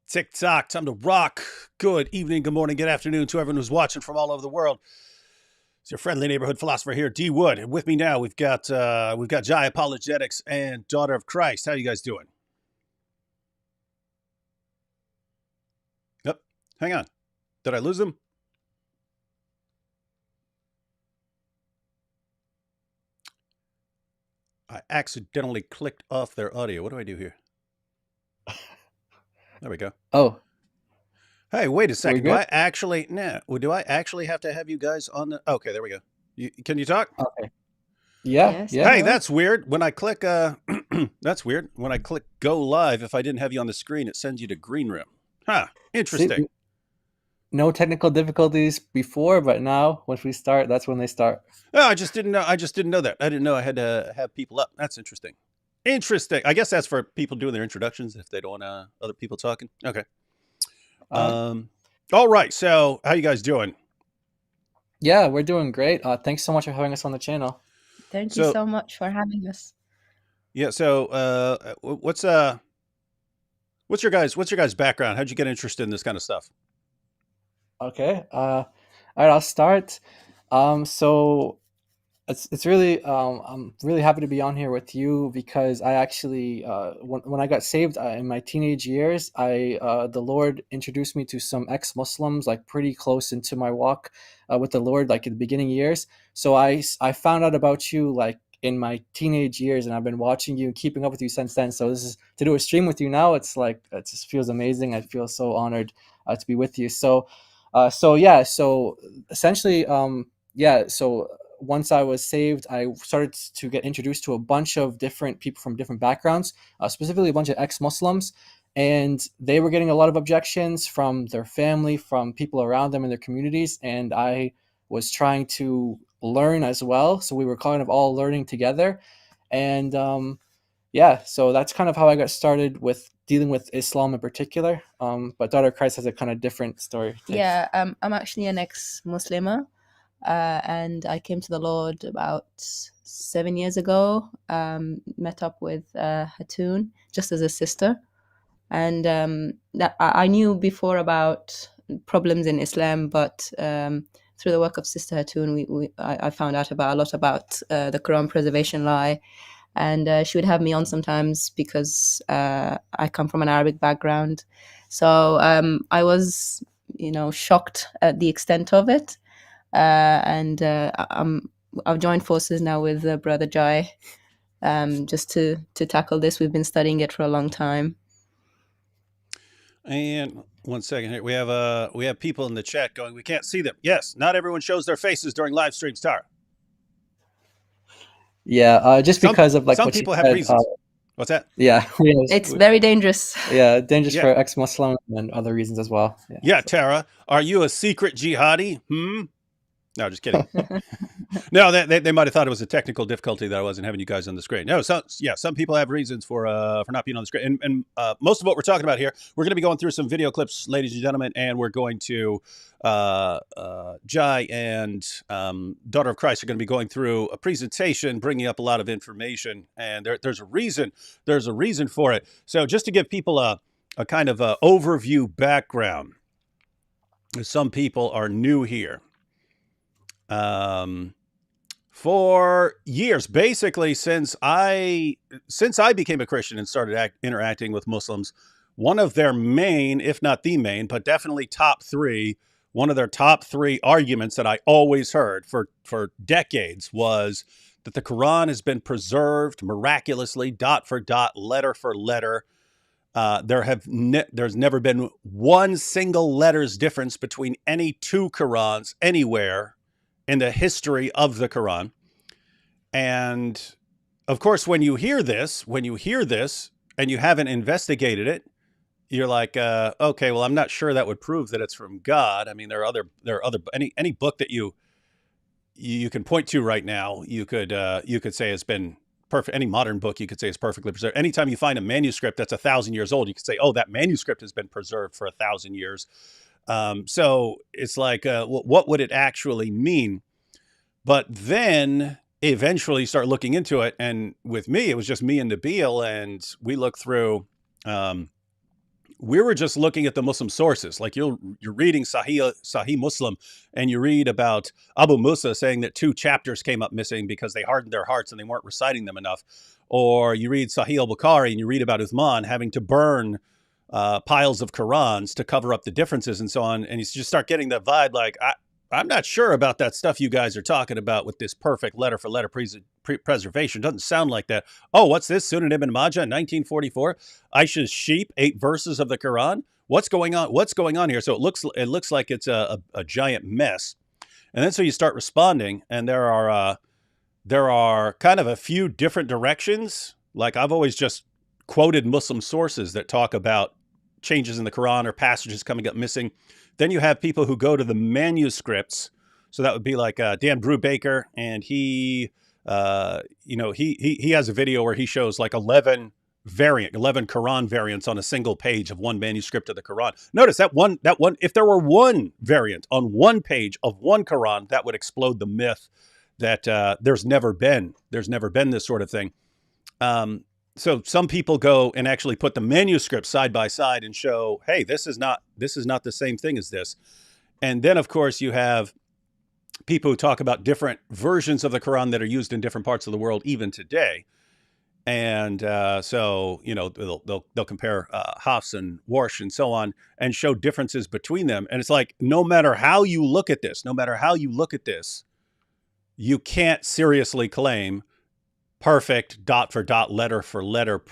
Tick-tock, time to rock. Good evening, good morning, good afternoon to everyone who's watching from all over the world. It's your friendly neighborhood philosopher here, D. Wood. And with me now, we've got B.Apologetics and Daughter of Christ. How you guys doing? Yep. Hang on. Did I lose them? I accidentally clicked off their audio. What do I do here? There we go. Oh, Hey, wait a second. Do good? I actually have to have you guys on the? Okay, there we go. Can you talk? Okay. Yeah, Yes. yeah. Hey, that's weird. When I click, that's weird. When I click go live, if I didn't have you on the screen, it sends you to green room. Huh. Interesting. See, no technical difficulties before, but now once we start, that's when they start. Oh, I just didn't know that. I didn't know I had to have people up. That's interesting. Interesting. I guess that's for people doing their introductions if they don't want other people talking. Okay. All right. So how you guys doing? Yeah, we're doing great. Thanks so much for having us on the channel. Thank you so much for having us. Yeah. So, what's your guys' background? How'd you get interested in this kind of stuff? Okay. All right, I'll start. So it's really I'm really happy to be on here with you because I actually when I got saved in my teenage years, the Lord introduced me to some ex-Muslims like pretty close into my walk with the Lord, like in the beginning years. So I found out about you like in my teenage years, and I've been watching you and keeping up with you since then. So this is to do a stream with you now. It's like it just feels amazing. I feel so honored to be with you. So essentially, so once I was saved, I started to get introduced to a bunch of different people from different backgrounds, specifically a bunch of ex-Muslims, and they were getting a lot of objections from their family, from people around them in their communities, and I was trying to learn as well. So we were kind of all learning together, and so that's kind of how I got started with dealing with Islam in particular. But Daughter of Christ has a kind of different story. Yeah, I'm actually an ex-Muslimah. And I came to the Lord about 7 years ago, met up with Hatun just as a sister. And I knew before about problems in Islam, but through the work of Sister Hatun, I found out a lot about the Quran preservation lie. And she would have me on sometimes because I come from an Arabic background. So I was, shocked at the extent of it. I've joined forces now with Brother Jai, just to tackle this. We've been studying it for a long time. And 1 second here, we have people in the chat going, we can't see them. Yes, not everyone shows their faces during live streams, Tara. Yeah, just because of like some what people you have said, reasons. What's that? Yeah, it's very dangerous. Yeah, dangerous for ex-Muslim and other reasons as well. Yeah, Tara, are you a secret jihadi? No, just kidding. No, they might have thought it was a technical difficulty that I wasn't having you guys on the screen. No, some people have reasons for not being on the screen. And most of what we're talking about here, we're going to be going through some video clips, ladies and gentlemen, and we're going to Jai and Daughter of Christ are going to be going through a presentation, bringing up a lot of information, and there's a reason. There's a reason for it. So just to give people a kind of overview background, some people are new here. For years, basically since I became a Christian and started interacting with Muslims, one of their main, if not the main, but definitely one of their top three arguments that I always heard for decades was that the Quran has been preserved miraculously, dot for dot, letter for letter. There's never been one single letter's difference between any two Qurans anywhere in the history of the Quran. And of course, when you hear this and you haven't investigated it, you're like, okay, well, I'm not sure that would prove that it's from God. I mean, there are other any book that you can point to right now, you could say has been perfect. Any modern book you could say is perfectly preserved. Anytime you find a manuscript that's 1,000 years old, you could say, oh, that manuscript has been preserved for 1,000 years. So it's like, what would it actually mean? But then eventually start looking into it. And with me, it was just me and Nabil, and we looked through we were just looking at the Muslim sources. Like you're reading Sahih Muslim, and you read about Abu Musa saying that 2 chapters came up missing because they hardened their hearts and they weren't reciting them enough. Or you read Sahih al-Bukhari and you read about Uthman having to burn piles of Qurans to cover up the differences and so on. And you just start getting that vibe like, I'm not sure about that stuff you guys are talking about with this perfect letter for letter preservation. Doesn't sound like that. Oh, what's this? Sunan Ibn Majah in 1944. Aisha's sheep, 8 verses of the Quran. What's going on? What's going on here? So it looks like it's a giant mess. And then so you start responding, and there are kind of a few different directions. Like I've always just quoted Muslim sources that talk about changes in the Quran or passages coming up missing. Then you have people who go to the manuscripts. So that would be like Dan Brubaker, and he has a video where he shows like 11 Quran variants on a single page of one manuscript of the Quran. Notice that one, if there were one variant on one page of one Quran, that would explode the myth that there's never been this sort of thing. So some people go and actually put the manuscripts side by side and show, hey, this is not the same thing as this. And then, of course, you have people who talk about different versions of the Quran that are used in different parts of the world, even today. And so, they'll compare Hafs and Warsh and so on and show differences between them. And it's like, no matter how you look at this, you can't seriously claim perfect dot for dot, letter for letter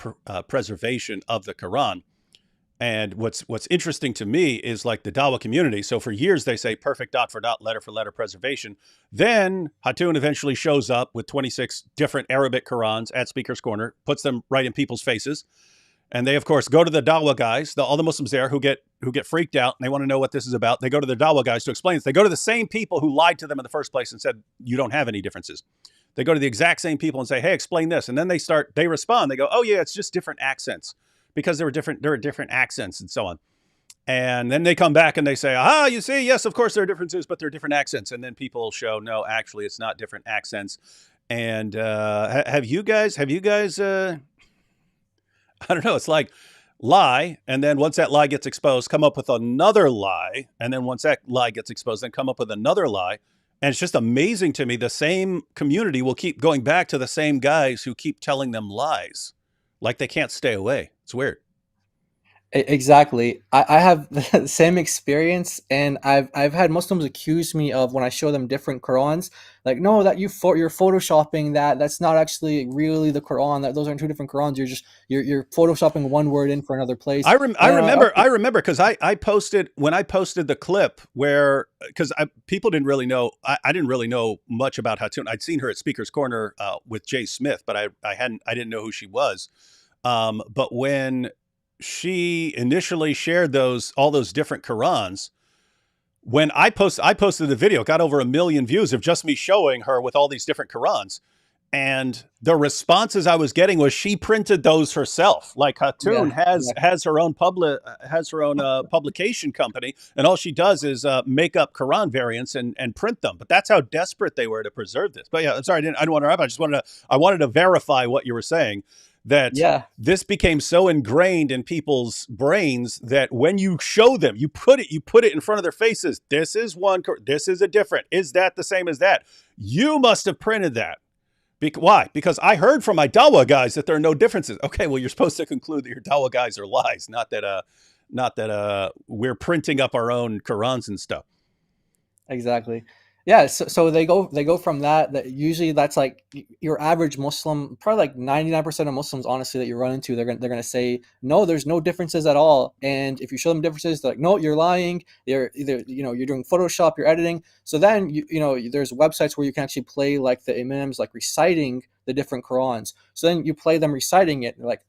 preservation of the Quran. And what's interesting to me is like the Dawah community. So for years they say perfect dot for dot, letter for letter preservation. Then Hatun eventually shows up with 26 different Arabic Qurans at Speaker's Corner, puts them right in people's faces. And they, of course, go to the Dawah guys, all the Muslims there who get freaked out and they want to know what this is about. They go to the Dawah guys to explain this. They go to the same people who lied to them in the first place and said, you don't have any differences. They go to the exact same people and say, hey, explain this. And then they respond. They go, oh, yeah, it's just different accents because there are different accents and so on. And then they come back and they say, you see, yes, of course there are differences, but there are different accents. And then people show, no, actually, it's not different accents. And have you guys, I don't know, it's like lie. And then once that lie gets exposed, come up with another lie. And then once that lie gets exposed, then come up with another lie. And it's just amazing to me. The same community will keep going back to the same guys who keep telling them lies. Like they can't stay away. It's weird. Exactly. I have the same experience, and I've had Muslims accuse me of when I show them different Qurans, like, no, that you're photoshopping that's not actually really the Quran. That those are 2 different Qurans. You're photoshopping one word in for another place. I remember because I posted the clip where, because people didn't really know, I didn't really know much about Hatun. I'd seen her at Speaker's Corner with Jay Smith, but I didn't know who she was. But when she initially shared all those different Qurans, when I posted the video, got over 1 million views of just me showing her with all these different Qurans. And the responses I was getting was she printed those herself. Like Hatun has her own publication company, and all she does is make up Quran variants and print them. But that's how desperate they were to preserve this. But yeah, I'm sorry, I didn't want to interrupt. I wanted to verify what you were saying. That this became so ingrained in people's brains that when you show them, you put it in front of their faces. This is one. This is a different. Is that the same as that? You must have printed that. Why? Because I heard from my Dawah guys that there are no differences. Okay, well, you're supposed to conclude that your Dawah guys are lies, not that we're printing up our own Qurans and stuff. Exactly. Yeah, so they go from that usually that's like your average Muslim, probably like 99% of Muslims, honestly, that you run into, they're gonna say, no, there's no differences at all. And if you show them differences, they're like, no, you're lying. You're either, you're doing Photoshop, you're editing. So then there's websites where you can actually play like the imams like reciting the different Qurans. So then you play them reciting it. And you're like,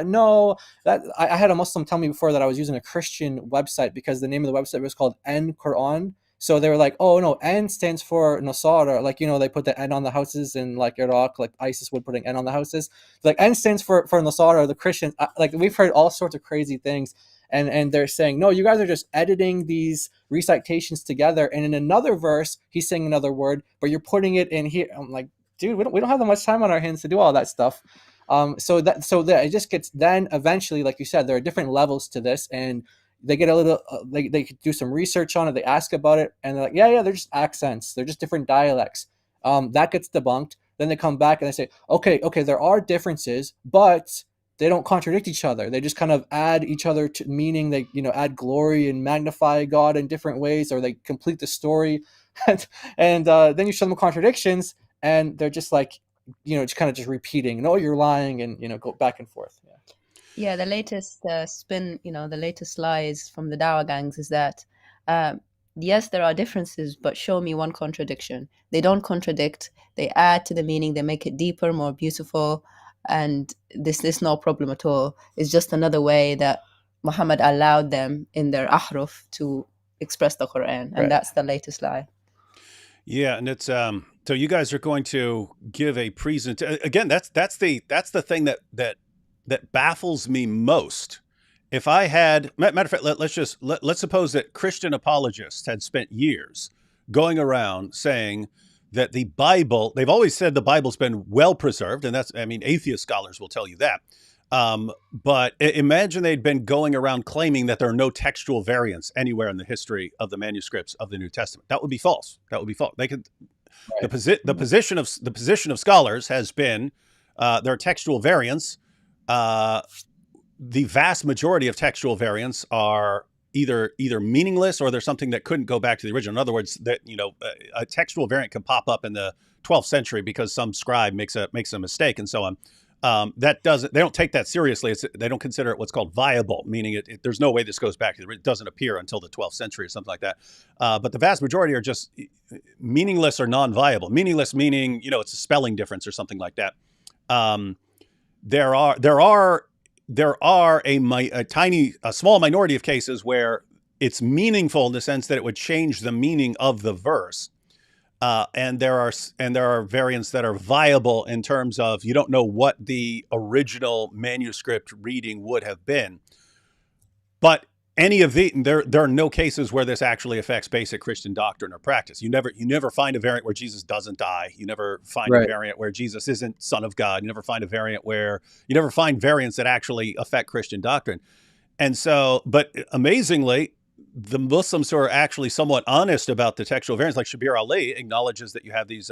no, that I had a Muslim tell me before that I was using a Christian website because the name of the website was called N Quran. So they were like, oh, no, N stands for Nasara. Like, they put the N on the houses in like Iraq, like ISIS would putting N on the houses. Like N stands for Nasara, the Christians. Like we've heard all sorts of crazy things. And they're saying, no, you guys are just editing these recitations together. And in another verse, he's saying another word, but you're putting it in here. I'm like, dude, we don't have that much time on our hands to do all that stuff. So that it just gets, then eventually, like you said, there are different levels to this, and they get a little they could do some research on it, they ask about it, and they're like, yeah, they're just accents, they're just different dialects. That gets debunked. Then they come back and they say, okay, there are differences, but they don't contradict each other. They just kind of add each other to meaning. They, add glory and magnify God in different ways, or they complete the story. And then you show them contradictions, and they're just like, just kind of just repeating, no, you're lying, and go back and forth. Yeah, the latest spin, the latest lies from the Dawah gangs is that, yes, there are differences, but show me one contradiction. They don't contradict. They add to the meaning. They make it deeper, more beautiful. And this is no problem at all. It's just another way that Muhammad allowed them in their ahruf to express the Quran. And Right. that's the latest lie. Yeah, and it's so you guys are going to give a presentation again. That's the thing that baffles me most. If I had, matter of fact, let's suppose that Christian apologists had spent years going around saying that the Bible, they've always said the Bible's been well preserved, and atheist scholars will tell you that. But imagine they'd been going around claiming that there are no textual variants anywhere in the history of the manuscripts of the New Testament. That would be false. They could. Right. The position of scholars has been there are textual variants. The vast majority of textual variants are either meaningless, or there's something that couldn't go back to the original. In other words, that a textual variant can pop up in the 12th century because some scribe makes a mistake and so on. They don't take that seriously. They don't consider it what's called viable, meaning there's no way this goes back. It doesn't appear until the 12th century or something like that. But the vast majority are just meaningless or non-viable. Meaningless meaning, it's a spelling difference or something like that. There are a small minority of cases where it's meaningful in the sense that it would change the meaning of the verse. And there are variants that are viable in terms of you don't know what the original manuscript reading would have been. But there are no cases where this actually affects basic Christian doctrine or practice. You never find a variant where Jesus doesn't die. You never find a variant where Jesus isn't Son of God. You never find variants that actually affect Christian doctrine. And so, but amazingly, the Muslims who are actually somewhat honest about the textual variants, like Shabir Ali, acknowledges that you have these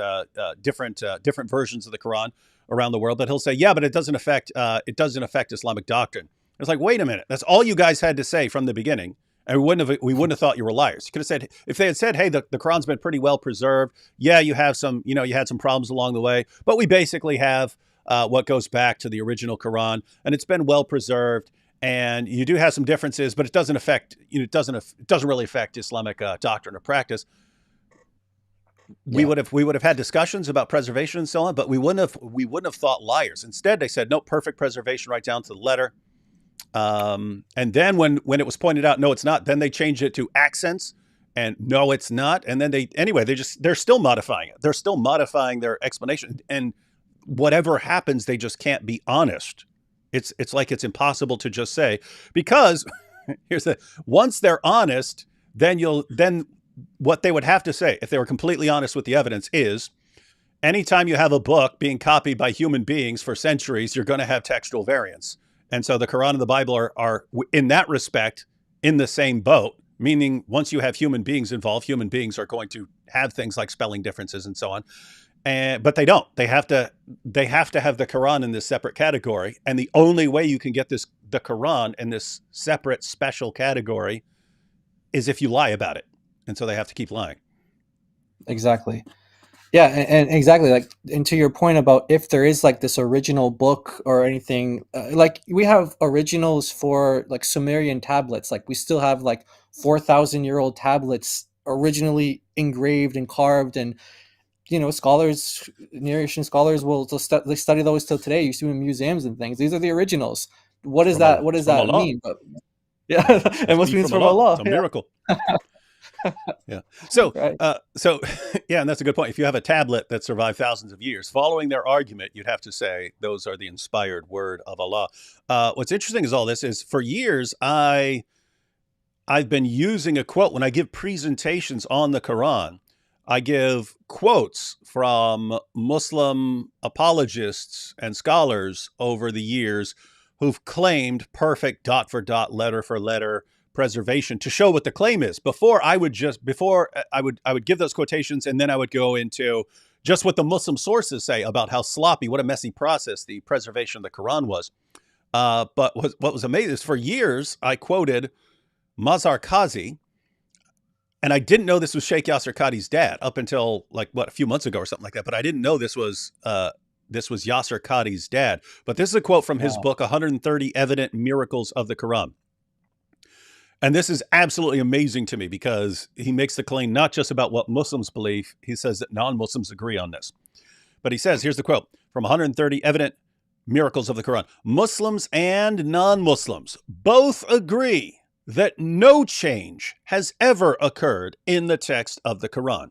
different versions of the Quran around the world. But he'll say, yeah, but it doesn't affect Islamic doctrine. It's like, wait a minute, that's all you guys had to say from the beginning, and we wouldn't have thought you were liars. You could have said, if they had said, hey, the Quran's been pretty well preserved. Yeah, you had some problems along the way, but we basically have what goes back to the original Quran, and it's been well preserved. And you do have some differences, but it doesn't really affect Islamic doctrine or practice. We would have had discussions about preservation and so on, but we wouldn't have thought liars. Instead, they said no, perfect preservation right down to the letter. And then when it was pointed out, no, it's not. Then they changed it to accents, and no, it's not. And then they're still modifying it. They're still modifying their explanation, and whatever happens, they just can't be honest. It's like it's impossible to just say, because once they're honest, then what they would have to say if they were completely honest with the evidence is, anytime you have a book being copied by human beings for centuries, you're going to have textual variants. And so the Quran and the Bible are in that respect in the same boat, meaning once you have human beings involved, human beings are going to have things like spelling differences and so on. But they don't. They have to have the Quran in this separate category. And the only way you can get the Quran in this separate special category is if you lie about it. And so they have to keep lying. Exactly. Yeah, and exactly, and to your point about if there is this original book or anything, we have originals for Sumerian tablets. We still have 4,000-year-old tablets originally engraved and carved, and scholars, Near Eastern scholars will they study those till today. You see them in museums and things. These are the originals. What does that mean? But, yeah, it must mean from Allah. It's a miracle. Yeah. So, right. Yeah, and that's a good point. If you have a tablet that survived thousands of years, following their argument, you'd have to say those are the inspired word of Allah. What's interesting is all this is, for years, I've been using a quote when I give presentations on the Quran. I give quotes from Muslim apologists and scholars over the years who've claimed perfect dot for dot, letter for letter preservation to show what the claim is. Before I would give those quotations, and then I would go into just what the Muslim sources say about how sloppy, what a messy process the preservation of the Quran was. But what was amazing is for years I quoted Mazar Qazi, and I didn't know this was Sheikh Yasser Qadi's dad up until a few months ago or something like that. But I didn't know this was Yasser Qadi's dad. But this is a quote from his book, 130 Evident Miracles of the Quran. And this is absolutely amazing to me because he makes the claim not just about what Muslims believe. He says that non-Muslims agree on this. But he says, here's the quote from 130 Evident Miracles of the Quran. Muslims and non-Muslims both agree that no change has ever occurred in the text of the Quran.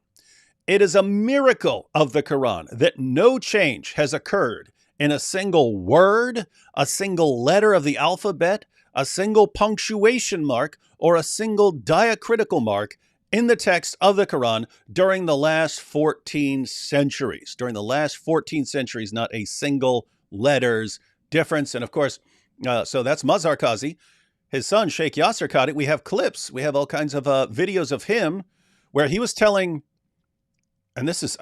It is a miracle of the Quran that no change has occurred in a single word, a single letter of the alphabet, a single punctuation mark, or a single diacritical mark in the text of the Quran during the last 14 centuries. During the last 14 centuries, not a single letter's difference. And of course, so that's Mazar Qazi. His son, Sheikh Yasser Qadi, we have clips. We have all kinds of videos of him where he was telling, and this is,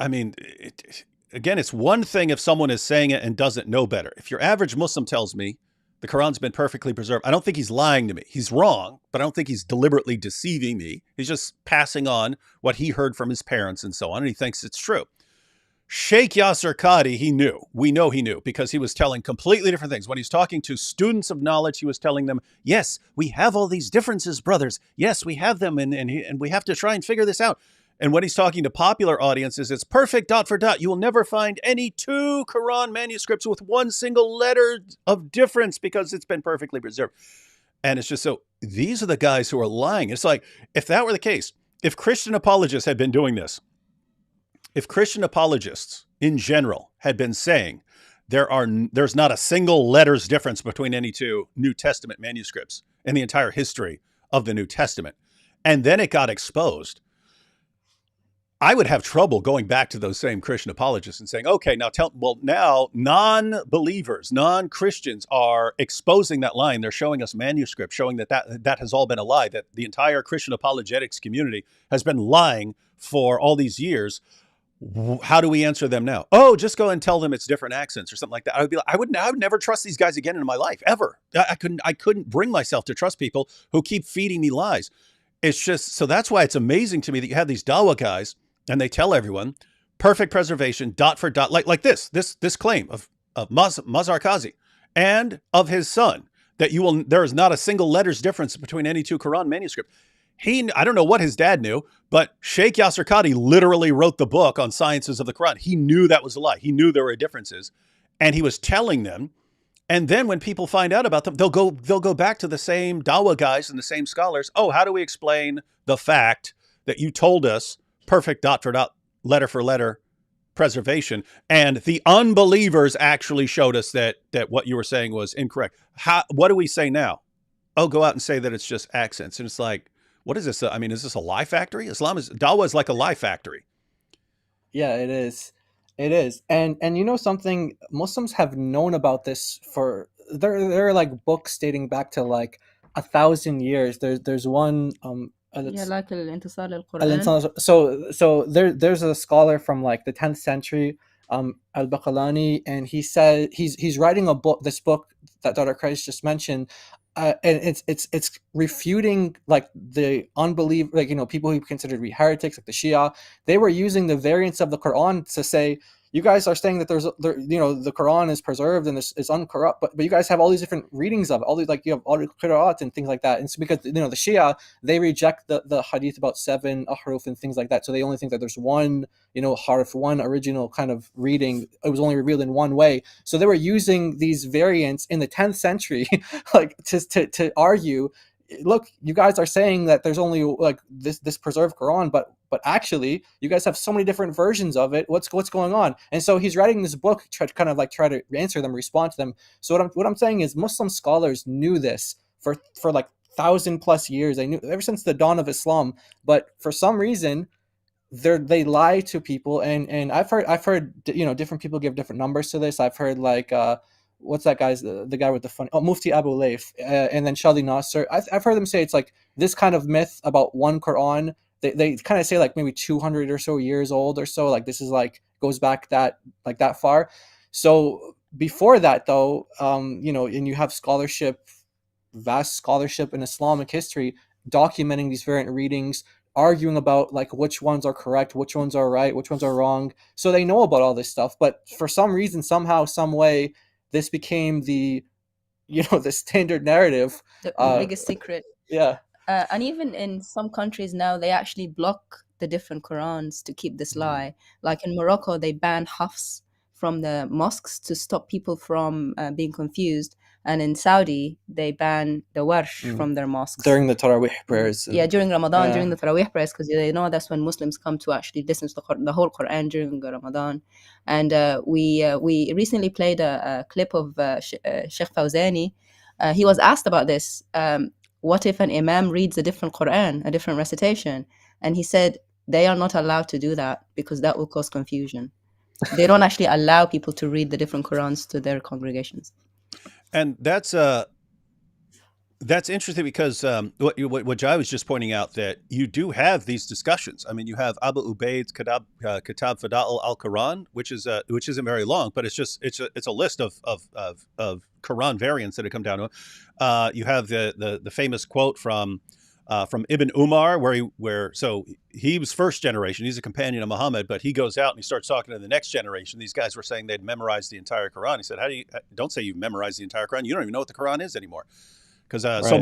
again, it's one thing if someone is saying it and doesn't know better. If your average Muslim tells me the Quran's been perfectly preserved, I don't think he's lying to me. He's wrong, but I don't think he's deliberately deceiving me. He's just passing on what he heard from his parents and so on, and he thinks it's true. Sheikh Yasser Qadi, he knew. We know he knew because he was telling completely different things. When he's talking to students of knowledge, he was telling them, yes, we have all these differences, brothers. Yes, we have them, and we have to try and figure this out. And when he's talking to popular audiences, it's perfect dot for dot. You will never find any two Quran manuscripts with one single letter of difference because it's been perfectly preserved. And it's just so, these are the guys who are lying. It's like, if that were the case, if Christian apologists had been doing this, if Christian apologists in general had been saying there's not a single letter's difference between any two New Testament manuscripts in the entire history of the New Testament, and then it got exposed, I would have trouble going back to those same Christian apologists and saying, okay, now now non-believers, non-Christians are exposing that line. They're showing us manuscripts showing that has all been a lie, that the entire Christian apologetics community has been lying for all these years. How do we answer them now? Oh, just go and tell them it's different accents or something like that. I would be like, I would never trust these guys again in my life, ever. I couldn't bring myself to trust people who keep feeding me lies. It's just, so that's why it's amazing to me that you have these Dawah guys and they tell everyone perfect preservation, dot for dot, like this claim of Mazar Qazi and of his son, that there is not a single letter's difference between any two Quran manuscripts. I don't know what his dad knew, but Sheikh Yasser Qadi literally wrote the book on sciences of the Quran. He knew that was a lie. He knew there were differences, and he was telling them. And then when people find out about them, they'll go back to the same Dawah guys and the same scholars. Oh, how do we explain the fact that you told us perfect dot for dot, letter for letter preservation, and the unbelievers actually showed us that what you were saying was incorrect? What do we say now? Oh, go out and say that it's just accents. And it's like, what is this? Is this a lie factory? Dawah is like a lie factory. Yeah, it is. It is. And you know something, Muslims have known about this for, there are like books dating back to like 1,000 years. There's one like الانتصار للقرآن. So there's a scholar from like the 10th century, al-Baqalani, and he said he's writing this book that Dr. Christ just mentioned. And it's refuting like the unbelief, like, people who considered to be heretics, like the Shia. They were using the variants of the Quran to say, you guys are saying that the Quran is preserved and is uncorrupt, but you guys have all these different readings of it, all these, like, you have all the qira'at and things like that. And it's because the Shia, they reject the hadith about 7 ahruf and things like that. So they only think that there's one harf, one original kind of reading. It was only revealed in one way. So they were using these variants in the 10th century, like to argue, look, you guys are saying that there's only like this preserved Quran, but actually you guys have so many different versions of it. What's going on? And so he's writing this book try to answer them, respond to them. So what I'm saying is Muslim scholars knew this for like 1,000+ years. They knew ever since the dawn of Islam, but for some reason they lie to people, and I've heard different people give different numbers to this. I've heard like what's that guy's the guy with the funny Mufti Abu Layth, and then Shadi Nasser. I've heard them say it's like this kind of myth about one Quran. They kind of say like maybe 200 or so years old or so. Like this is like goes back that far. So before that though, and you have vast scholarship in Islamic history documenting these variant readings, arguing about like which ones are correct, which ones are right, which ones are wrong. So they know about all this stuff, but for some reason, somehow, some way, this became the the standard narrative. The biggest secret. Yeah. And even in some countries now, they actually block the different Qurans to keep this lie. Like in Morocco, they ban Hafs from the mosques to stop people from being confused. And in Saudi, they ban the Warsh from their mosques. During the Tarawih prayers. Yeah, during Ramadan, during the Tarawih prayers, because they know that's when Muslims come to actually listen to the whole Quran during Ramadan. And we recently played a clip of Sheikh Fawzani. He was asked about this. What if an imam reads a different Quran, a different recitation? And he said they are not allowed to do that because that will cause confusion. They don't actually allow people to read the different Qurans to their congregations. And that's interesting because what Jai was just pointing out, that you do have these discussions. I mean, you have Abu Ubaid's Kitab Fada'il al-Quran, which isn't very long, but it's a list of Quran variants that have come down to it. You have the famous quote from Ibn Umar, where he was first generation. He's a companion of Muhammad, but he goes out and he starts talking to the next generation. These guys were saying they'd memorized the entire Quran. He said, don't say you've memorized the entire Quran. You don't even know what the Quran is anymore. Because so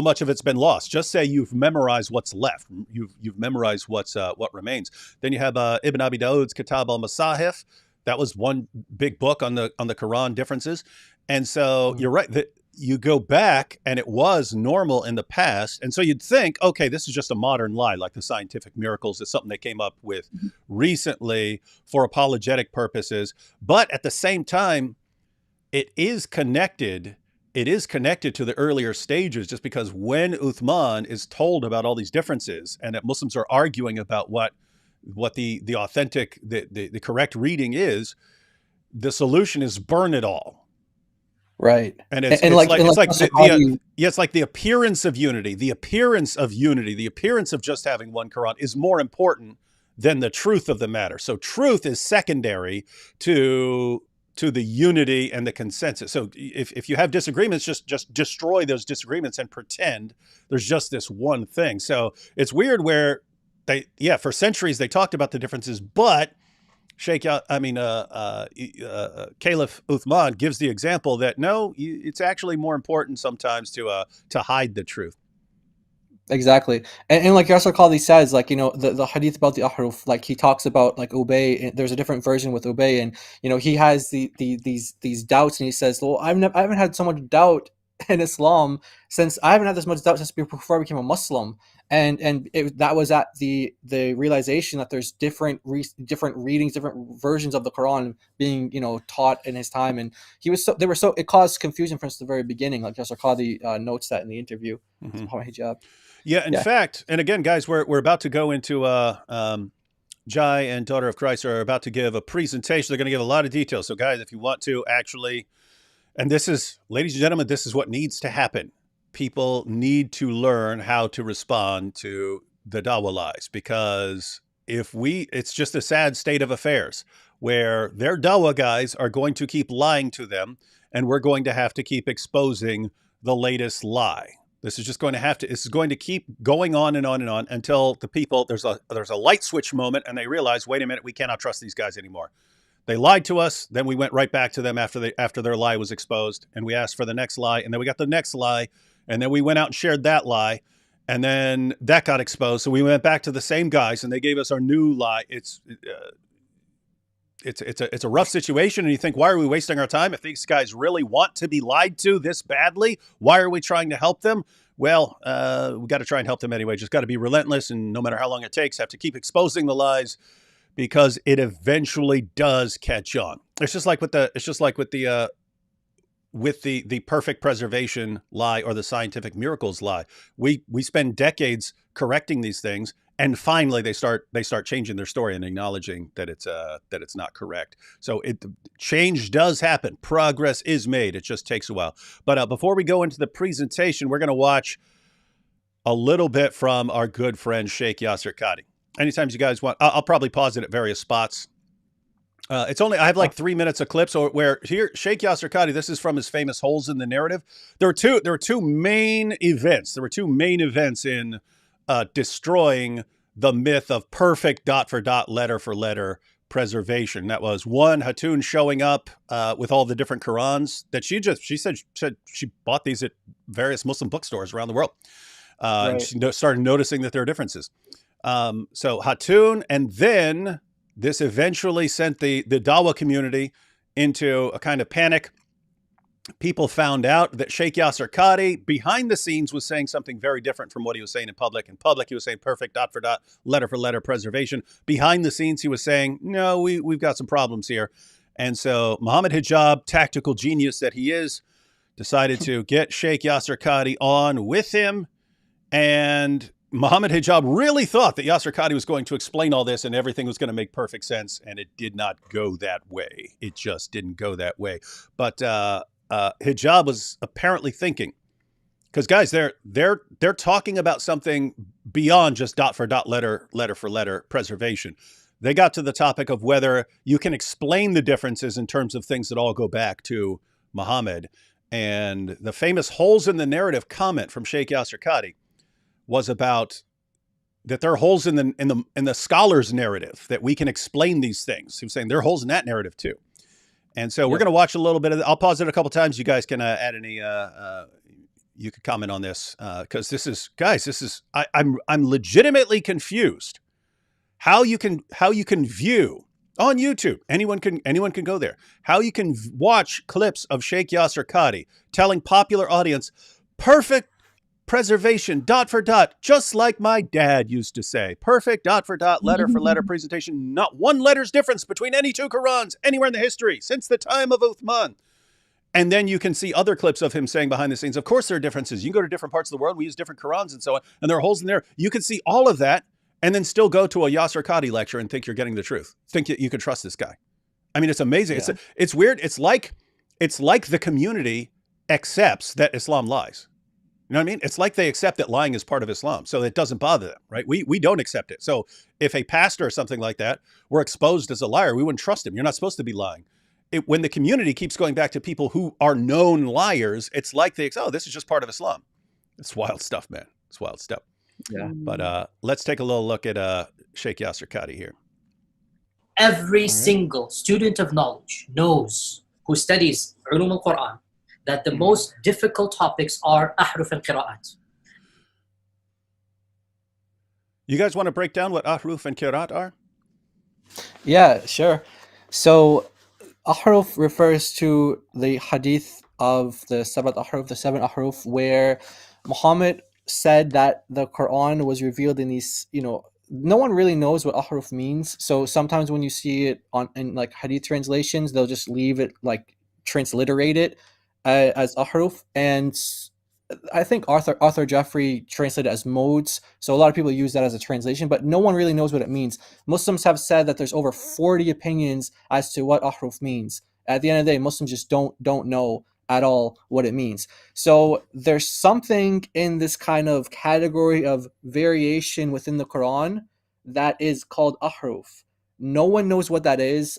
much of it's been lost. Just say you've memorized what's left. You've memorized what remains. Then you have Ibn Abi Dawud's Kitab al-Masahif. That was one big book on the Quran differences. And so you're right that you go back and it was normal in the past. And so you'd think, okay, this is just a modern lie, like the scientific miracles. It's something they came up with recently for apologetic purposes. But at the same time, it is connected to the earlier stages, just because when Uthman is told about all these differences and that Muslims are arguing about what the authentic, the correct reading is, the solution is burn it all. Right. And it's like the appearance of unity, the appearance of just having one Quran is more important than the truth of the matter. So truth is secondary to the unity and the consensus. So if you have disagreements, just destroy those disagreements and pretend there's just this one thing. So it's weird where for centuries they talked about the differences, but Caliph Uthman gives the example that no, it's actually more important sometimes to hide the truth. Exactly. And like Yasser Qadhi says, like, the hadith about the ahruf, like he talks about like Ubay, there's a different version with Ubay, and he has these doubts, and he says, well, I haven't had so much doubt in Islam I haven't had this much doubt since before I became a Muslim. And that was at the realization that there's different readings, different versions of the Quran being taught in his time, and it caused confusion from the very beginning. Like Yasser Qadhi notes that in the interview. Hijab. Yeah, in fact, and again, guys, we're about to go into Jai and Daughter of Christ are about to give a presentation. They're going to give a lot of details. So, guys, if you want to actually, and this is, ladies and gentlemen, this is what needs to happen. People need to learn how to respond to the Dawah lies, because it's just a sad state of affairs where their Dawah guys are going to keep lying to them, and we're going to have to keep exposing the latest lie. This is going to keep going on and on and on until the people, there's a light switch moment and they realize, wait a minute, we cannot trust these guys anymore. They lied to us. Then we went right back to them after their lie was exposed, and we asked for the next lie, and then we got the next lie, and then we went out and shared that lie, and then that got exposed. So we went back to the same guys, and they gave us our new lie. It's a rough situation, and you think, why are we wasting our time? If these guys really want to be lied to this badly, why are we trying to help them? Well, we got to try and help them anyway. Just got to be relentless, and no matter how long it takes, have to keep exposing the lies, because it eventually does catch on. It's just like with the perfect preservation lie or the scientific miracles lie. We spend decades correcting these things, and finally they start changing their story and acknowledging that it's not correct. So change does happen. Progress is made. It just takes a while. But before we go into the presentation, we're going to watch a little bit from our good friend Sheikh Yasser Qadhi. Anytime you guys want, I'll probably pause it at various spots. I have like 3 minutes of clips where here Sheikh Yasser Qadhi, this is from his famous Holes in the Narrative. There were two main events. There were two main events in destroying the myth of perfect dot for dot, letter for letter preservation. That was one, Hatun showing up with all the different Qurans that she said she bought these at various Muslim bookstores around the world. Right. And she started noticing that there are differences. So Hatun, and then this eventually sent the Dawah community into a kind of panic. People found out that Sheikh Yasser Qadhi, behind the scenes, was saying something very different from what he was saying in public. In public, he was saying perfect dot for dot, letter for letter preservation. Behind the scenes, he was saying, no, we've got some problems here. And so Muhammad Hijab, tactical genius that he is, decided to get Sheikh Yasser Qadhi on with him. And Muhammad Hijab really thought that Yasser Qadhi was going to explain all this and everything was going to make perfect sense. And it did not go that way. It just didn't go that way. But Hijab was apparently thinking, because guys, they're talking about something beyond just dot for dot, letter for letter preservation. They got to the topic of whether you can explain the differences in terms of things that all go back to Muhammad. And the famous Holes in the Narrative comment from Sheikh Yasser Qadhi was about that there are holes in the scholar's narrative, that we can explain these things. He was saying there are holes in that narrative too. And so we're going to watch a little bit of it. I'll pause it a couple times. You guys can add any, you could comment on this. Cause I'm legitimately confused how you can view on YouTube. Anyone can go there. How you can watch clips of Sheikh Yasser Qadhi telling popular audience, perfect preservation, dot for dot, just like my dad used to say. Perfect dot for dot, letter for letter presentation. Not one letter's difference between any two Qurans anywhere in the history since the time of Uthman. And then you can see other clips of him saying behind the scenes, of course there are differences. You can go to different parts of the world. We use different Qurans and so on. And there are holes in there. You can see all of that and then still go to a Yasser Qadhi lecture and think you're getting the truth. Think you can trust this guy. I mean, it's amazing. Yeah. It's weird. It's like the community accepts that Islam lies. You know what I mean? It's like they accept that lying is part of Islam, so it doesn't bother them, right? We don't accept it. So if a pastor or something like that were exposed as a liar, we wouldn't trust him. You're not supposed to be lying. When the community keeps going back to people who are known liars, it's like this is just part of Islam. It's wild stuff, man. It's wild stuff. Yeah. But let's take a little look at Sheikh Yasser Qadhi here. Every single student of knowledge knows, who studies Ulum al-Quran, that the most difficult topics are ahruf and qira'at. You guys want to break down what ahruf and qira'at are? Yeah, sure. So ahruf refers to the hadith of the seven ahruf, where Muhammad said that the Quran was revealed in these, no one really knows what ahruf means. So sometimes when you see it in like hadith translations, they'll just leave it, like transliterate it as ahruf. And I think Arthur Jeffrey translated it as modes. So a lot of people use that as a translation, but no one really knows what it means. Muslims have said that there's over 40 opinions as to what ahruf means. At the end of the day, Muslims just don't know at all what it means. So there's something in this kind of category of variation within the Quran that is called ahruf. No one knows what that is.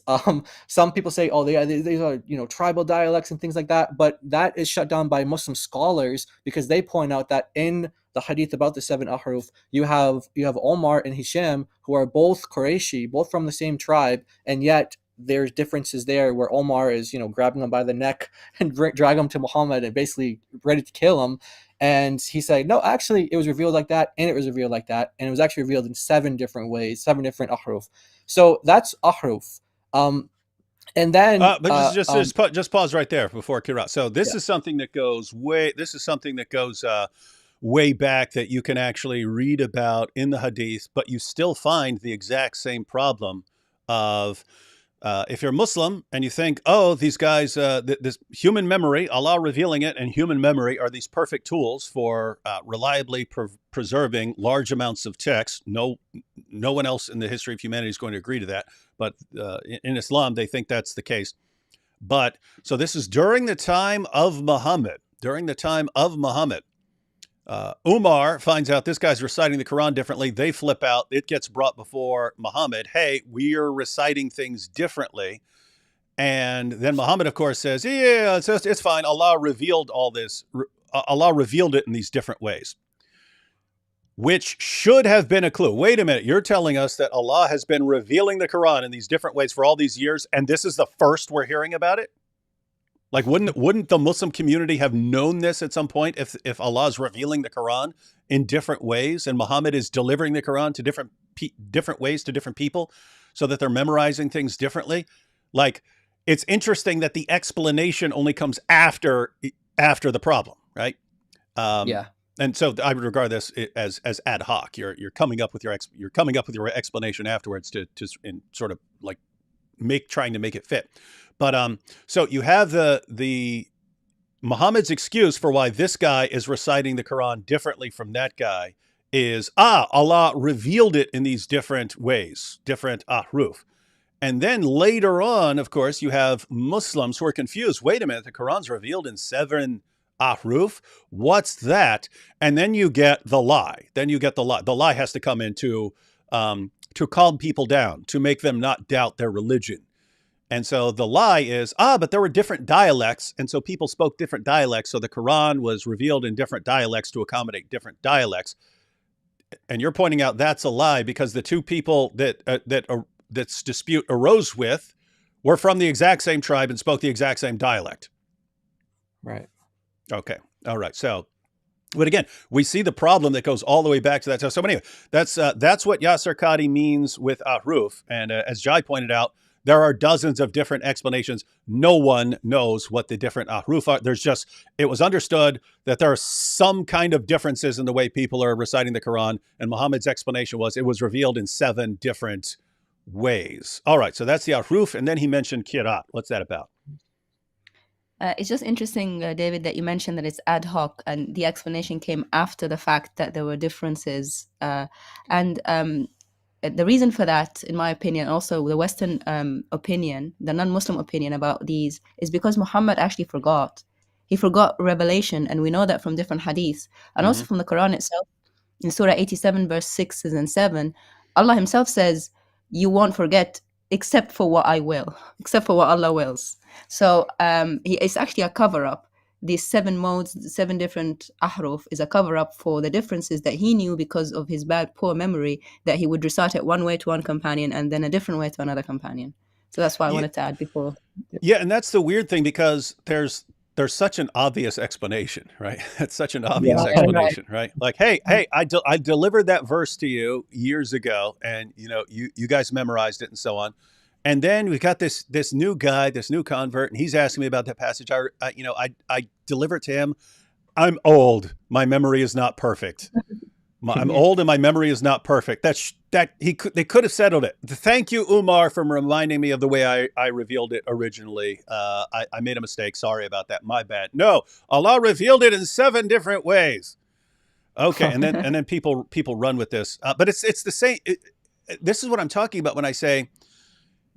Some people say, these are tribal dialects and things like that, but that is shut down by Muslim scholars, because they point out that in the hadith about the seven ahruf, you have Omar and Hisham, who are both Qurayshi, both from the same tribe, and yet there's differences there where Omar is, grabbing him by the neck and drag him to Muhammad and basically ready to kill him. And he said, no, actually, it was revealed like that, and it was revealed like that, and it was actually revealed in 7 different ways, 7 different ahruf. So that's ahruf. And then, but just pause right there before Qira'at. So this is something that goes way back, that you can actually read about in the hadith, but you still find the exact same problem of If you're Muslim and you think, oh, these guys, this human memory, Allah revealing it, and human memory are these perfect tools for reliably preserving large amounts of text. No one else in the history of humanity is going to agree to that. But in Islam, they think that's the case. But so this is during the time of Muhammad. During the time of Muhammad, Umar finds out this guy's reciting the Quran differently. They flip out. It gets brought before Muhammad. Hey, we are reciting things differently. And then Muhammad, of course, says, yeah, it's fine. Allah revealed all this. Allah revealed it in these different ways, which should have been a clue. Wait a minute. You're telling us that Allah has been revealing the Quran in these different ways for all these years, and this is the first we're hearing about it? Like, wouldn't the Muslim community have known this at some point if Allah is revealing the Quran in different ways and Muhammad is delivering the Quran to different ways to different people so that they're memorizing things differently? Like, it's interesting that the explanation only comes after the problem, right? Yeah. And so I would regard this as ad hoc. You're coming up with your explanation afterwards to sort of like trying to make it fit. But so you have the Muhammad's excuse for why this guy is reciting the Quran differently from that guy is Allah revealed it in these different ways, different ahruf. And then later on, of course, you have Muslims who are confused. Wait a minute, the Quran's revealed in 7 ahruf. What's that? And then you get the lie. The lie has to come in to calm people down, to make them not doubt their religion. And so the lie is, but there were different dialects, and so people spoke different dialects, so the Quran was revealed in different dialects to accommodate different dialects. And you're pointing out that's a lie because the two people that's dispute arose with were from the exact same tribe and spoke the exact same dialect. Right. Okay. All right. So, but again, we see the problem that goes all the way back to that. So anyway, that's what Yasser Qadi means with ahruf. And as Jai pointed out, there are dozens of different explanations. No one knows what the different ahruf are. It was understood that there are some kind of differences in the way people are reciting the Quran. And Muhammad's explanation was it was revealed in 7 different ways. All right. So that's the ahruf. And then he mentioned qira'at. What's that about? It's just interesting, David, that you mentioned that it's ad hoc and the explanation came after the fact that there were differences. The reason for that, in my opinion, also the Western opinion, the non-Muslim opinion about these, is because Muhammad actually forgot. He forgot revelation, and we know that from different hadiths, and also from the Quran itself. In Surah 87, verse 6 and 7, Allah himself says, you won't forget except for what I will, except for what Allah wills. So it's actually a cover-up. These 7 modes, 7 different ahruf is a cover-up for the differences that he knew because of his poor memory, that he would recite it one way to one companion and then a different way to another companion. So that's why I wanted to add before. Yeah, and that's the weird thing because there's such an obvious explanation, right? It's such an obvious explanation, right? Like, hey, I delivered that verse to you years ago, and you guys memorized it and so on. And then we got this new guy, this new convert, and he's asking me about that passage. I deliver it to him. I'm old. My memory is not perfect. I'm old and my memory is not perfect. They could have settled it. Thank you, Umar, for reminding me of the way I revealed it originally. I made a mistake. Sorry about that. My bad. No, Allah revealed it in 7 different ways. Okay, and then people run with this. But it's the same. This is what I'm talking about when I say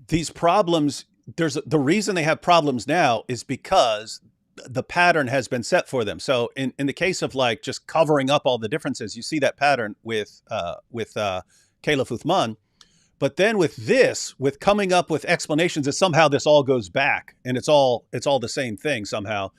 these problems. The reason they have problems now is because the pattern has been set for them. So in the case of like just covering up all the differences, you see that pattern with Caliph Uthman. But then with coming up with explanations that somehow this all goes back and it's all the same thing somehow,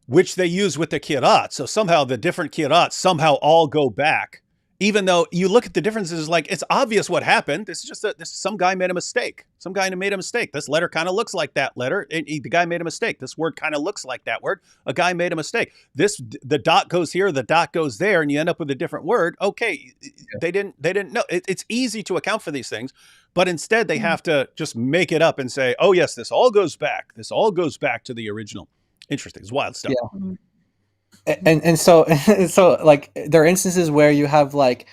which they use with the qira'at. So somehow the different qira'at somehow all go back, even though you look at the differences, like it's obvious what happened. This is just some guy made a mistake. Some guy made a mistake. This letter kind of looks like that letter. The guy made a mistake. This word kind of looks like that word. A guy made a mistake. The dot goes here, the dot goes there, and you end up with a different word. Okay, they didn't know. It's easy to account for these things, but instead they have to just make it up and say, oh yes, this all goes back. This all goes back to the original. Interesting. It's wild stuff. Yeah. And so like there are instances where you have like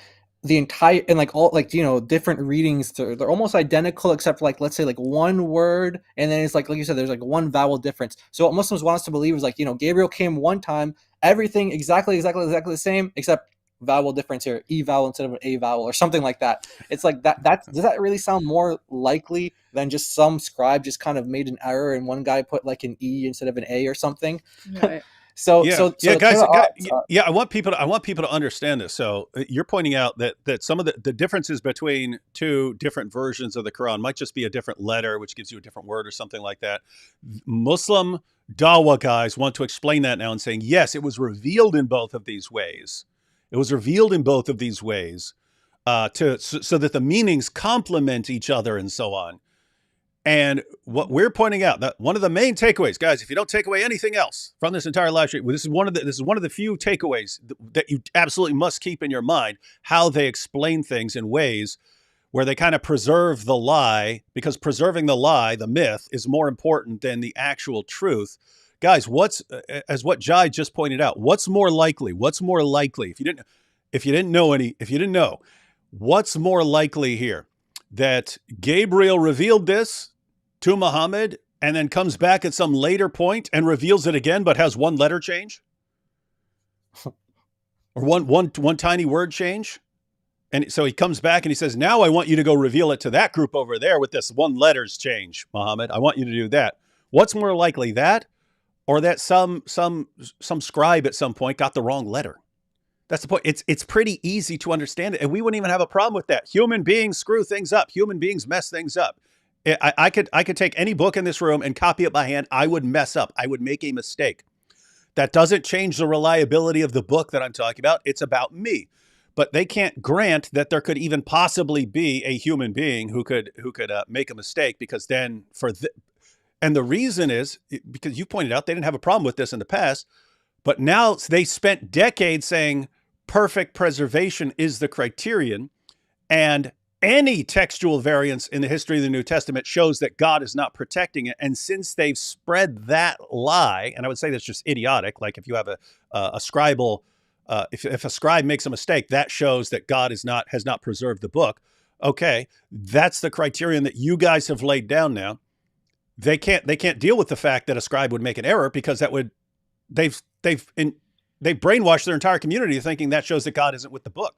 the entire, and like all, like, different readings, they're almost identical, except for, like, let's say, like, one word, and then it's like you said, there's like one vowel difference. So what Muslims want us to believe is, like, Gabriel came one time, everything exactly the same, except vowel difference here, E vowel instead of an A vowel, or something like that. It's like does that really sound more likely than just some scribe just kind of made an error and one guy put like an E instead of an A or something? Right. So Yeah, the guys, qira'at, I want people to understand this. So you're pointing out that some of the differences between two different versions of the Quran might just be a different letter, which gives you a different word or something like that. Muslim Dawah guys want to explain that now and saying, yes, it was revealed in both of these ways. It was revealed in both of these ways so that the meanings complement each other and so on. And what we're pointing out, that one of the main takeaways, guys, if you don't take away anything else from this entire live stream, this is one of the few takeaways that you absolutely must keep in your mind, how they explain things in ways where they kind of preserve the lie, because preserving the lie, the myth, is more important than the actual truth. Guys, as what Jai just pointed out, what's more likely? What's more likely? If you didn't know, what's more likely here? That Gabriel revealed this to Muhammad and then comes back at some later point and reveals it again, but has one letter change? Or one tiny word change? And so he comes back and he says, now I want you to go reveal it to that group over there with this one letters change, Muhammad. I want you to do that. What's more likely, that or that some scribe at some point got the wrong letter? That's the point. It's pretty easy to understand it, and we wouldn't even have a problem with that. Human beings screw things up. Human beings mess things up. I could take any book in this room and copy it by hand. I would mess up. I would make a mistake. That doesn't change the reliability of the book that I'm talking about. It's about me. But they can't grant that there could even possibly be a human being who could make a mistake, because then and the reason is because you pointed out they didn't have a problem with this in the past, but now they spent decades saying perfect preservation is the criterion, and any textual variance in the history of the New Testament shows that God is not protecting it. And since they've spread that lie, and I would say that's just idiotic, like if you have a scribal, if a scribe makes a mistake, that shows that God has not preserved the book. Okay, that's the criterion that you guys have laid down now. They can't deal with the fact that a scribe would make an error, because they've brainwashed their entire community thinking that shows that God isn't with the book.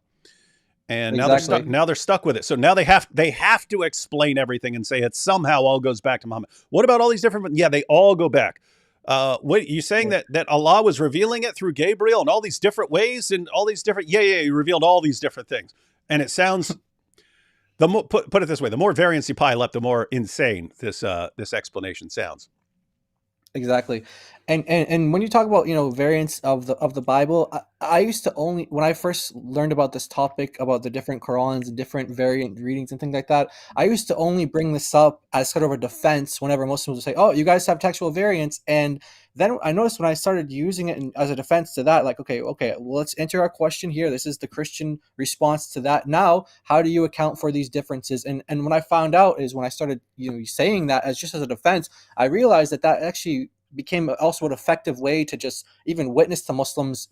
And exactly. now they're stuck with it. So now they have to explain everything and say it somehow all goes back to Muhammad. What about all these different? Yeah, they all go back. What you saying that Allah was revealing it through Gabriel in all these different ways and all these different? Yeah, he revealed all these different things. And it sounds put it this way: the more variance you pile up, the more insane this explanation sounds. Exactly. And when you talk about, variants of the Bible, I used to only, when I first learned about this topic, about the different Qurans and different variant readings and things like that, I used to only bring this up as sort of a defense whenever Muslims would say, oh, you guys have textual variants. And then I noticed when I started using it as a defense to that, like, okay, well, let's enter our question here. This is the Christian response to that. Now, how do you account for these differences? And what I found out is, when I started, saying that as a defense, I realized that actually became also an effective way to just even witness to Muslims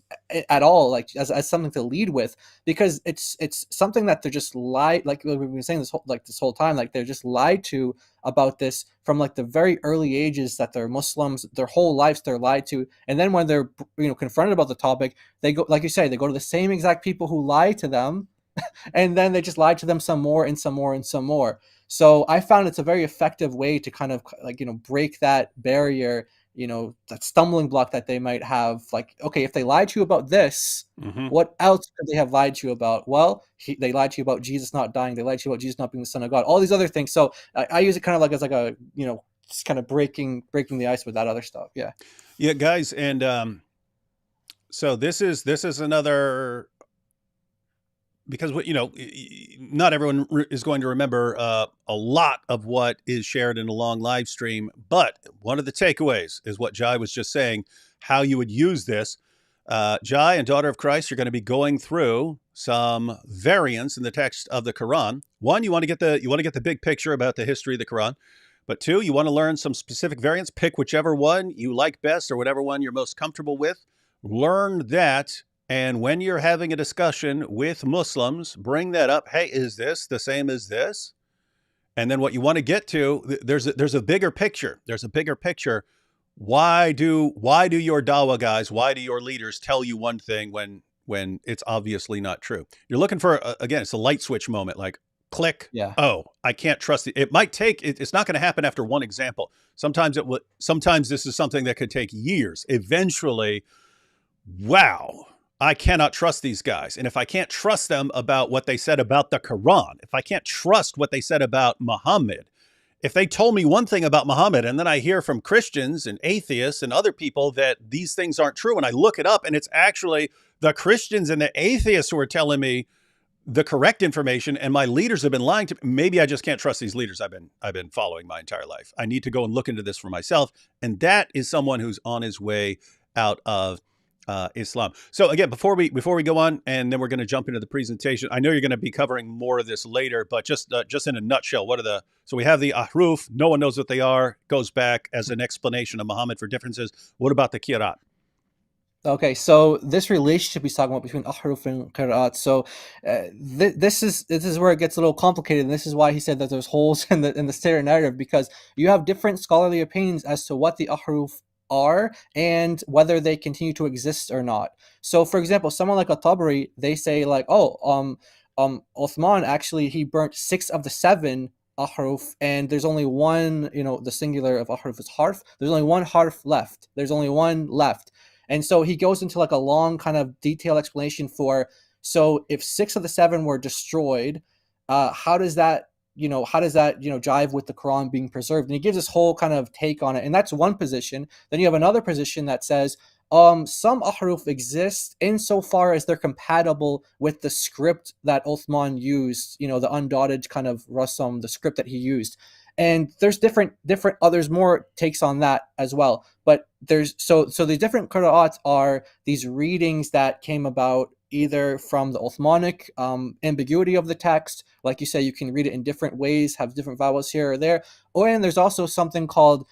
at all, like as something to lead with, because it's something that they're just lied, like we've been saying this whole time, like they're just lied to about this from like the very early ages that they're Muslims, their whole lives they're lied to, and then when they're confronted about the topic, they go, like you say, they go to the same exact people who lie to them, and then they just lie to them some more and some more and some more. So I found it's a very effective way to kind of like break that barrier, that stumbling block that they might have. Like, okay, if they lied to you about this, what else could they have lied to you about? Well, they lied to you about Jesus not dying. They lied to you about Jesus not being the Son of God. All these other things. So I use it kind of like as like a, just kind of breaking the ice with that other stuff. Yeah. Yeah, guys. And so this is another, because not everyone is going to remember a lot of what is shared in a long live stream, but one of the takeaways is what Jai was just saying, how you would use this. Jai and Daughter of Christ, you're going to be going through some variants in the text of the Quran. One, you want to get the big picture about the history of the Quran, but two, you want to learn some specific variants. Pick whichever one you like best or whatever one you're most comfortable with. Learn that And when you're having a discussion with Muslims, bring that up. Hey, is this the same as this? And then what you want to get to, there's a bigger picture. There's a bigger picture. Why do your Dawah guys, why do your leaders tell you one thing when it's obviously not true? You're looking for, again, it's a light switch moment, like click. Yeah. Oh, I can't trust it. It might take, it's not going to happen after one example. Sometimes sometimes this is something that could take years. Eventually, wow, I cannot trust these guys. And if I can't trust them about what they said about the Quran, if I can't trust what they said about Muhammad, if they told me one thing about Muhammad and then I hear from Christians and atheists and other people that these things aren't true, and I look it up and it's actually the Christians and the atheists who are telling me the correct information, and my leaders have been lying to me, maybe I just can't trust these leaders I've been following my entire life. I need to go and look into this for myself. And that is someone who's on his way out of Islam. So again, before we go on, and then we're going to jump into the presentation. I know you're going to be covering more of this later, but just in a nutshell, so we have the ahruf. No one knows what they are. Goes back as an explanation of Muhammad for differences. What about the qiraat? Okay, so this relationship he's talking about between ahruf and qira'at. So this is where it gets a little complicated, and this is why he said that there's holes in the Seder narrative, because you have different scholarly opinions as to what the ahruf are and whether they continue to exist or not. So, for example, someone like At-Tabari, they say like, Uthman actually he burnt 6 of the 7 ahruf, and there's only one, the singular of ahruf is harf. There's only one harf left. There's only one left. And so he goes into like a long kind of detailed explanation for, so if 6 of the 7 were destroyed, how does that jive with the Quran being preserved? And he gives this whole kind of take on it. And that's one position. Then you have another position that says, some ahruf exist insofar as they're compatible with the script that Uthman used, the undotted kind of rasam, the script that he used. And there's different there's more takes on that as well. But there's so the different qira'at are these readings that came about either from the Uthmanic ambiguity of the text, like you say, you can read it in different ways, have different vowels here or there, and there's also something called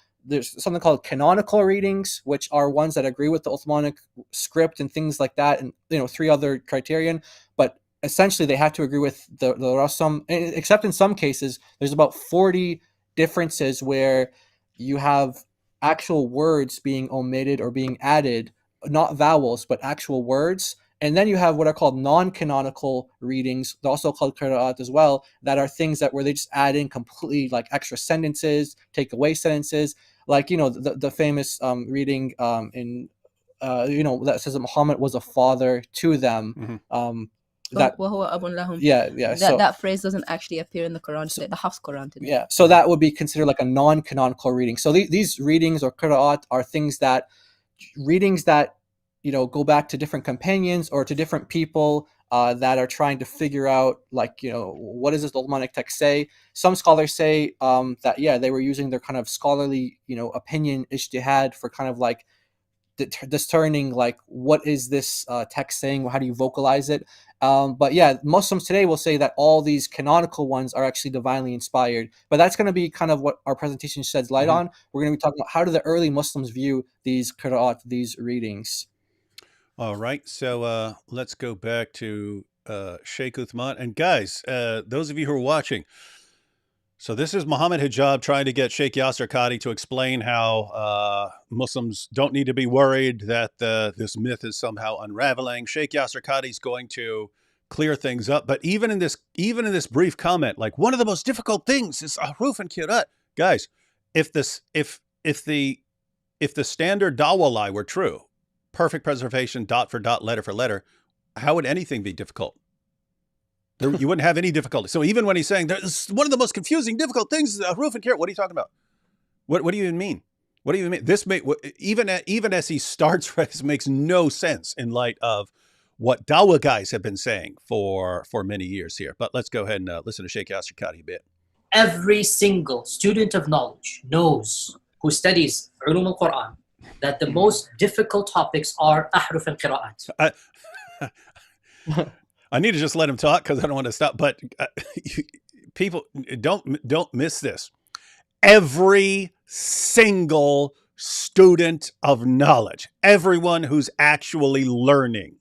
canonical readings, which are ones that agree with the Uthmanic script and things like that, and 3 other criterion, but essentially they have to agree with the rasam, except in some cases there's about 40 differences where you have actual words being omitted or being added, not vowels but actual words. And then you have what are called non-canonical readings, they're also called qira'at as well, that are things where they just add in completely like extra sentences, take away sentences, like the famous reading in that says that Muhammad was a father to them. Mm-hmm. That phrase doesn't actually appear in the Quran today, the Hafs Quran today. Yeah, so that would be considered like a non-canonical reading. So these readings or qira'at are readings that go back to different companions or to different people that are trying to figure out what does this Uthmanic text say. Some scholars say that they were using their kind of scholarly opinion ijtihad for kind of like discerning like what is this text saying, how do you vocalize it. But Muslims today will say that all these canonical ones are actually divinely inspired, but that's going to be kind of what our presentation sheds light on. We're going to be talking about how do the early Muslims view these qira'at, these readings. All right, so let's go back to Sheikh Uthman. And guys, those of you who are watching, so this is Muhammad Hijab trying to get Sheikh Yasser Qadhi to explain how Muslims don't need to be worried that this myth is somehow unraveling. Sheikh Yasser Qadhi is going to clear things up. But even in this brief comment, like one of the most difficult things is ahruf and qira'at. Guys, if the standard Dawah lie were true, perfect preservation, dot for dot, letter for letter, how would anything be difficult? You wouldn't have any difficulty. So even when he's saying there's one of the most confusing, difficult things is ahruf and qira'at, what are you talking about? What do you even mean? What do you mean? This even as he starts, this makes no sense in light of what Dawah guys have been saying for many years here. But let's go ahead and listen to Sheikh Yasser Qadhi a bit. Every single student of knowledge knows, who studies ulum al-Quran, that the most difficult topics are ahruf and qira'at. I need to just let him talk because I don't want to stop. But people, don't miss this. Every single student of knowledge, everyone who's actually learning,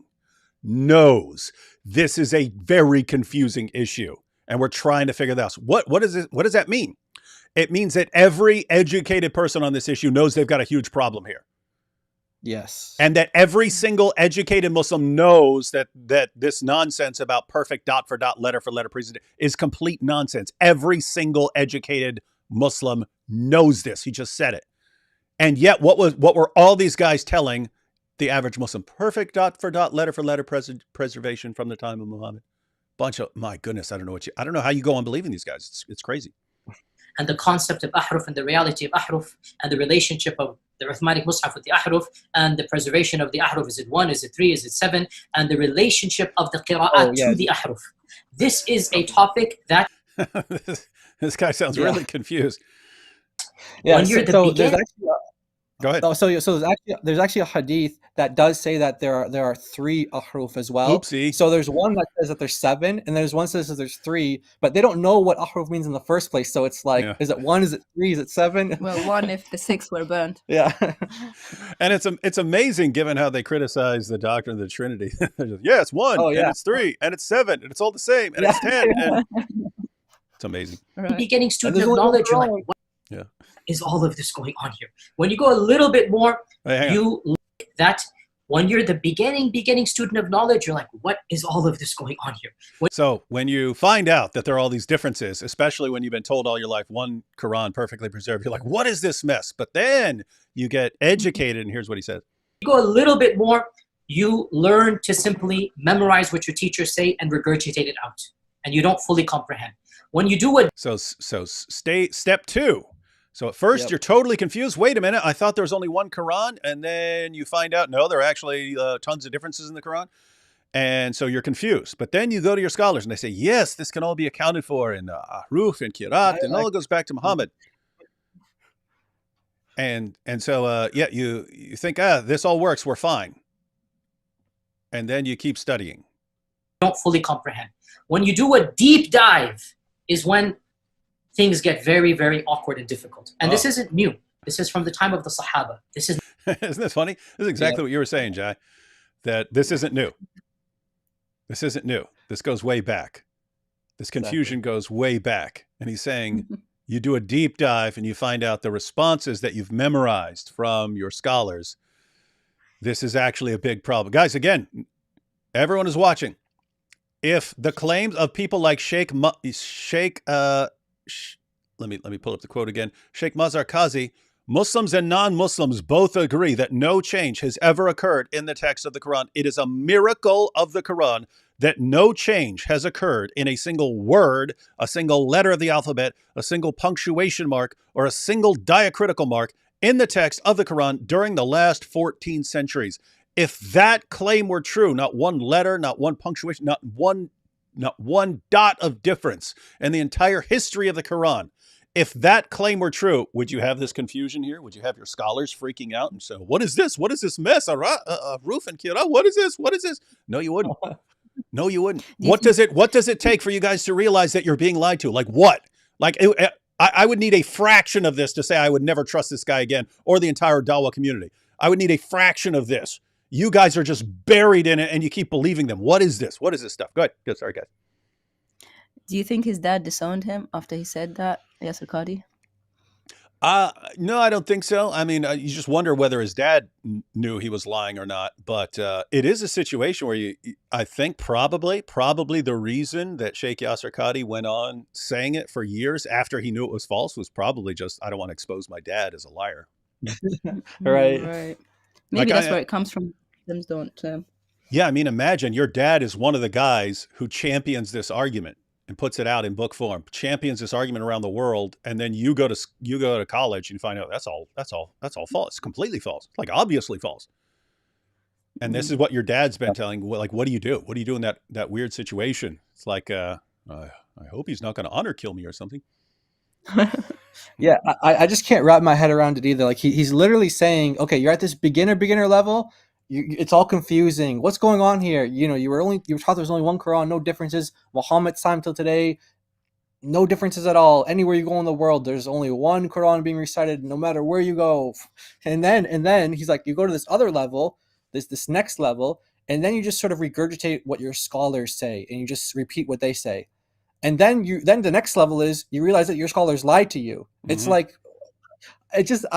knows this is a very confusing issue, and we're trying to figure this out. What is it? What does that mean? It means that every educated person on this issue knows they've got a huge problem here. Yes. And that every single educated Muslim knows that this nonsense about perfect dot for dot, letter for letter presentation is complete nonsense. Every single educated Muslim knows this. He just said it. And yet, what were all these guys telling the average Muslim? Perfect dot for letter preservation from the time of Muhammad. Bunch of, my goodness, I don't know how you go on believing these guys. It's crazy. And the concept of ahruf and the reality of ahruf and the relationship of the Uthmanic Mus'haf with the ahruf and the preservation of the ahruf. Is it 1? Is it 3? Is it 7? And the relationship of the qira'at to the ahruf. This is a topic that... This guy sounds really confused. Yeah, when you're so there's actually go ahead. So there's actually a hadith that does say that there are 3 ahruf as well. Oopsie. So there's one that says that there's 7, and there's one that says that there's 3, but they don't know what ahruf means in the first place. So it's like, is it 1? Is it 3? Is it 7? Well, 1 if the 6 were burnt. Yeah. And it's amazing given how they criticize the doctrine of the Trinity. It's 1, and it's 3, and it's 7, and it's all the same, and it's 10. And it's amazing. Right. Beginning student of knowledge, you're like, what is all of this going on here? When you go a little bit more, you look that when you're the beginning student of knowledge, you're like, what is all of this going on here? So when you find out that there are all these differences, especially when you've been told all your life one Quran perfectly preserved, you're like, what is this mess? But then you get educated, and here's what he says. You go a little bit more, you learn to simply memorize what your teachers say and regurgitate it out, and you don't fully comprehend. When you do what... So step 2. So at first you're totally confused. Wait a minute, I thought there was only one Quran, and then you find out, no, there are actually tons of differences in the Quran. And so you're confused. But then you go to your scholars, and they say, yes, this can all be accounted for in ahruf and kirat, and all goes back to Muhammad. And so, you think, this all works, we're fine. And then you keep studying. You don't fully comprehend. When you do a deep dive is when things get very, very awkward and difficult. And this isn't new. This is from the time of the Sahaba. This is... Isn't this funny? This is exactly what you were saying, Jai, that this isn't new. This isn't new. This goes way back. This confusion goes way back. And he's saying, you do a deep dive and you find out the responses that you've memorized from your scholars. This is actually a big problem. Guys, again, everyone is watching. If the claims of people like let me pull up the quote again. Sheikh Mazhar Qazi, Muslims and non-Muslims both agree that no change has ever occurred in the text of the Quran. It is a miracle of the Quran that no change has occurred in a single word, a single letter of the alphabet, a single punctuation mark, or a single diacritical mark in the text of the Quran during the last 14 centuries. If that claim were true, not one letter, not one punctuation, not one dot of difference in the entire history of the Quran, if that claim were true, would you have this confusion here? Would you have your scholars freaking out and say, what is this? What is this mess? Roof and Kira, what is this? What is this? No, you wouldn't. No, you wouldn't. What does it take for you guys to realize that you're being lied to? Like what? Like I would need a fraction of this to say I would never trust this guy again, or the entire Dawah community. I would need a fraction of this. You guys are just buried in it and you keep believing them. What is this? What is this stuff? Go ahead. Good. Sorry, guys. Do you think his dad disowned him after he said that, Yasir Qadi? No, I don't think so. I mean, you just wonder whether his dad knew he was lying or not. But it is a situation where I think probably the reason that Sheikh Yasir Qadi went on saying it for years after he knew it was false was probably just, I don't want to expose my dad as a liar. Right. Maybe that's where it comes from. Muslims don't. Yeah, I mean, imagine your dad is one of the guys who champions this argument and puts it out in book form, champions this argument around the world, and then you go to college and you find out that's all false. It's completely false. Like obviously false. And this is what your dad's been telling. Like, what do you do? What do you do in that weird situation? It's like, I hope he's not going to honor kill me or something. Yeah, I just can't wrap my head around it either. Like he's literally saying, okay, you're at this beginner level. It's all confusing. What's going on here? You were taught there was only one Quran, no differences. Muhammad's time till today, no differences at all. Anywhere you go in the world, there's only one Quran being recited, no matter where you go. And then he's like, you go to this other level, this next level, and then you just sort of regurgitate what your scholars say, and you just repeat what they say. And then the next level is you realize that your scholars lied to you. It's like,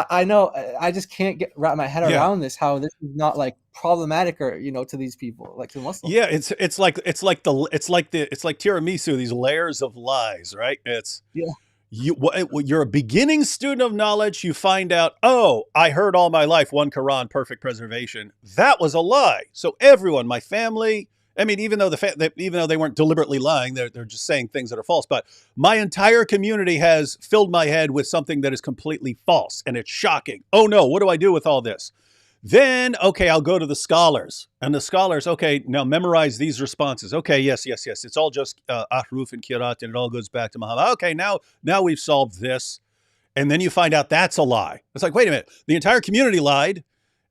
I know, I just can't wrap my head around this, how this is not like problematic or, to these people, like to Muslims. Yeah, it's like tiramisu, these layers of lies, right? It's you're a beginning student of knowledge. You find out, oh, I heard all my life one Quran, perfect preservation. That was a lie. So everyone, my family, I mean, even though they weren't deliberately lying, they're just saying things that are false. But my entire community has filled my head with something that is completely false, and it's shocking. Oh no, what do I do with all this? Then, okay, I'll go to the scholars. And the scholars, okay, now memorize these responses. Okay, yes. It's all just ahruf and kirat, and it all goes back to Muhammad. Okay, now we've solved this. And then you find out that's a lie. It's like, wait a minute, the entire community lied,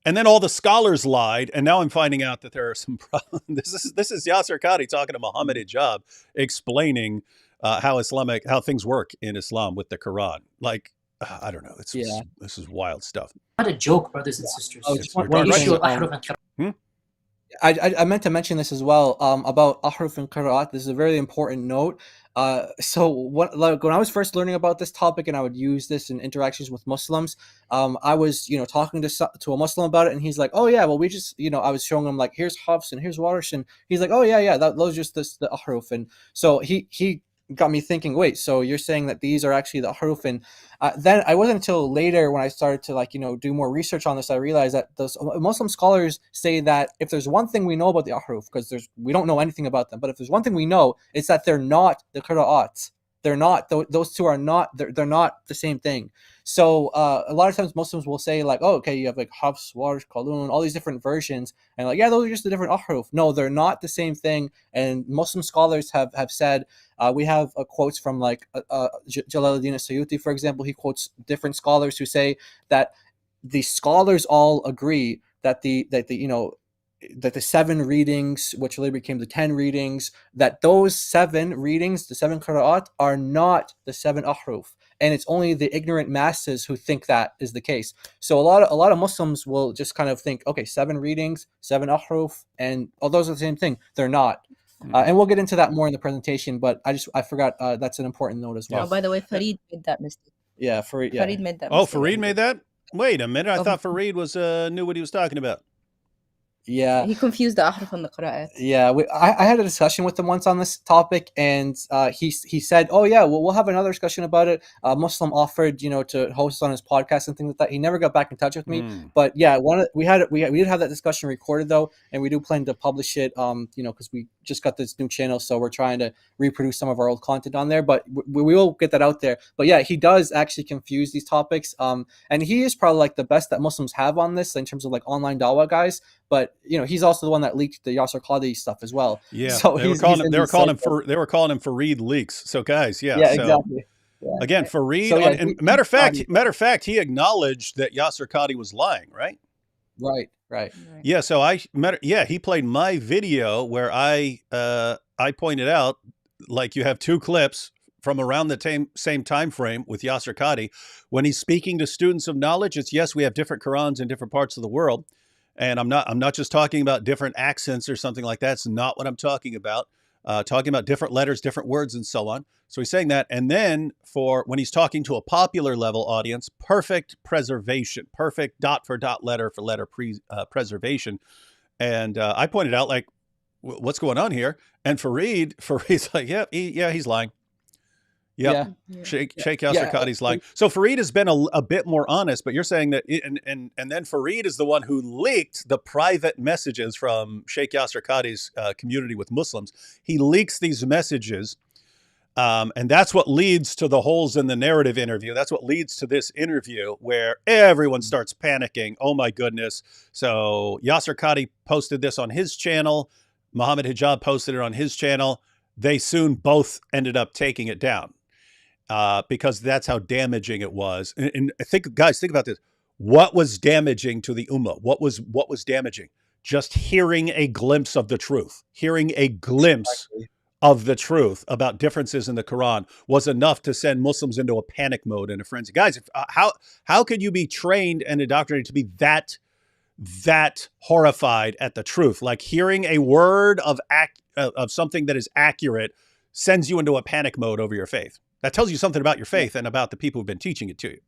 and then all the scholars lied, and now I'm finding out that there are some problems. This is Yasser Qadhi talking to Muhammad Hijab, explaining how things work in Islam with the Quran. Like, I don't know. This is wild stuff. Not a joke, brothers and sisters. I meant to mention this as well, about ahruf and qira'at. This is a very important note. So when I was first learning about this topic, and I would use this in interactions with Muslims, I was, talking to a Muslim about it, and he's like, oh yeah, well, we just, I was showing him like, here's hafs and here's warsh, and he's like, oh yeah, those are just the ahruf. And so he got me thinking, wait, so you're saying that these are actually the ahruf? And then I wasn't until later when I started to do more research on this, I realized that those Muslim scholars say that if there's one thing we know about the ahruf, because we don't know anything about them, but if there's one thing we know, it's that they're not the qira'at. They're not, those two are not, they're not the same thing. So a lot of times Muslims will say like, oh, okay, you have like hafs, warsh, qalun, all these different versions, and like, yeah, those are just the different ahruf. No, they're not the same thing. And Muslim scholars have said, we have quotes from like Jalaluddin Suyuti, for example. He quotes different scholars who say that the scholars all agree that the 7 readings, which later became the 10 readings, that those 7 readings, the 7 qira'at, are not the 7 ahruf. And it's only the ignorant masses who think that is the case. So a lot of Muslims will just kind of think, okay, 7 readings, 7 ahruf, and all those are the same thing. They're not. And we'll get into that more in the presentation, but I forgot that's an important note as well. Oh, by the way, Farid made that mistake. Yeah, Farid made that mistake. Oh, Farid made that? Wait a minute. I thought Farid was knew what he was talking about. Yeah, he confused the ahruf and the qira'at. Yeah, I had a discussion with him once on this topic, and he said, "Oh yeah, well, we'll have another discussion about it." Muslim offered, to host on his podcast and things like that. He never got back in touch with me, but yeah, we did have that discussion recorded though, and we do plan to publish it. Because we just got this new channel, so we're trying to reproduce some of our old content on there. But we will get that out there. But yeah, he does actually confuse these topics, and he is probably like the best that Muslims have on this in terms of like online Dawah guys. But he's also the one that leaked the Yasser Qadhi stuff as well. Yeah, so they were calling him Farid leaks. So guys, exactly. Yeah. Again, Farid. So, and matter of fact, he acknowledged that Yasser Qadhi was lying, right? Right. Yeah. So he played my video where I pointed out, like, you have 2 clips from around the same time frame with Yasser Qadhi when he's speaking to students of knowledge. It's, yes, we have different Qurans in different parts of the world. And I'm not just talking about different accents or something like that. It's not what I'm talking about. Talking about different letters, different words, and so on. So he's saying that. And then when he's talking to a popular level audience, perfect preservation, perfect dot for dot, letter for letter preservation. And I pointed out, like, what's going on here? And Farid's like, yeah, he's lying. Yep. Yeah. Sheikh Yasser Qadhi's lying. So Farid has been a bit more honest, but you're saying that, and then Farid is the one who leaked the private messages from Sheikh Yasser Qadhi's community with Muslims. He leaks these messages, and that's what leads to the holes in the narrative interview. That's what leads to this interview where everyone starts panicking. Oh my goodness. So Yasser Qadhi posted this on his channel. Muhammad Hijab posted it on his channel. They soon both ended up taking it down. Because that's how damaging it was. And guys, think about this. What was damaging to the Ummah? What was damaging? Just hearing a glimpse of the truth. Hearing a glimpse of the truth about differences in the Quran was enough to send Muslims into a panic mode and a frenzy. Guys, how could you be trained and indoctrinated to be that that horrified at the truth. Like hearing a word of something that is accurate sends you into a panic mode over your faith. That tells you something about your faith and about the people who've been teaching it to you.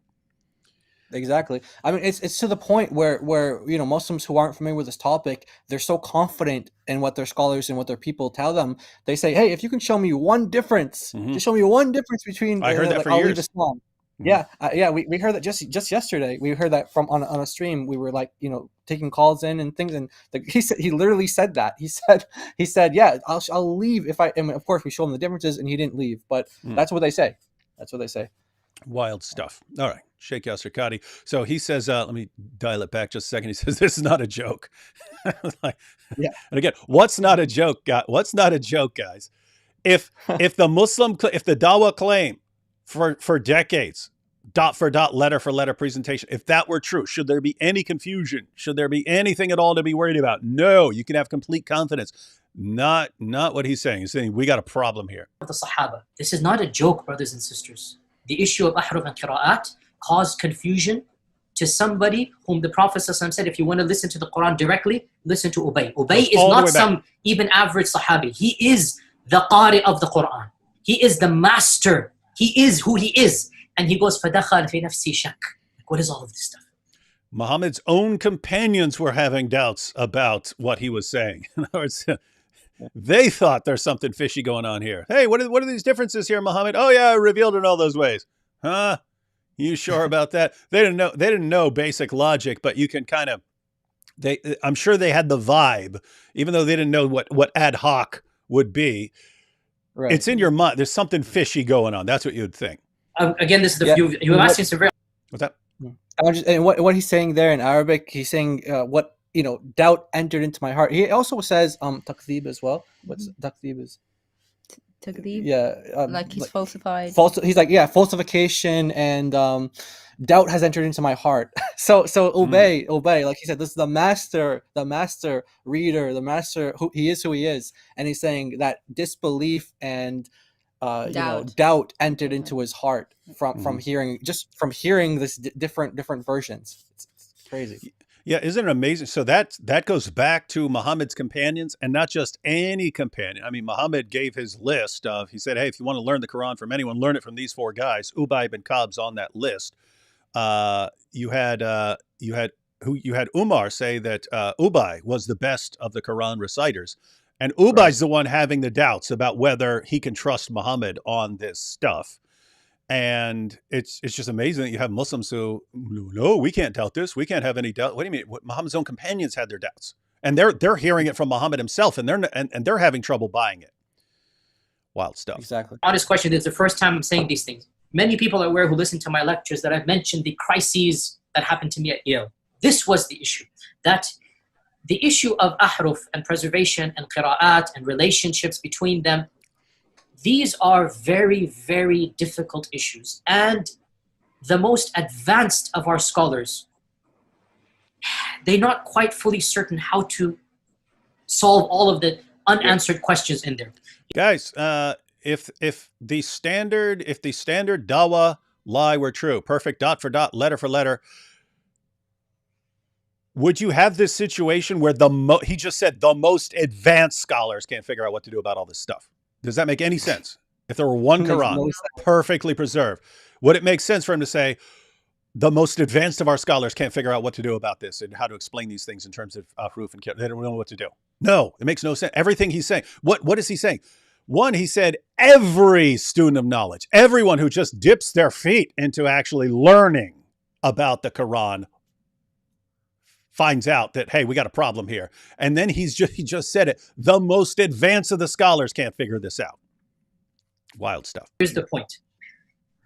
Exactly. I mean, it's to the point where Muslims who aren't familiar with this topic, they're so confident in what their scholars and what their people tell them. They say, "Hey, if you can show me one difference, just show me one difference between." I heard that for I'll years. leave Islam. Yeah, we heard that just yesterday. We heard that from on a stream. We were like, taking calls in and things, and he literally said that. He said, "Yeah, I'll leave if I." And of course, we show him the differences, and he didn't leave. But that's what they say. That's what they say. Wild stuff. All right, Sheikh Yasser Qadhi. So he says, let me dial it back just a second. He says, "This is not a joke." And again, what's not a joke, guys? What's not a joke, guys? If the Dawah claim for decades, dot for dot, letter for letter presentation, if that were true, should there be any confusion? Should there be anything at all to be worried about? No, you can have complete confidence. Not what he's saying. He's saying we got a problem here. The Sahaba. This is not a joke, brothers and sisters. The issue of ahruf and qira'at caused confusion to somebody whom the Prophet ﷺ said, if you want to listen to the Quran directly, listen to Ubay. Ubay is not some even average Sahabi. He is the Qari of the Quran. He is the master. He is who he is. And he goes, فَدَخَلْ فِي نَفْسِي شَكْ. What is all of this stuff? Muhammad's own companions were having doubts about what he was saying. In other words, they thought there's something fishy going on here. Hey, what are these differences here, Muhammad? Oh yeah, revealed in all those ways. Huh? You sure about that? They didn't know basic logic, but you can kind of I'm sure they had the vibe, even though they didn't know what ad hoc would be. Right. It's in your mind. There's something fishy going on. That's what you'd think. Again, this is the you asking some very. What's that? And what he's saying there in Arabic, he's saying doubt entered into my heart. He also says takdhib as well. What's takdhib is? Takdhib? Yeah. Like he's falsified. He's like, falsification and doubt has entered into my heart. So Ubay, like he said, this is the master reader, the master who he is. And he's saying that disbelief and doubt entered into his heart from hearing this different versions. It's crazy. Yeah, isn't it amazing? So that goes back to Muhammad's companions, and not just any companion. I mean, Muhammad gave his list of. He said, "Hey, if you want to learn the Quran from anyone, learn it from these four guys." Ubay bin Ka'b's on that list. You had Umar say that Ubay was the best of the Quran reciters. And Ubay's the one having the doubts about whether he can trust Muhammad on this stuff. And it's just amazing that you have Muslims who, no, we can't doubt this. We can't have any doubt. What do you mean? Muhammad's own companions had their doubts. And they're hearing it from Muhammad himself, and they're having trouble buying it. Wild stuff. Exactly. Honest question, it's the first time I'm saying these things. Many people are aware who listen to my lectures that I've mentioned the crises that happened to me at Yale. This was the issue. That the issue of ahruf and preservation and qira'at and relationships between them, these are very, very difficult issues. And the most advanced of our scholars, they're not quite fully certain how to solve all of the unanswered questions in there. Guys, if the standard Dawah lie were true, perfect dot for dot, letter for letter, would you have this situation where he just said the most advanced scholars can't figure out what to do about all this stuff? Does that make any sense? If there were one Quran perfectly preserved, would it make sense for him to say the most advanced of our scholars can't figure out what to do about this and how to explain these things in terms of ahruf and they don't know what to do? No, it makes no sense. Everything he's saying. What is he saying? One, he said every student of knowledge, everyone who just dips their feet into actually learning about the Quran finds out that, hey, we got a problem here. And then he just said it. The most advanced of the scholars can't figure this out. Wild stuff. Here's the point.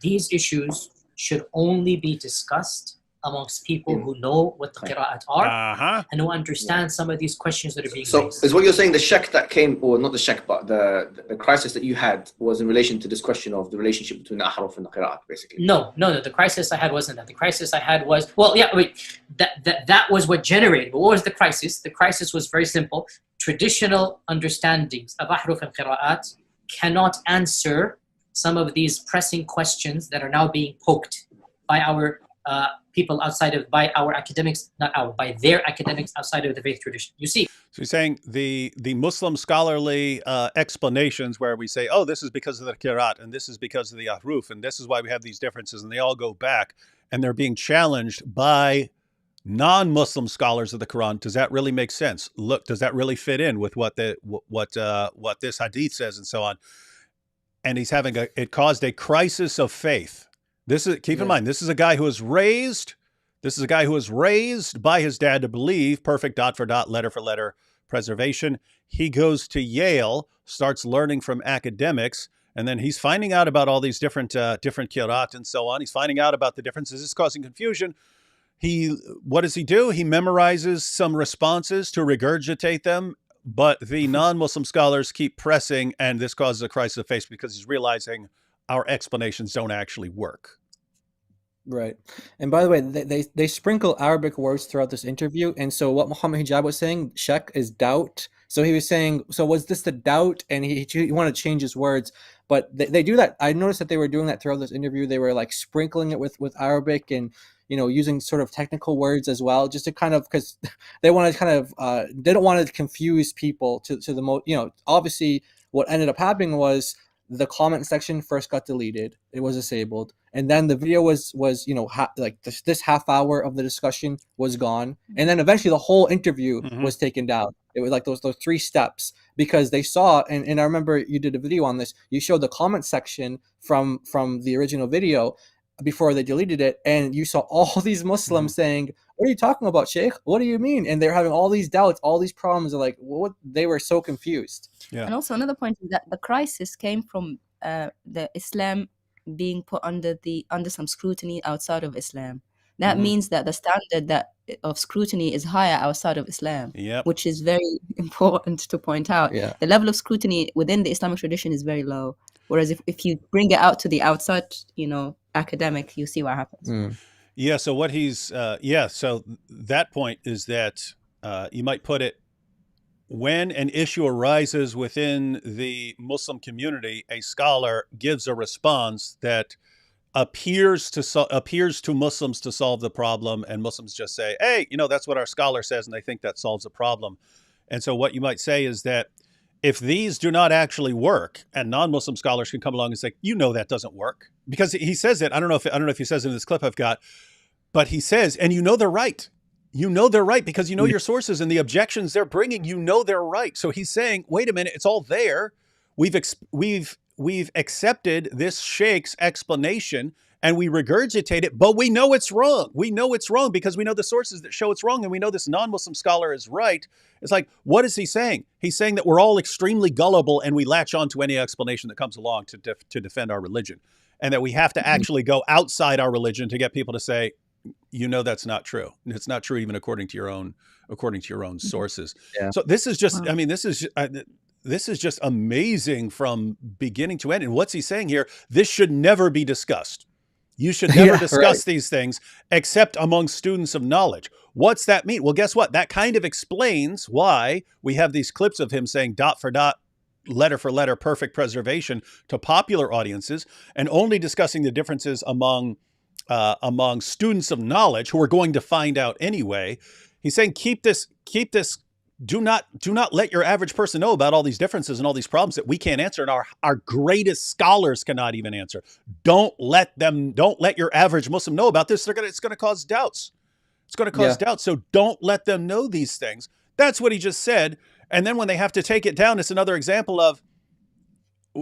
These issues should only be discussed amongst people who know what the qira'at are and who understand some of these questions that are being raised. So is what you're saying the shak that came, or not the shak, but the crisis that you had was in relation to this question of the relationship between the ahruf and the qira'at, basically? No. The crisis I had wasn't that. The crisis I had was, that was what generated. But what was the crisis? The crisis was very simple. Traditional understandings of ahruf and qira'at cannot answer some of these pressing questions that are now being poked by our people outside of, by our academics, not our, by their academics outside of the faith tradition. You see. So you're saying the Muslim scholarly explanations where we say, oh, this is because of the Qiraat, and this is because of the Ahruf, and this is why we have these differences, and they all go back, and they're being challenged by non-Muslim scholars of the Quran. Does that really make sense? Look, does that really fit in with what this hadith says and so on? And he's having it caused a crisis of faith. This is, keep in mind, this is a guy who was raised. This is a guy who was raised by his dad to believe perfect dot for dot, letter for letter preservation. He goes to Yale, starts learning from academics, and then he's finding out about all these different qira'at and so on. He's finding out about the differences. It's causing confusion. What does he do? He memorizes some responses to regurgitate them, but the non-Muslim scholars keep pressing, and this causes a crisis of faith because he's realizing our explanations don't actually work. Right. And by the way, they sprinkle Arabic words throughout this interview. And so what Muhammad Hijab was saying, shak is doubt. So he was saying, so was this the doubt? And he wanted to change his words. But they do that. I noticed that they were doing that throughout this interview. They were like sprinkling it with Arabic and, using sort of technical words as well, just to kind of, because they want to kind of, they don't want to confuse people to the most, obviously what ended up happening was the comment section first got deleted. It was disabled. And then the video was this half hour of the discussion was gone. And then eventually the whole interview was taken down. It was like those 3 steps, because they saw, and I remember you did a video on this, you showed the comment section from the original video before they deleted it, and you saw all these Muslims saying, what are you talking about, Sheikh? What do you mean? And they're having all these doubts, all these problems. Like, what? They were so confused. Yeah. And also another point is that the crisis came from the Islam being put under some scrutiny outside of Islam. That means that the standard of scrutiny is higher outside of Islam, which is very important to point out. Yeah. The level of scrutiny within the Islamic tradition is very low. Whereas if you bring it out to the outside, academic, you see what happens. Yeah. So what he's, so that point is that you might put it, when an issue arises within the Muslim community, a scholar gives a response that appears to Muslims to solve the problem, and Muslims just say, hey, that's what our scholar says, and they think that solves the problem. And so what you might say is that if these do not actually work, and non-Muslim scholars can come along and say, that doesn't work, because he says it. I don't know if he says it in this clip I've got, but he says, and they're right. They're right because your sources and the objections they're bringing. They're right. So he's saying, wait a minute, it's all there. We've accepted this sheikh's explanation and we regurgitate it, but we know it's wrong. We know it's wrong because we know the sources that show it's wrong, and we know this non-Muslim scholar is right. It's like, what is he saying? He's saying that we're all extremely gullible and we latch on to any explanation that comes along to defend our religion, and that we have to actually go outside our religion to get people to say, that's not true. It's not true even according to your own sources. Yeah. So this is just, this is just amazing from beginning to end. And what's he saying here? This should never be discussed. You should never discuss these things except among students of knowledge. What's that mean? Well, guess what? That kind of explains why we have these clips of him saying dot for dot, letter for letter, perfect preservation to popular audiences, and only discussing the differences among students of knowledge who are going to find out anyway. He's saying, keep this. Do not let your average person know about all these differences and all these problems that we can't answer, and our greatest scholars cannot even answer. Don't let your average Muslim know about this. It's going to cause doubts. It's going to cause doubts. So don't let them know these things. That's what he just said. And then when they have to take it down, it's another example of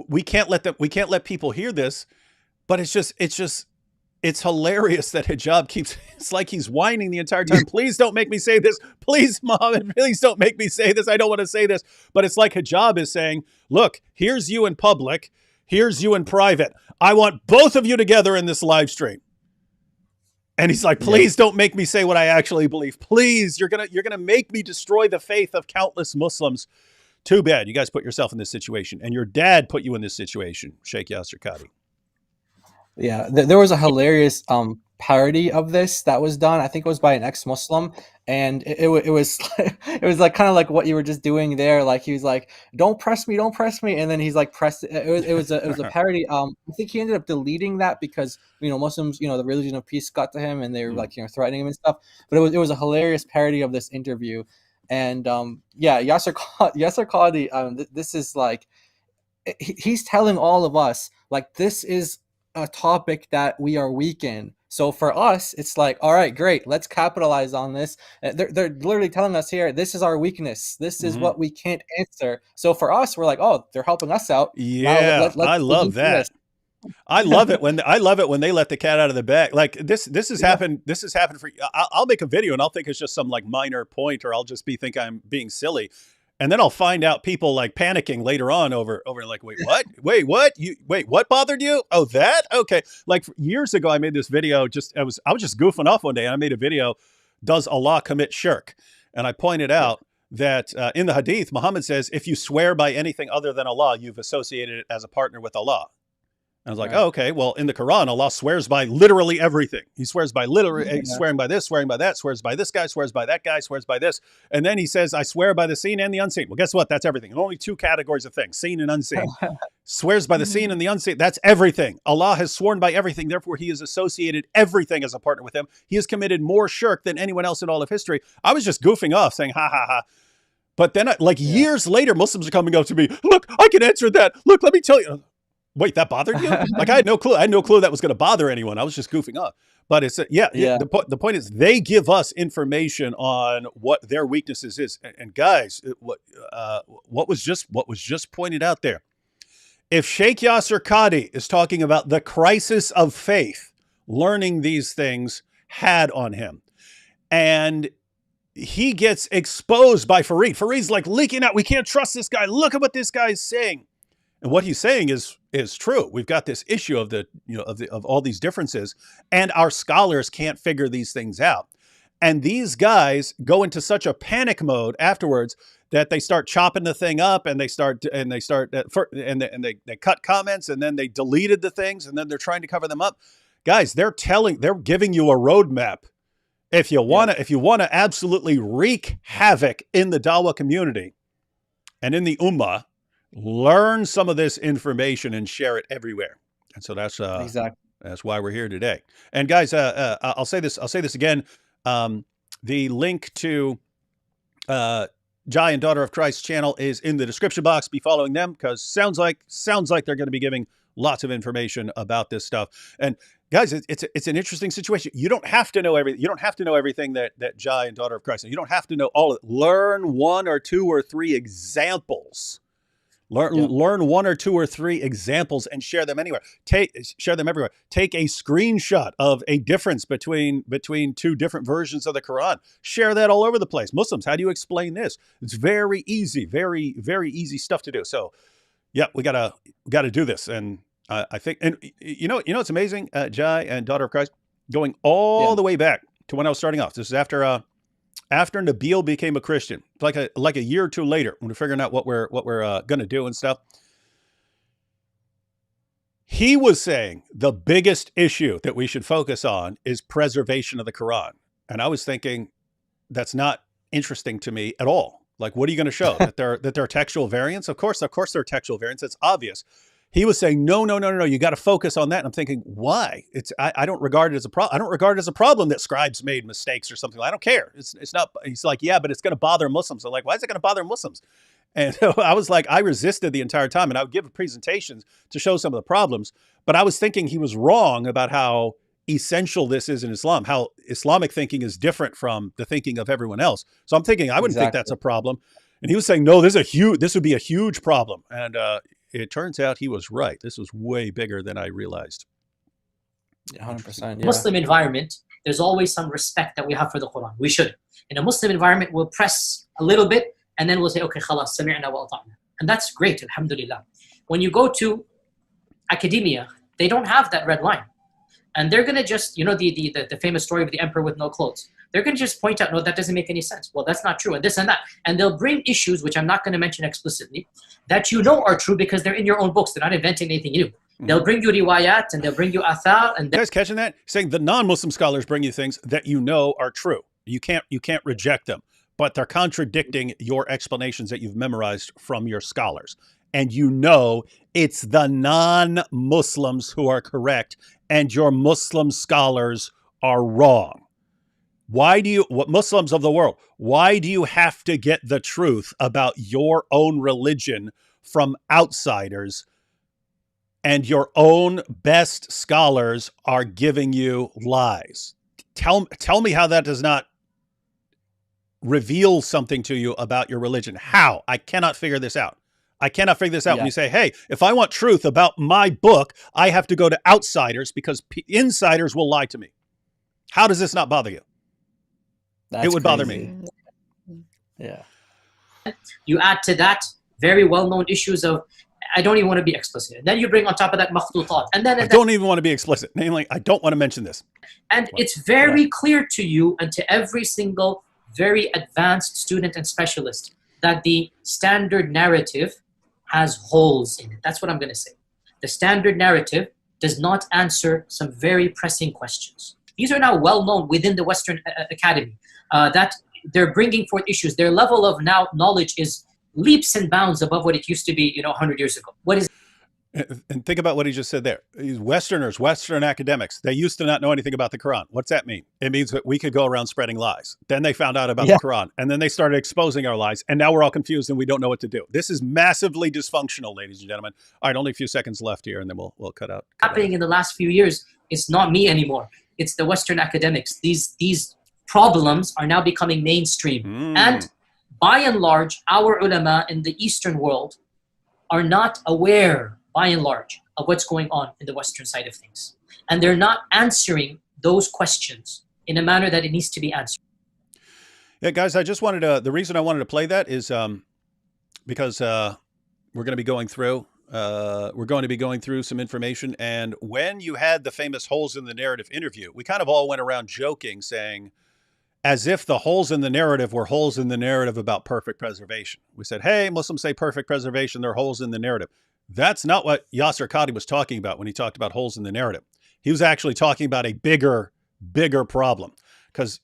we can't let people hear this. But it's hilarious that Hijab it's like he's whining the entire time. Please don't make me say this. Please, Muhammad, please don't make me say this. I don't want to say this. But it's like Hijab is saying, look, here's you in public. Here's you in private. I want both of you together in this live stream. And he's like, please don't make me say what I actually believe. Please, you're gonna make me destroy the faith of countless Muslims. Too bad. You guys put yourself in this situation. And your dad put you in this situation, Sheikh Yasser Qadhi. Yeah, there was a hilarious parody of this that was done. I think it was by an ex-Muslim, and it was it was like kind of like what you were just doing there. Like he was like, "Don't press me, don't press me," and then he's like, "Press." It was a parody. I think he ended up deleting that because Muslims, the religion of peace got to him, and they were like threatening him and stuff. But it was a hilarious parody of this interview, and Yasser Qadhi, this is like he's telling all of us like this is a topic that we are weak in. So for us, it's like, all right, great, let's capitalize on this. They're literally telling us here, this is our weakness. This is what we can't answer. So for us, we're like, oh, they're helping us out. Yeah, I love that. I love it when they let the cat out of the bag. Like this has happened. This has happened for. I'll make a video and I'll think it's just some like minor point, or I'll just think I'm being silly. And then I'll find out people like panicking later on over like, wait, what? Wait, what? What bothered you? Oh, that? Okay. Like years ago, I made this video. I was just goofing off one day, and I made a video. Does Allah commit shirk? And I pointed out that in the Hadith, Muhammad says, if you swear by anything other than Allah, you've associated it as a partner with Allah. I was like, oh, okay, well, in the Quran, Allah swears by literally everything. He swears by literally, swearing by this, swearing by that, swears by this guy, swears by that guy, swears by this. And then he says, I swear by the seen and the unseen. Well, guess what? That's everything. And only two categories of things, seen and unseen. Swears by the seen and the unseen. That's everything. Allah has sworn by everything. Therefore, he has associated everything as a partner with him. He has committed more shirk than anyone else in all of history. I was just goofing off saying, ha, ha, ha. But then years later, Muslims are coming up to me. Look, I can answer that. Look, let me tell you. Wait, that bothered you? Like I had no clue. I had no clue that was going to bother anyone. I was just goofing off. But it's the point is they give us information on what their weaknesses is. And guys, what was just pointed out there. If Sheikh Yasser Qadhi is talking about the crisis of faith, learning these things had on him, and he gets exposed by Fareed. Fareed's like leaking out. We can't trust this guy. Look at what this guy's saying. And what he's saying is true. We've got this issue of of all these differences, and our scholars can't figure these things out. And these guys go into such a panic mode afterwards that they start chopping the thing up, and they cut comments, and then they deleted the things, and then they're trying to cover them up. Guys, they're giving you a roadmap. If you want to absolutely wreak havoc in the Dawah community and in the Ummah, learn some of this information and share it everywhere. And so that's that's why we're here today. And guys, I'll say this again. The link to Jai and Daughter of Christ channel is in the description box. Be following them, because sounds like they're going to be giving lots of information about this stuff. And guys, it's an interesting situation. You don't have to know everything. You don't have to know everything that Jai and Daughter of Christ. You don't have to know all of it. Learn one or two or three examples. Learn one or two or three examples and share them anywhere. Share them everywhere. Take a screenshot of a difference between two different versions of the Quran. Share that all over the place. Muslims, how do you explain this? It's very easy, very, very easy stuff to do. So, yeah, we gotta do this. And I think, and it's amazing, Jai and Daughter of Christ, going all the way back to when I was starting off. This is after Nabil became a Christian, like a year or two later, when we're figuring out what we're going to do and stuff. He was saying the biggest issue that we should focus on is preservation of the Quran. And I was thinking, that's not interesting to me at all. Like, what are you going to show? that there are textual variants? Of course there are textual variants. It's obvious. He was saying, no, you got to focus on that. And I'm thinking, why? I don't regard it as a problem. I don't regard it as a problem that scribes made mistakes or something. I don't care. It's not. He's like, yeah, but it's going to bother Muslims. I'm like, why is it going to bother Muslims? And so I was like, I resisted the entire time, and I would give presentations to show some of the problems. But I was thinking he was wrong about how essential this is in Islam, how Islamic thinking is different from the thinking of everyone else. So I'm thinking I wouldn't think that's a problem. And he was saying, no, this would be a huge problem. And it turns out he was right. This was way bigger than I realized. 100%. Muslim environment, there's always some respect that we have for the Quran. We should. In a Muslim environment, we'll press a little bit, and then we'll say, okay, khalas, sami'na wa ata'na. And that's great, alhamdulillah. When you go to academia, they don't have that red line. And they're going to just, the famous story of the emperor with no clothes. They're going to just point out, no, that doesn't make any sense. Well, that's not true, and this and that. And they'll bring issues, which I'm not going to mention explicitly, that are true because they're in your own books. They're not inventing anything new. They'll bring you riwayat and they'll bring you athar. And you guys catching that? Saying the non-Muslim scholars bring you things that you know are true. You can't reject them, but they're contradicting your explanations that you've memorized from your scholars. And you know it's the non-Muslims who are correct and your Muslim scholars are wrong. What Muslims of the world, why do you have to get the truth about your own religion from outsiders and your own best scholars are giving you lies? Tell me how that does not reveal something to you about your religion. How? I cannot figure this out. When you say, hey, if I want truth about my book, I have to go to outsiders because insiders will lie to me. How does this not bother you? It would bother me. Yeah. You add to that very well-known issues of, I don't even want to be explicit. And then you bring on top of that makhtutat. And then I don't even want to be explicit. Namely, I don't want to mention this. And it's very clear to you and to every single very advanced student and specialist that the standard narrative has holes in it. That's what I'm going to say. The standard narrative does not answer some very pressing questions. These are now well known within the Western Academy, that they're bringing forth issues. Their level of now knowledge is leaps and bounds above what it used to be, 100 years ago. What is? And think about what he just said there. Westerners, Western academics, they used to not know anything about the Quran. What's that mean? It means that we could go around spreading lies. Then they found out about the Quran, and then they started exposing our lies, and now we're all confused and we don't know what to do. This is massively dysfunctional, ladies and gentlemen. All right, only a few seconds left here, and then we'll cut out. Happening in the last few years, it's not me anymore. It's the Western academics. These problems are now becoming mainstream. And by and large, our ulama in the Eastern world are not aware, by and large, of what's going on in the Western side of things. And they're not answering those questions in a manner that it needs to be answered. Yeah, guys, I just wanted to, the reason I wanted to play that is because we're going to be going through some information. And when you had the famous holes in the narrative interview, we kind of all went around joking, saying, as if the holes in the narrative were holes in the narrative about perfect preservation. We said, hey, Muslims say perfect preservation, they're holes in the narrative. That's not what Yasser Qadhi was talking about when he talked about holes in the narrative. He was actually talking about a bigger problem, because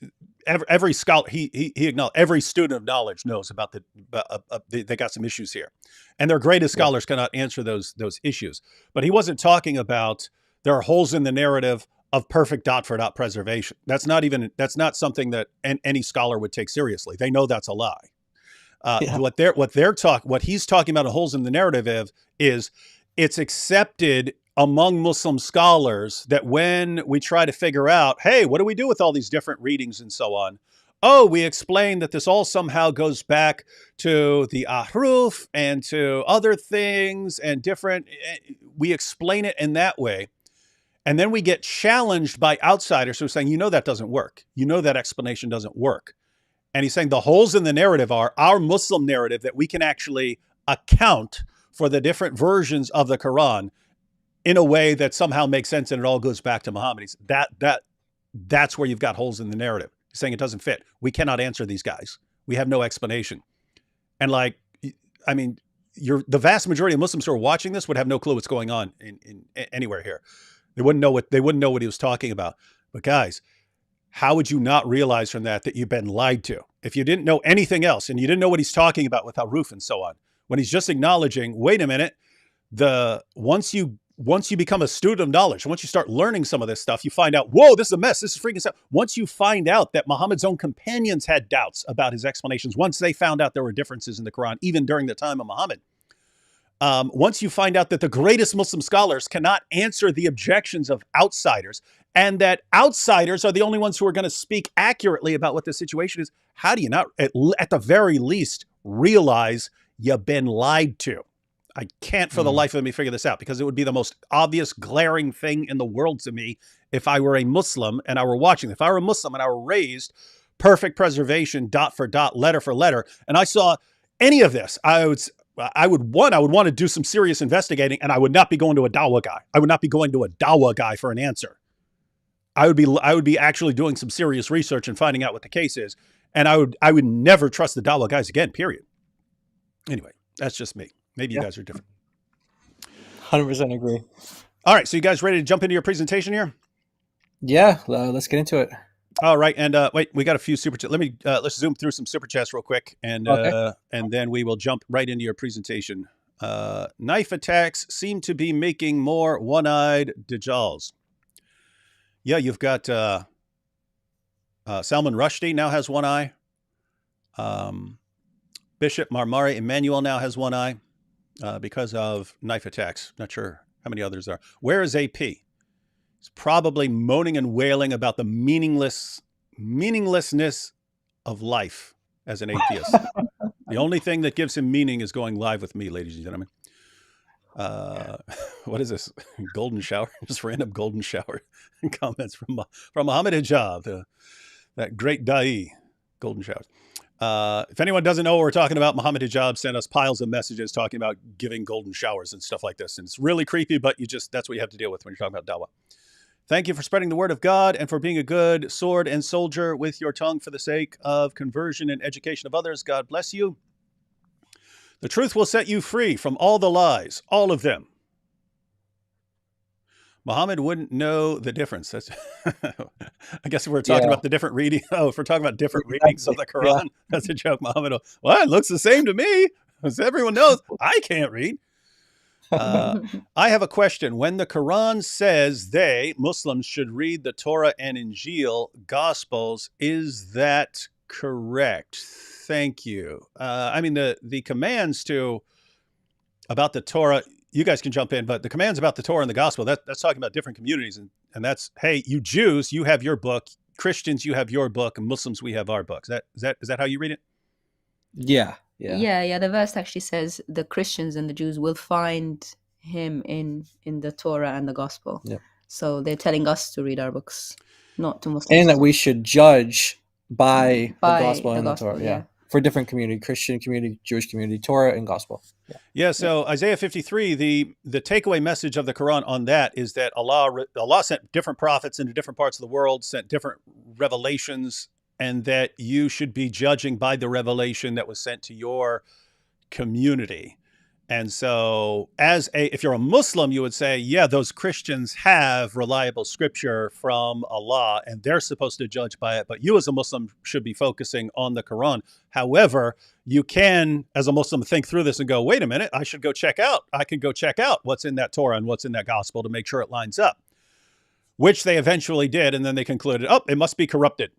every scholar, he acknowledged, every student of knowledge knows about they got some issues here, and their greatest scholars cannot answer those issues. But he wasn't talking about there are holes in the narrative of perfect dot for dot preservation. That's not something that any scholar would take seriously. They know that's a lie. What he's talking about holes in the narrative is it's accepted among Muslim scholars that when we try to figure out, hey, what do we do with all these different readings and so on? Oh, we explain that this all somehow goes back to the ahruf and to other things and different, we explain it in that way. And then we get challenged by outsiders who are saying, that doesn't work. That explanation doesn't work. And he's saying the holes in the narrative are our Muslim narrative, that we can actually account for the different versions of the Quran in a way that somehow makes sense and it all goes back to Muhammad. That's where you've got holes in the narrative. He's saying it doesn't fit. We cannot answer these guys. We have no explanation. And the vast majority of Muslims who are watching this would have no clue what's going on in anywhere here. They wouldn't know what he was talking about. But guys, how would you not realize from that you've been lied to? If you didn't know anything else and you didn't know what he's talking about with Aruf and so on, when he's just acknowledging, wait a minute, once you become a student of knowledge, once you start learning some of this stuff, you find out, whoa, this is a mess. This is freaking stuff. Once you find out that Muhammad's own companions had doubts about his explanations, once they found out there were differences in the Quran, even during the time of Muhammad, once you find out that the greatest Muslim scholars cannot answer the objections of outsiders, and that outsiders are the only ones who are going to speak accurately about what the situation is, how do you not, at the very least, realize you've been lied to? I can't for the life of me figure this out, because it would be the most obvious, glaring thing in the world to me if I were a Muslim and I were watching. If I were a Muslim and I were raised perfect preservation, dot for dot, letter for letter, and I saw any of this, I would want to do some serious investigating, and I would not be going to a Dawah guy. I would not be going to a Dawah guy for an answer. I would be actually doing some serious research and finding out what the case is. And I would never trust the Dawah guys again, period. Anyway, that's just me. Maybe you guys are different. 100% agree. All right, so you guys ready to jump into your presentation here? Yeah, let's get into it. All right, and wait, we got a few super chats. Let's zoom through some super chats real quick, and then we will jump right into your presentation. Knife attacks seem to be making more one-eyed Dajjals. Yeah, you've got Salman Rushdie now has one eye. Bishop Marmari Emmanuel now has one eye because of knife attacks. Not sure how many others are. Where is AP? He's probably moaning and wailing about the meaninglessness of life as an atheist. The only thing that gives him meaning is going live with me, ladies and gentlemen. What is this? Golden shower? Just random golden shower comments from Muhammad Hijab, that great da'i. Golden showers. If anyone doesn't know what we're talking about, Muhammad Hijab sent us piles of messages talking about giving golden showers and stuff like this. And it's really creepy, but that's what you have to deal with when you're talking about Dawah. Thank you for spreading the word of God and for being a good sword and soldier with your tongue for the sake of conversion and education of others. God bless you. The truth will set you free from all the lies, all of them. Muhammad wouldn't know the difference. That's I guess if we're talking about the different reading. Oh, if we're talking about different readings of the Quran, that's a joke. Muhammad, well, it looks the same to me. As everyone knows, I can't read. I have a question. When the Quran says Muslims should read the Torah and Injil Gospels, is that correct? Thank you. I mean, the commands about the Torah, you guys can jump in, but the commands about the Torah and the Gospel, that's talking about different communities. And that's, hey, you Jews, you have your book. Christians, you have your book. And Muslims, we have our book. Is that how you read it? Yeah. The verse actually says the Christians and the Jews will find him in the Torah and the Gospel. Yeah. So they're telling us to read our books, not to Muslims. And that we should judge by the Gospel and the Torah. Yeah. For different community, Christian community, Jewish community, Torah and Gospel. Yeah. So Isaiah 53, the takeaway message of the Quran on that is that Allah sent different prophets into different parts of the world, sent different revelations, and that you should be judging by the revelation that was sent to your community. And so if you're a Muslim, you would say, yeah, those Christians have reliable scripture from Allah and they're supposed to judge by it. But you as a Muslim should be focusing on the Quran. However, you can, as a Muslim, think through this and go, wait a minute, I can go check out what's in that Torah and what's in that gospel to make sure it lines up, which they eventually did. And then they concluded, it must be corrupted.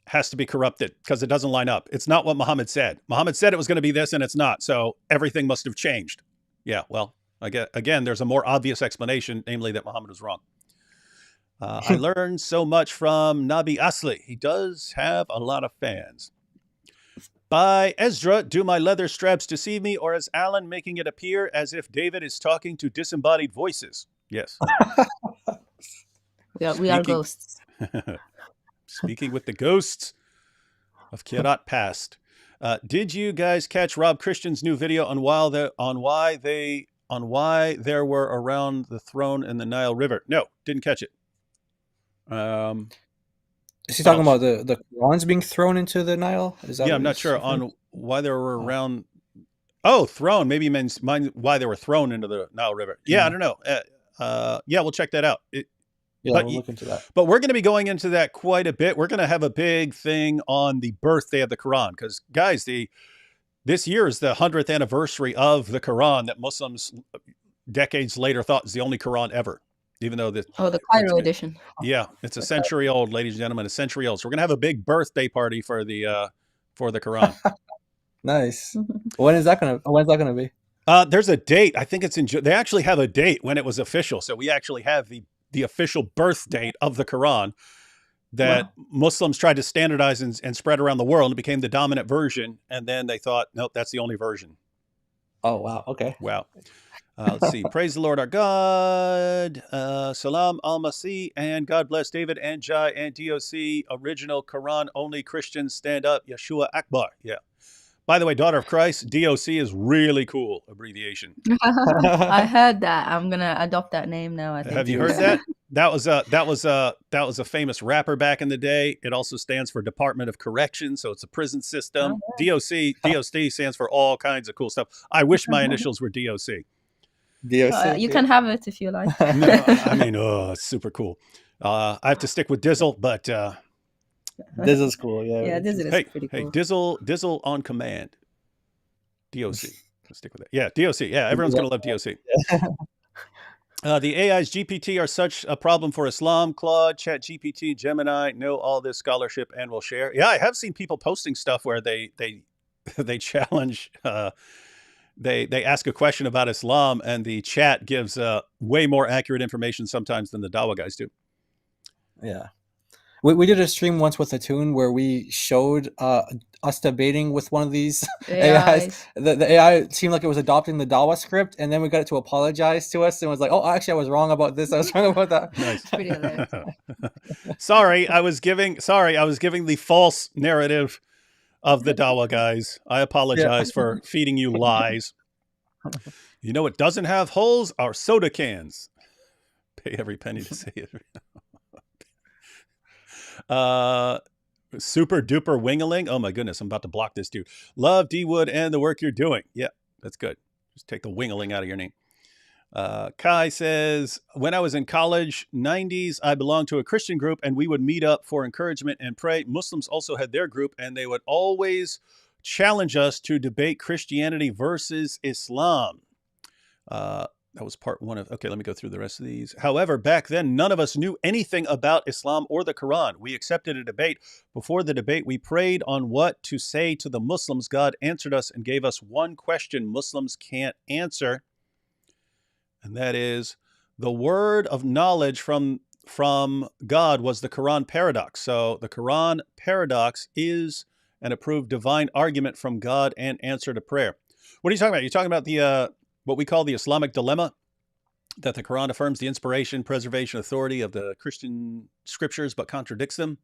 Has to be corrupted because it doesn't line up. It's not what Muhammad said. Muhammad said it was going to be this and it's not. So everything must have changed. Yeah, well, again, there's a more obvious explanation, namely that Muhammad was wrong. I learned so much from Nabi Asli. He does have a lot of fans. By Ezra, do my leather straps deceive me, or is Alan making it appear as if David is talking to disembodied voices? Yes. We are ghosts. Speaking with the ghosts of Kirat past. Did you guys catch Rob Christian's new video on why there were around the throne in the Nile River? No, didn't catch it. Is he talking about the Qurans being thrown into the Nile? Is that I'm not sure on why there were around. Oh, thrown. Maybe he means why they were thrown into the Nile River. Yeah, I don't know. We'll check that out. We'll look into that. But we're going to be going into that quite a bit. We're going to have a big thing on the birthday of the Quran because, guys, this year is the 100th anniversary of the Quran that Muslims decades later thought was the only Quran ever, even though the Cairo edition. Yeah, it's a century old, ladies and gentlemen, a century old. So we're going to have a big birthday party for the Quran. Nice. When's that gonna be? There's a date. I think it's in June. They actually have a date when it was official. So we actually have the official birth date of the Quran that Muslims tried to standardize and spread around the world. It became the dominant version. And then they thought, nope, that's the only version. Oh, wow. Okay. Wow. Let's see. Praise the Lord our God. Salam al-Masih, and God bless David and Jai and DOC. Original Quran only Christians stand up. Yeshua Akbar. Yeah. By the way, Daughter of Christ, DOC is really cool abbreviation. I heard that. I'm gonna adopt that name now. I think. Have you heard that? That was a famous rapper back in the day. It also stands for Department of Correction, so it's a prison system. DOC stands for all kinds of cool stuff. I wish my initials were DOC. DOC. You can have it if you like. No, I mean, oh, it's super cool. I have to stick with Dizzle, but Dizzle's cool. Yeah. Yeah, this is hey, pretty hey, cool. Dizzle on command. DOC. Let's stick with that. Yeah, DOC. Yeah, everyone's gonna love DOC. The AI's GPT are such a problem for Islam. Claude, Chat GPT, Gemini know all this scholarship and will share. Yeah, I have seen people posting stuff where they challenge. They ask a question about Islam, and the chat gives way more accurate information sometimes than the Dawah guys do. Yeah. We did a stream once with Hatun where we showed us debating with one of these AIs. The AI seemed like it was adopting the Dawah script, and then we got it to apologize to us and was like, "Oh, actually, I was wrong about this. I was wrong about that." Nice. Pretty hilarious. Sorry, I was giving the false narrative of the Dawah guys. I apologize for feeding you lies. You know what doesn't have holes? Our soda cans. Pay every penny to say it. Super duper wingaling. Oh my goodness, I'm about to block this dude. Love D Wood and the work you're doing. Yeah, that's good. Just take the wingaling out of your name. Kai says, when I was in college, 90s, I belonged to a Christian group and we would meet up for encouragement and pray. Muslims also had their group and they would always challenge us to debate Christianity versus Islam. That was part one of, okay, let me go through the rest of these. However, back then, none of us knew anything about Islam or the Quran. We accepted a debate. Before the debate, we prayed on what to say to the Muslims. God answered us and gave us one question Muslims can't answer. And that is, the word of knowledge from God was the Quran paradox. So the Quran paradox is an approved divine argument from God and answer to prayer. What are you talking about? You're talking about the what we call the Islamic dilemma, that the Quran affirms the inspiration, preservation, authority of the Christian scriptures, but contradicts them.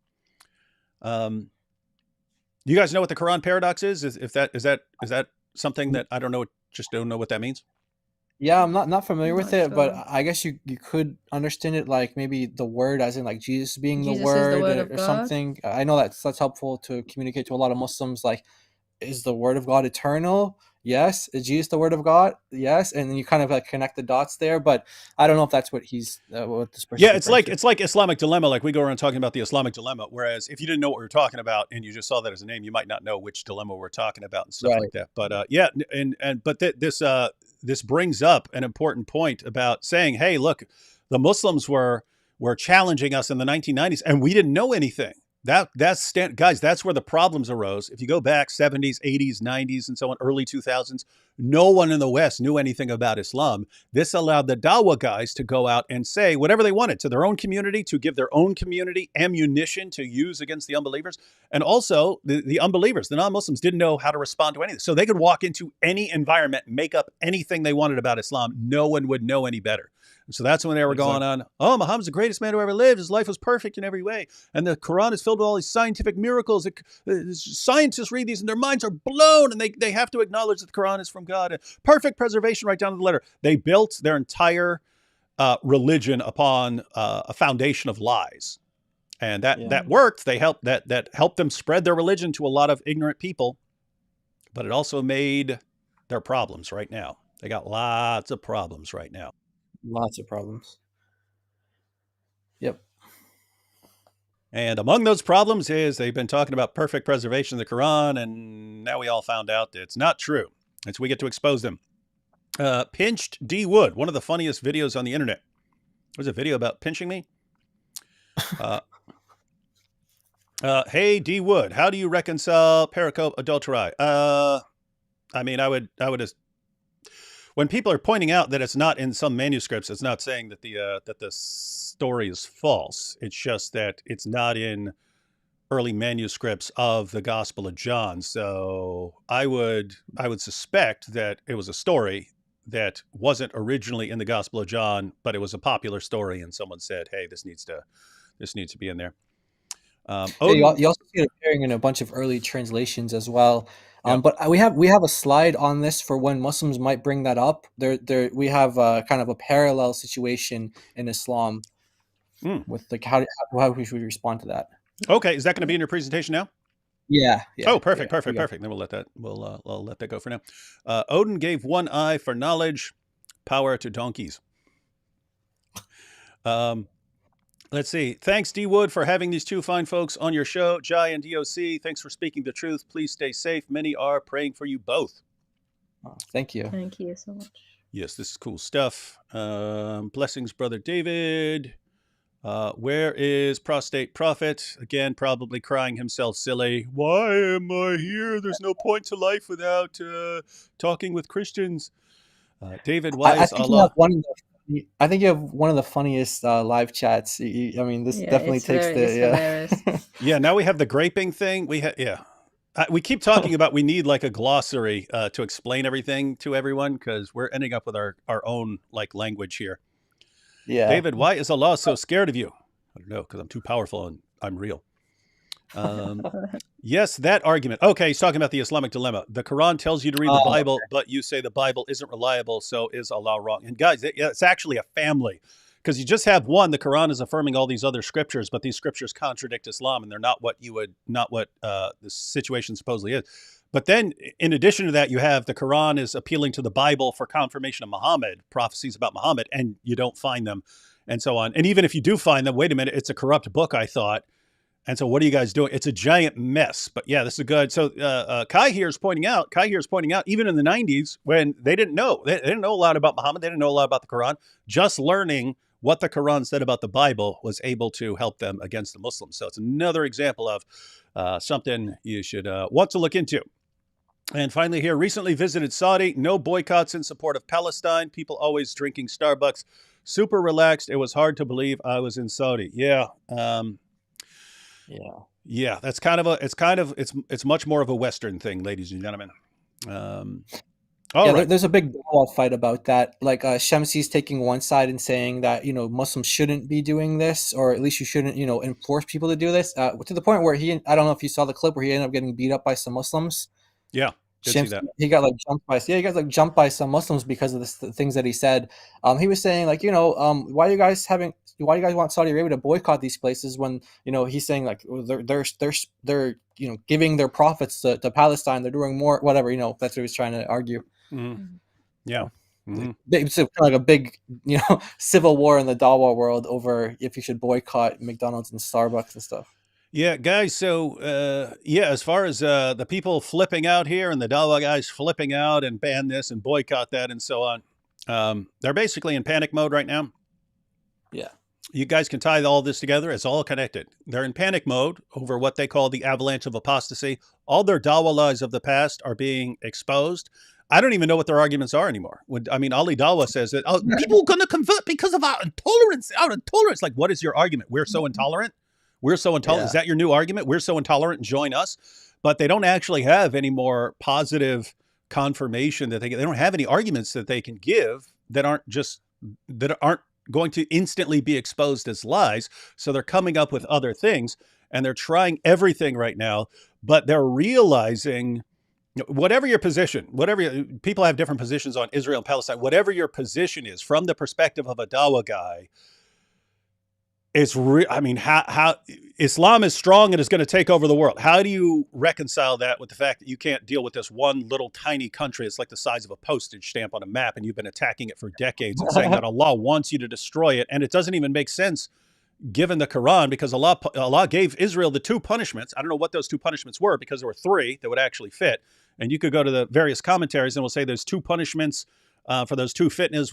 You guys know what the Quran paradox is? Is that something that I don't know? Just don't know what that means. Yeah, I'm not familiar with it, sure. but I guess you could understand it like maybe the word, as in like Jesus being Jesus the is the word, word of or God. something. I know that's helpful to communicate to a lot of Muslims. Like, is the word of God eternal? Yes. Is Jesus the word of God? Yes. And then you kind of like connect the dots there, but I don't know if that's what he's what this person. Yeah, it's like Islamic dilemma. Like we go around talking about the Islamic dilemma. Whereas if you didn't know what we were talking about and you just saw that as a name, you might not know which dilemma we're talking about and stuff like that. But yeah, but this brings up an important point about saying, hey, look, the Muslims were challenging us in the 1990s, and we didn't know anything. Guys, that's where the problems arose. If you go back 70s, 80s, 90s, and so on, early 2000s, no one in the West knew anything about Islam. This allowed the Dawah guys to go out and say whatever they wanted to their own community, to give their own community ammunition to use against the unbelievers. And also the unbelievers, the non-Muslims, didn't know how to respond to anything. So they could walk into any environment, make up anything they wanted about Islam. No one would know any better. So that's when they were going on, oh, Muhammad's the greatest man who ever lived. His life was perfect in every way. And the Quran is filled with all these scientific miracles. Scientists read these and their minds are blown, and they have to acknowledge that the Quran is from God. Perfect preservation right down to the letter. They built their entire religion upon a foundation of lies. And that worked. They helped that helped them spread their religion to a lot of ignorant people. But it also made their problems right now. They got lots of problems right now. Lots of problems. Yep. And among those problems is they've been talking about perfect preservation of the Quran, and now we all found out that it's not true. And so we get to expose them. Pinched D. Wood, one of the funniest videos on the internet. There's a video about pinching me. Hey, D. Wood, how do you reconcile pericope adulteri? I mean, I would just, when people are pointing out that it's not in some manuscripts, it's not saying that the story is false. It's just that it's not in early manuscripts of the Gospel of John. So I would suspect that it was a story that wasn't originally in the Gospel of John, but it was a popular story, and someone said, "Hey, this needs to be in there." You also see it appearing in a bunch of early translations as well. But we have a slide on this for when Muslims might bring that up. We have kind of a parallel situation in Islam with like how we should respond to that. Okay, is that going to be in your presentation now? Yeah. Oh, perfect. Then we'll let that go for now. Odin gave one eye for knowledge, Power to donkeys. Let's see. Thanks, D. Wood, for having these two fine folks on your show. Jai and DOC, thanks for speaking the truth. Please stay safe. Many are praying for you both. Thank you. Thank you so much. Yes, this is cool stuff. Blessings, Brother David. Where is Prostate Prophet? Again, probably crying himself silly. Why am I here? There's no point to life without talking with Christians. David, why is Allah? I think you have one of the funniest live chats. I mean, this definitely takes hilarious. Yeah, now we have the graping thing. We keep talking about we need like a glossary to explain everything to everyone because we're ending up with our own like language here. Yeah. David, why is Allah so scared of you? I don't know, because I'm too powerful and I'm real. Yes, that argument. Okay, he's talking about the Islamic dilemma. The Quran tells you to read the Bible, but you say the Bible isn't reliable, so is Allah wrong? And guys, it's actually a family. Because you just have one, the Quran is affirming all these other scriptures, but these scriptures contradict Islam, and they're not what the situation supposedly is. But then, in addition to that, you have the Quran is appealing to the Bible for confirmation of Muhammad, prophecies about Muhammad, and you don't find them, and so on. And even if you do find them, wait a minute, it's a corrupt book, I thought. And so what are you guys doing? It's a giant mess. But yeah, this is good. So Kai here is pointing out, even in the 90s, when they didn't know a lot about Muhammad, they didn't know a lot about the Quran, just learning what the Quran said about the Bible was able to help them against the Muslims. So it's another example of something you should want to look into. And finally here, recently visited Saudi, no boycotts in support of Palestine, people always drinking Starbucks, super relaxed. It was hard to believe I was in Saudi. Yeah. Yeah, that's it's much more of a Western thing, ladies and gentlemen. Right. There's a big Dawah fight about that. Like Shamsi's taking one side and saying that Muslims shouldn't be doing this, or at least you shouldn't enforce people to do this. To the point where I don't know if you saw the clip where he ended up getting beat up by some Muslims. Yeah. Shamsi, he got jumped by some Muslims because of the things that he said. He was saying like, why do you guys want Saudi Arabia to boycott these places when he's saying like they're giving their profits to Palestine, they're doing more, whatever, that's what he was trying to argue. Mm-hmm. Yeah. Mm-hmm. It's kind of like a big civil war in the Dawah world over if you should boycott McDonald's and Starbucks and stuff. Yeah, guys. So, as far as the people flipping out here and the Dawah guys flipping out and ban this and boycott that and so on, they're basically in panic mode right now. Yeah. You guys can tie all this together. It's all connected. They're in panic mode over what they call the avalanche of apostasy. All their Dawah lies of the past are being exposed. I don't even know what their arguments are anymore. Ali Dawah says that people are going to convert because of our intolerance. Like, what is your argument? We're so intolerant. We're so intolerant. Yeah. Is that your new argument? We're so intolerant and join us. But they don't actually have any more positive confirmation that they don't have any arguments that they can give that aren't going to instantly be exposed as lies. So they're coming up with other things and they're trying everything right now, but they're realizing whatever your position, people have different positions on Israel and Palestine, whatever your position is from the perspective of a Dawah guy, how Islam is strong and is going to take over the world. How do you reconcile that with the fact that you can't deal with this one little tiny country? It's like the size of a postage stamp on a map, and you've been attacking it for decades and saying that Allah wants you to destroy it. And it doesn't even make sense given the Quran, because Allah gave Israel the two punishments. I don't know what those two punishments were, because there were three that would actually fit. And you could go to the various commentaries and we'll say there's two punishments. For those two fitnas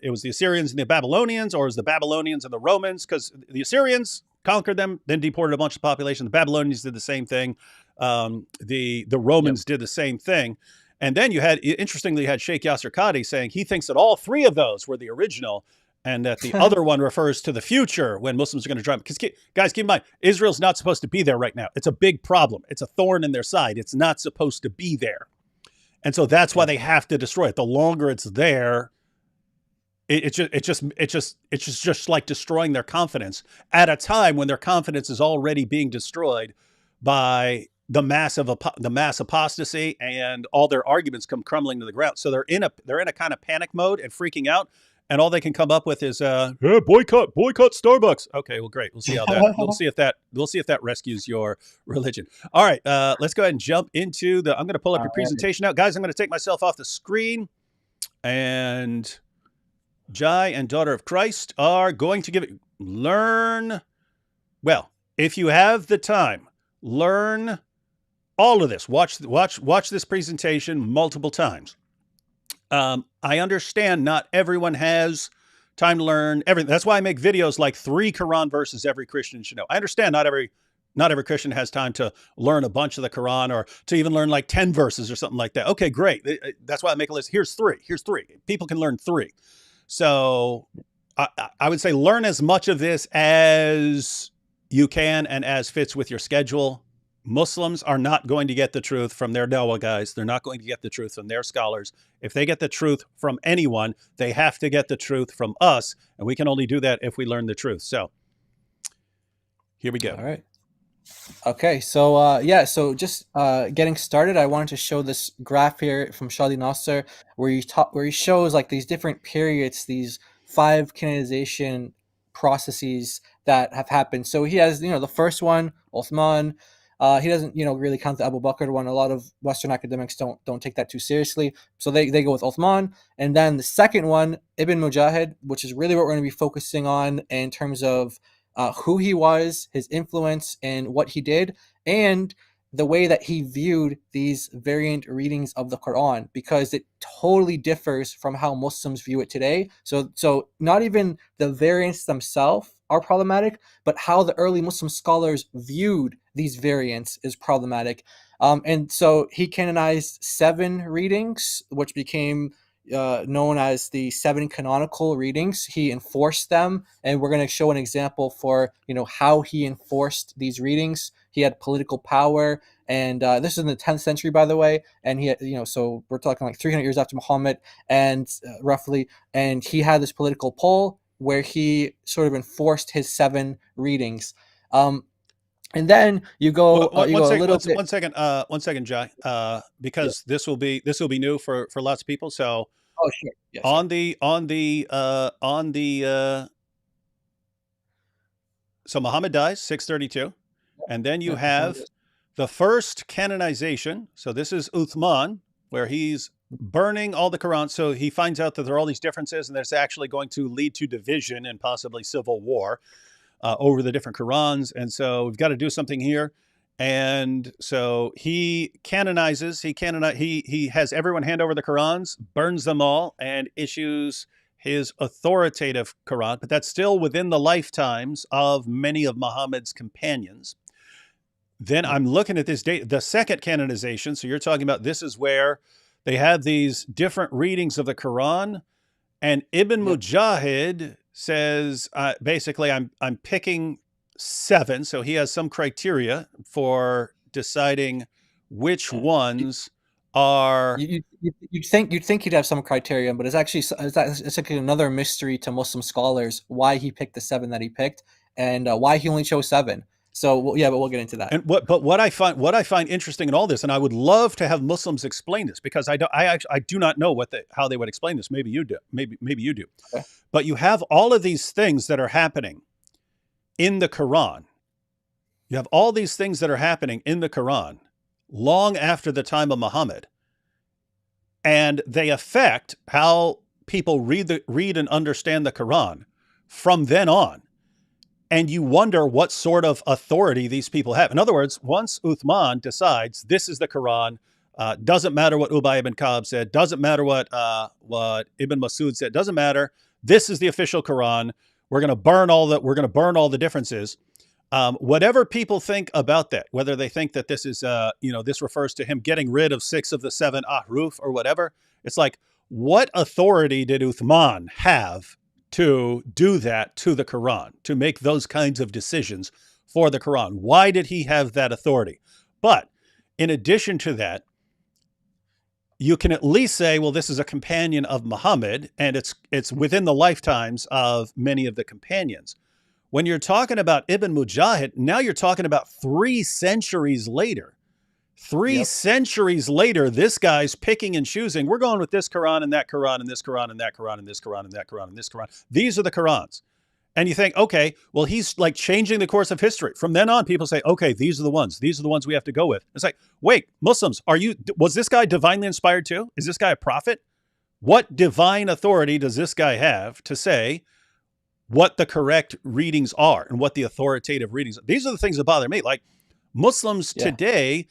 it was the Assyrians and the Babylonians, or it was the Babylonians and the Romans, because the Assyrians conquered them, then deported a bunch of the population. The Babylonians did the same thing. The Romans did the same thing. And then you had Sheikh Yasser Qadi saying he thinks that all three of those were the original, and that the other one refers to the future when Muslims are going to drive. Because guys, keep in mind, Israel's not supposed to be there right now. It's a big problem. It's a thorn in their side. It's not supposed to be there. And so that's why they have to destroy it. The longer it's there, it's just like destroying their confidence at a time when their confidence is already being destroyed by the mass apostasy, and all their arguments come crumbling to the ground. So they're in a kind of panic mode and freaking out. And all they can come up with is boycott Starbucks. Okay, well, great. We'll see how that. We'll see if that rescues your religion. All right, let's go ahead and jump into I'm going to pull up your presentation now, guys. I'm going to take myself off the screen, and Jai and Daughter of Christ are going to well, if you have the time, learn all of this. Watch this presentation multiple times. I understand not everyone has time to learn everything. That's why I make videos like 3 Quran verses every Christian should know. I understand not every Christian has time to learn a bunch of the Quran or to even learn like 10 verses or something like that. Okay, great. That's why I make a list. Here's 3. People can learn 3. So I would say learn as much of this as you can and as fits with your schedule. Muslims are not going to get the truth from their Dawah guys. They're not going to get the truth from their scholars. If they get the truth from anyone, they have to get the truth from us. And we can only do that if we learn the truth. So here we go. All right. Okay, so so just getting started, I wanted to show this graph here from Shadi Nasser where he shows like these different periods, these 5 canonization processes that have happened. So he has, the first one, Uthman. He doesn't, really count the Abu Bakr one. A lot of Western academics don't take that too seriously. So they go with Uthman. And then the second one, Ibn Mujahid, which is really what we're going to be focusing on in terms of who he was, his influence, and what he did, and the way that he viewed these variant readings of the Quran, because it totally differs from how Muslims view it today. So not even the variants themselves are problematic, but how the early Muslim scholars viewed these variants is problematic. And so he canonized 7 readings, which became known as the 7 canonical readings. He enforced them, and we're going to show an example for how he enforced these readings. He had political power, and this is in the 10th century, by the way. And he had, so we're talking like 300 years after Muhammad, and roughly. And he had this political pull where he sort of enforced his 7 readings. And then you go, one second, Jai, because this will be new for lots of people. So, sure. Yeah, on the so Muhammad dies 632, and then you have the first canonization. So this is Uthman, where he's burning all the Quran. So he finds out that there are all these differences, and that's actually going to lead to division and possibly civil war over the different Qurans. And so we've got to do something here. And so he canonizes, he has everyone hand over the Qurans, burns them all, and issues his authoritative Quran. But that's still within the lifetimes of many of Muhammad's companions. Then I'm looking at this date, the second canonization. So you're talking about, this is where they have these different readings of the Quran. And Ibn Mujahid says, basically, I'm picking 7. So he has some criteria for deciding which ones are. You'd think he'd have some criterion, but it's actually like another mystery to Muslim scholars why he picked the 7 that he picked, and why he only chose 7. So but we'll get into that. And what I find interesting in all this, and I would love to have Muslims explain this, because I do not know how they would explain this. Maybe you do. Maybe you do. Okay. But you have all of these things that are happening in the Quran. You have all these things that are happening in the Quran long after the time of Muhammad, and they affect how people read and understand the Quran from then on. And you wonder what sort of authority these people have. In other words, once Uthman decides this is the Quran, doesn't matter what Ubay ibn Ka'b said, doesn't matter what Ibn Masud said, doesn't matter. This is the official Quran. We're going to burn all the differences. Whatever people think about that, whether they think that this is, this refers to him getting rid of 6 of the 7 ahruf or whatever, it's like, what authority did Uthman have to do that to the Quran, to make those kinds of decisions for the Quran? Why did he have that authority? But in addition to that, you can at least say, well, this is a companion of Muhammad, and it's within the lifetimes of many of the companions. When you're talking about Ibn Mujahid, now you're talking about 3 centuries later. 3 centuries later, this guy's picking and choosing. We're going with this Quran and that Quran and this Quran and that Quran and this Quran and that Quran and this Quran. These are the Qurans. And you think, okay, well, he's like changing the course of history. From then on, people say, okay, these are the ones. These are the ones we have to go with. It's like, wait, Muslims, was this guy divinely inspired too? Is this guy a prophet? What divine authority does this guy have to say what the correct readings are and what the authoritative readings are? These are the things that bother me. Like Muslims today,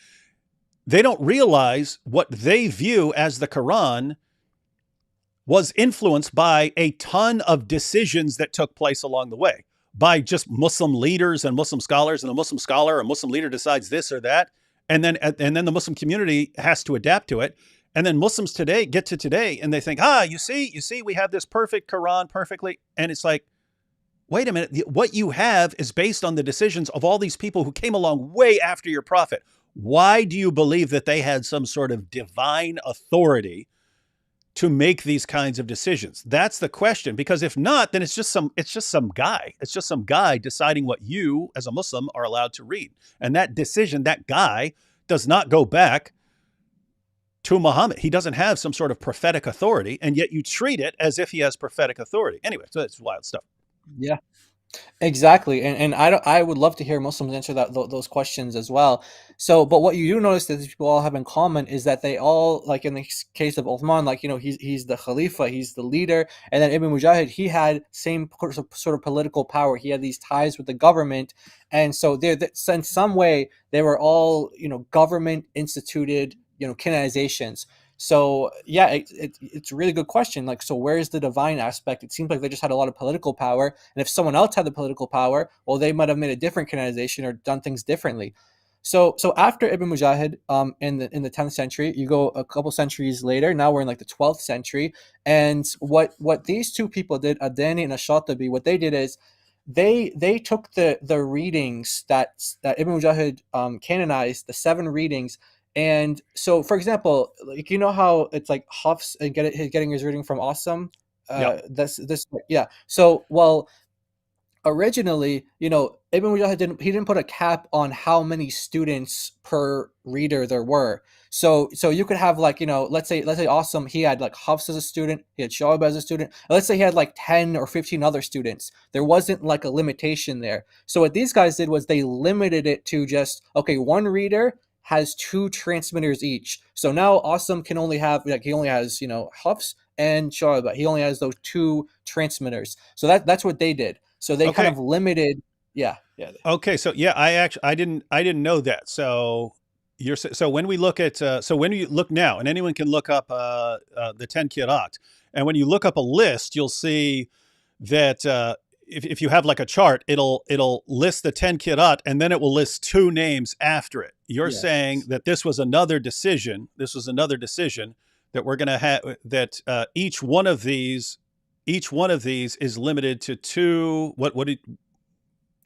they don't realize what they view as the Quran was influenced by a ton of decisions that took place along the way by just Muslim leaders and Muslim scholars, and a Muslim scholar or a Muslim leader decides this or that. And then the Muslim community has to adapt to it. And then Muslims today get to today and they think, you see, we have this perfect Quran perfectly. And it's like, wait a minute, what you have is based on the decisions of all these people who came along way after your prophet. Why do you believe that they had some sort of divine authority to make these kinds of decisions? That's the question. Because if not, then it's just some guy. It's just some guy deciding what you as a Muslim are allowed to read. And that decision, that guy does not go back to Muhammad. He doesn't have some sort of prophetic authority, and yet you treat it as if he has prophetic authority. Anyway, so it's wild stuff. Yeah, exactly. And I would love to hear Muslims answer those questions as well. So, but what you do notice that these people all have in common is that they all, like in the case of Uthman, like, he's the Khalifa, he's the leader. And then Ibn Mujahid, he had same sort of political power. He had these ties with the government. And so in some way, they were all, government instituted, canonizations. So yeah, it's a really good question. Like, so where's the divine aspect? It seems like they just had a lot of political power, and if someone else had the political power, well, they might have made a different canonization or done things differently. So after Ibn Mujahid, in the 10th century, you go a couple centuries later. Now we're in like the 12th century, and what these two people did, Adani and Ash-Shatibi, what they did is they took the readings that Ibn Mujahid canonized, the 7 readings. And so, for example, like, how it's like Hafs and getting his reading from Awesome. Yeah. So, well, originally, Ibn Mujahid didn't put a cap on how many students per reader there were. So you could have, like, let's say Awesome, he had like Hafs as a student, he had Shu'ab as a student. Let's say he had like 10 or 15 other students. There wasn't like a limitation there. So what these guys did was they limited it to just, okay, one reader has 2 transmitters each. So now Awesome can only have, like, he only has, Hafs and Shu'ab. He only has those 2 transmitters. So that's what they did. So they kind of limited. Yeah. Okay. So yeah, I didn't know that. So when we look at, when you look now, and anyone can look up the 10 Kirat, and when you look up a list, you'll see that if you have like a chart, it'll list the 10 Kirat, and then it will list 2 names after it. You're saying that this was another decision. This was another decision that we're going to have, that each one of these is limited to 2. What do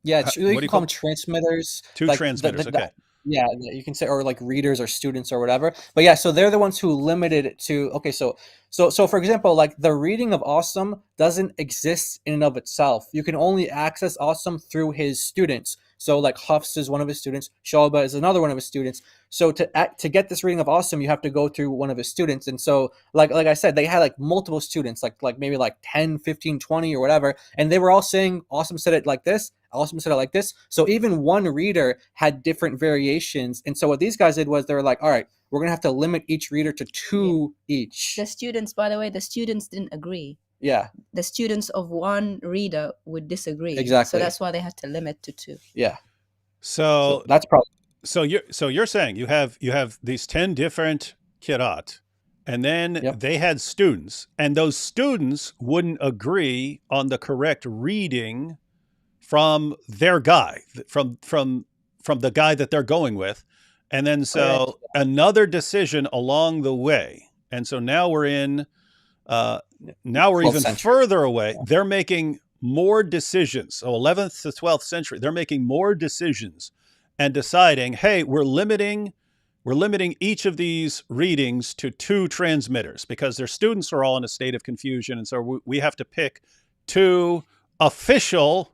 you call them? Transmitters. 2 like transmitters. Okay. Yeah, you can say, or like readers or students or whatever. But yeah, so they're the ones who limited it to, okay, so for example, like the reading of Awesome doesn't exist in and of itself. You can only access Awesome through his students. So like Hafs is one of his students, Shu'ba is another one of his students. So to get this reading of Awesome, you have to go through one of his students. And so like I said, they had like multiple students, like maybe like 10, 15, 20 or whatever. And they were all saying Awesome said it like this, Awesome said it like this. So even one reader had different variations. And so what these guys did was they were like, all right, we're going to have to limit each reader to 2 each. The students, by the way, didn't agree. Yeah. The students of one reader would disagree. Exactly. So that's why they had to limit to 2. Yeah. So that's probably. So you're saying you have these 10 different Kirat, and then they had students, and those students wouldn't agree on the correct reading from their guy, from the guy that they're going with. And then so another decision along the way. And so now we're in, now we're even further away. Yeah. They're making more decisions. So 11th to 12th century, they're making more decisions and deciding, hey, we're limiting each of these readings to 2 transmitters because their students are all in a state of confusion. And so we have to pick 2 official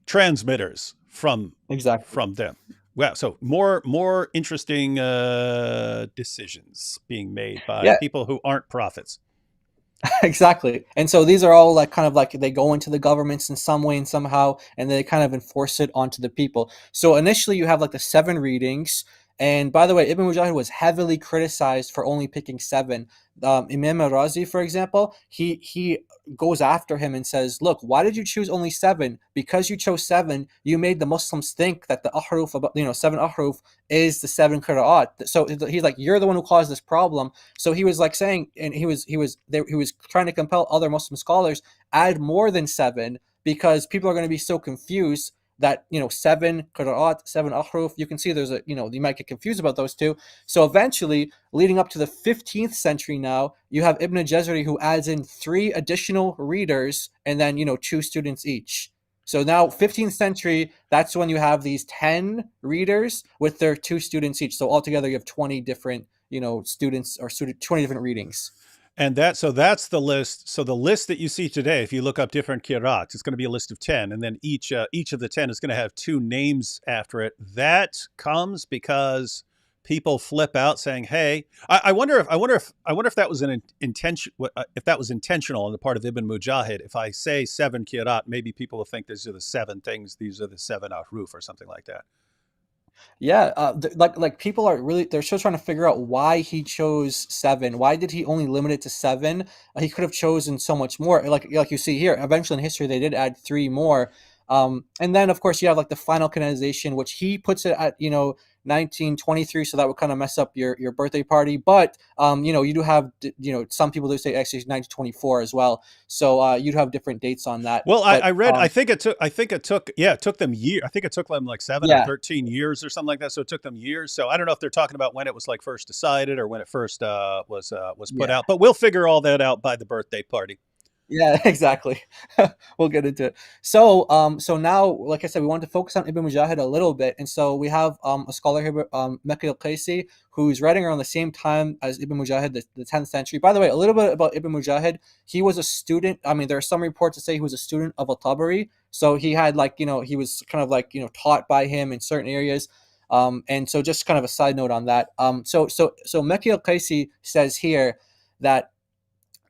transmitters from them. Wow. So more interesting decisions being made by people who aren't prophets. Exactly. And so these are all like kind of like they go into the governments in some way and somehow, and they kind of enforce it onto the people. So initially you have like the 7 readings, And by the way, Ibn Mujahid was heavily criticized for only picking 7. Imam al-Razi, for example, he goes after him and says, look, why did you choose only 7? Because you chose 7, you made the Muslims think that the ahruf, 7 ahruf is the 7 qira'at. So he's like, you're the one who caused this problem. So he was like saying, and he was trying to compel other Muslim scholars add more than 7, because people are going to be so confused that 7 qira'at, 7 ahruf. You can see there's you might get confused about those two. So eventually, leading up to the 15th century now, you have Ibn Jazari who adds in 3 additional readers and then 2 students each. So now 15th century, that's when you have these 10 readers with their 2 students each. So altogether you have 20 different students, or 20 different readings. And that's the list. So the list that you see today, if you look up different qira'ats, it's going to be a list of 10, and then each of the 10 is going to have 2 names after it. That comes because people flip out saying, "Hey, I wonder if that was an intention, if that was intentional on the part of Ibn Mujahid. If I say 7 qira'at, maybe people will think these are the 7 things, these are the 7 ahruf or something like that." Yeah, like people are really, they're still trying to figure out why he chose 7. Why did he only limit it to 7? He could have chosen so much more. Like you see here, eventually in history they did add 3 more. And then of course you have like the final canonization, which he puts it at 1923, so that would kind of mess up your birthday party. But you do have some people do say actually 1924 as well. So you'd have different dates on that. Well, but, I read. I think it took them years. I think it took them like 7 or 13 years or something like that. So it took them years. So I don't know if they're talking about when it was like first decided or when it first was put out. But we'll figure all that out by the birthday party. Yeah, exactly. We'll get into it. So now, like I said, we want to focus on Ibn Mujahid a little bit, and so we have a scholar here, Makki al-Qaisi, who's writing around the same time as Ibn Mujahid, the 10th century. By the way, a little bit about Ibn Mujahid. He was a student. I mean, there are some reports that say he was a student of al-Tabari. So he had he was kind of taught by him in certain areas. And so just kind of a side note on that. So Makki al-Qaisi says here that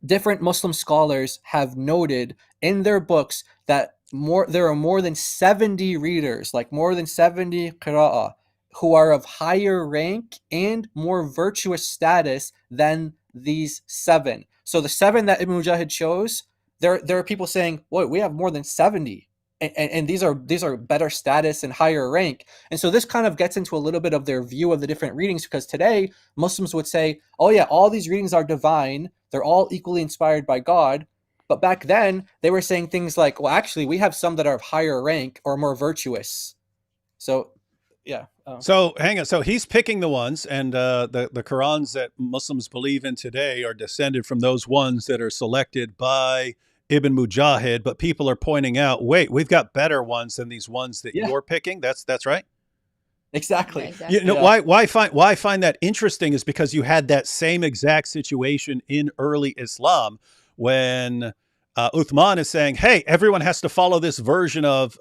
different Muslim scholars have noted in their books that there are more than 70 readers, like more than 70 qira'ah, who are of higher rank and more virtuous status than these 7. So the 7 that Ibn Mujahid chose, there are people saying, "Wait, we have more than 70." And these are better status and higher rank. And so this kind of gets into a little bit of their view of the different readings, because today Muslims would say, oh yeah, all these readings are divine. They're all equally inspired by God. But back then they were saying things like, well, actually we have some that are of higher rank or more virtuous. So yeah. So hang on. So he's picking the ones, and the Qurans that Muslims believe in today are descended from those ones that are selected by Ibn Mujahid, but people are pointing out, wait, we've got better ones than these ones that you're picking. That's right. Exactly. Yeah, exactly. Why find that interesting is because you had that same exact situation in early Islam when Uthman is saying, hey, everyone has to follow this version of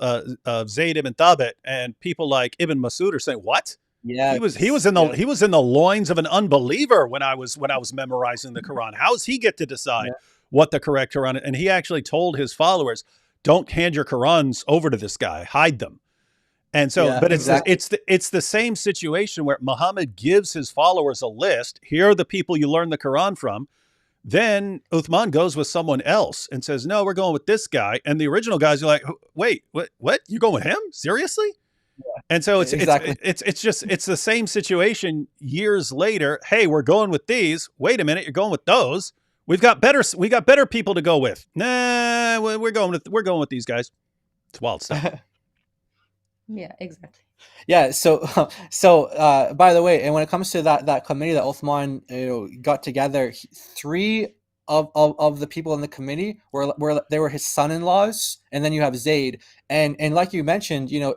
Zayd ibn Thabit, and people like Ibn Masud are saying, what? Yeah, he was in the loins of an unbeliever when I was memorizing the Quran. How does he get to decide what the correct Quran is? And he actually told his followers, don't hand your Qurans over to this guy, hide them. And so, but it's the same situation where Muhammad gives his followers a list. Here are the people you learn the Quran from. Then Uthman goes with someone else and says, no, we're going with this guy. And the original guys are like, wait, what? You going with him? Seriously? Yeah, and so it's the same situation years later. Hey, we're going with these. Wait a minute, you're going with those. We got better people to go with. Nah, we're going with these guys. It's wild stuff. Yeah, exactly. Yeah. So by the way, and when it comes to that committee that Uthman got together, 3 of the people in the committee were his son-in-laws, and then you have Zayd, and like you mentioned, Ibn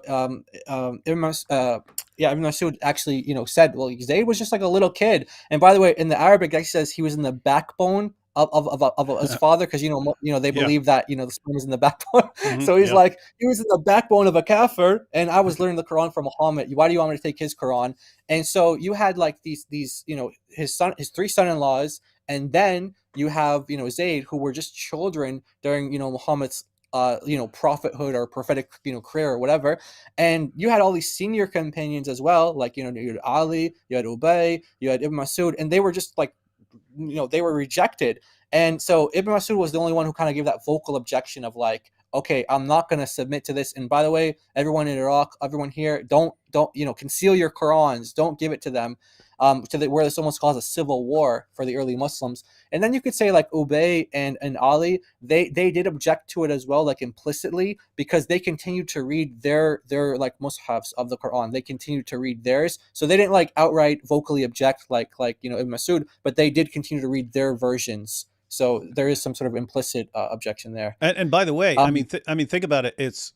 Masud actually said, well, Zayd was just like a little kid. And by the way, in the Arabic, it says he was in the backbone of his father, because they believe that the sperm is in the backbone. So he's like, he was in the backbone of a kafir, and I was learning the Quran from Muhammad. Why do you want me to take his Quran? And so you had like these his 3 son-in-laws, and then you have Zayd, who were just children during Muhammad's prophethood or prophetic career or whatever. And you had all these senior companions as well, like you had Ali, you had Ubay, you had Ibn Masud, and they were just like they were rejected. And so Ibn Masud was the only one who kind of gave that vocal objection of like, okay, I'm not going to submit to this. And by the way, everyone in Iraq, everyone here, don't conceal your Qurans, don't give it to them, where this almost caused a civil war for the early Muslims. And then you could say like Ubay and Ali, they did object to it as well, like implicitly, because they continued to read their like mushafs of the Quran. They continued to read theirs, so they didn't like outright vocally object like Ibn Masud, but they did continue to read their versions. So there is some sort of implicit objection there. And by the way, I mean, think about it. It's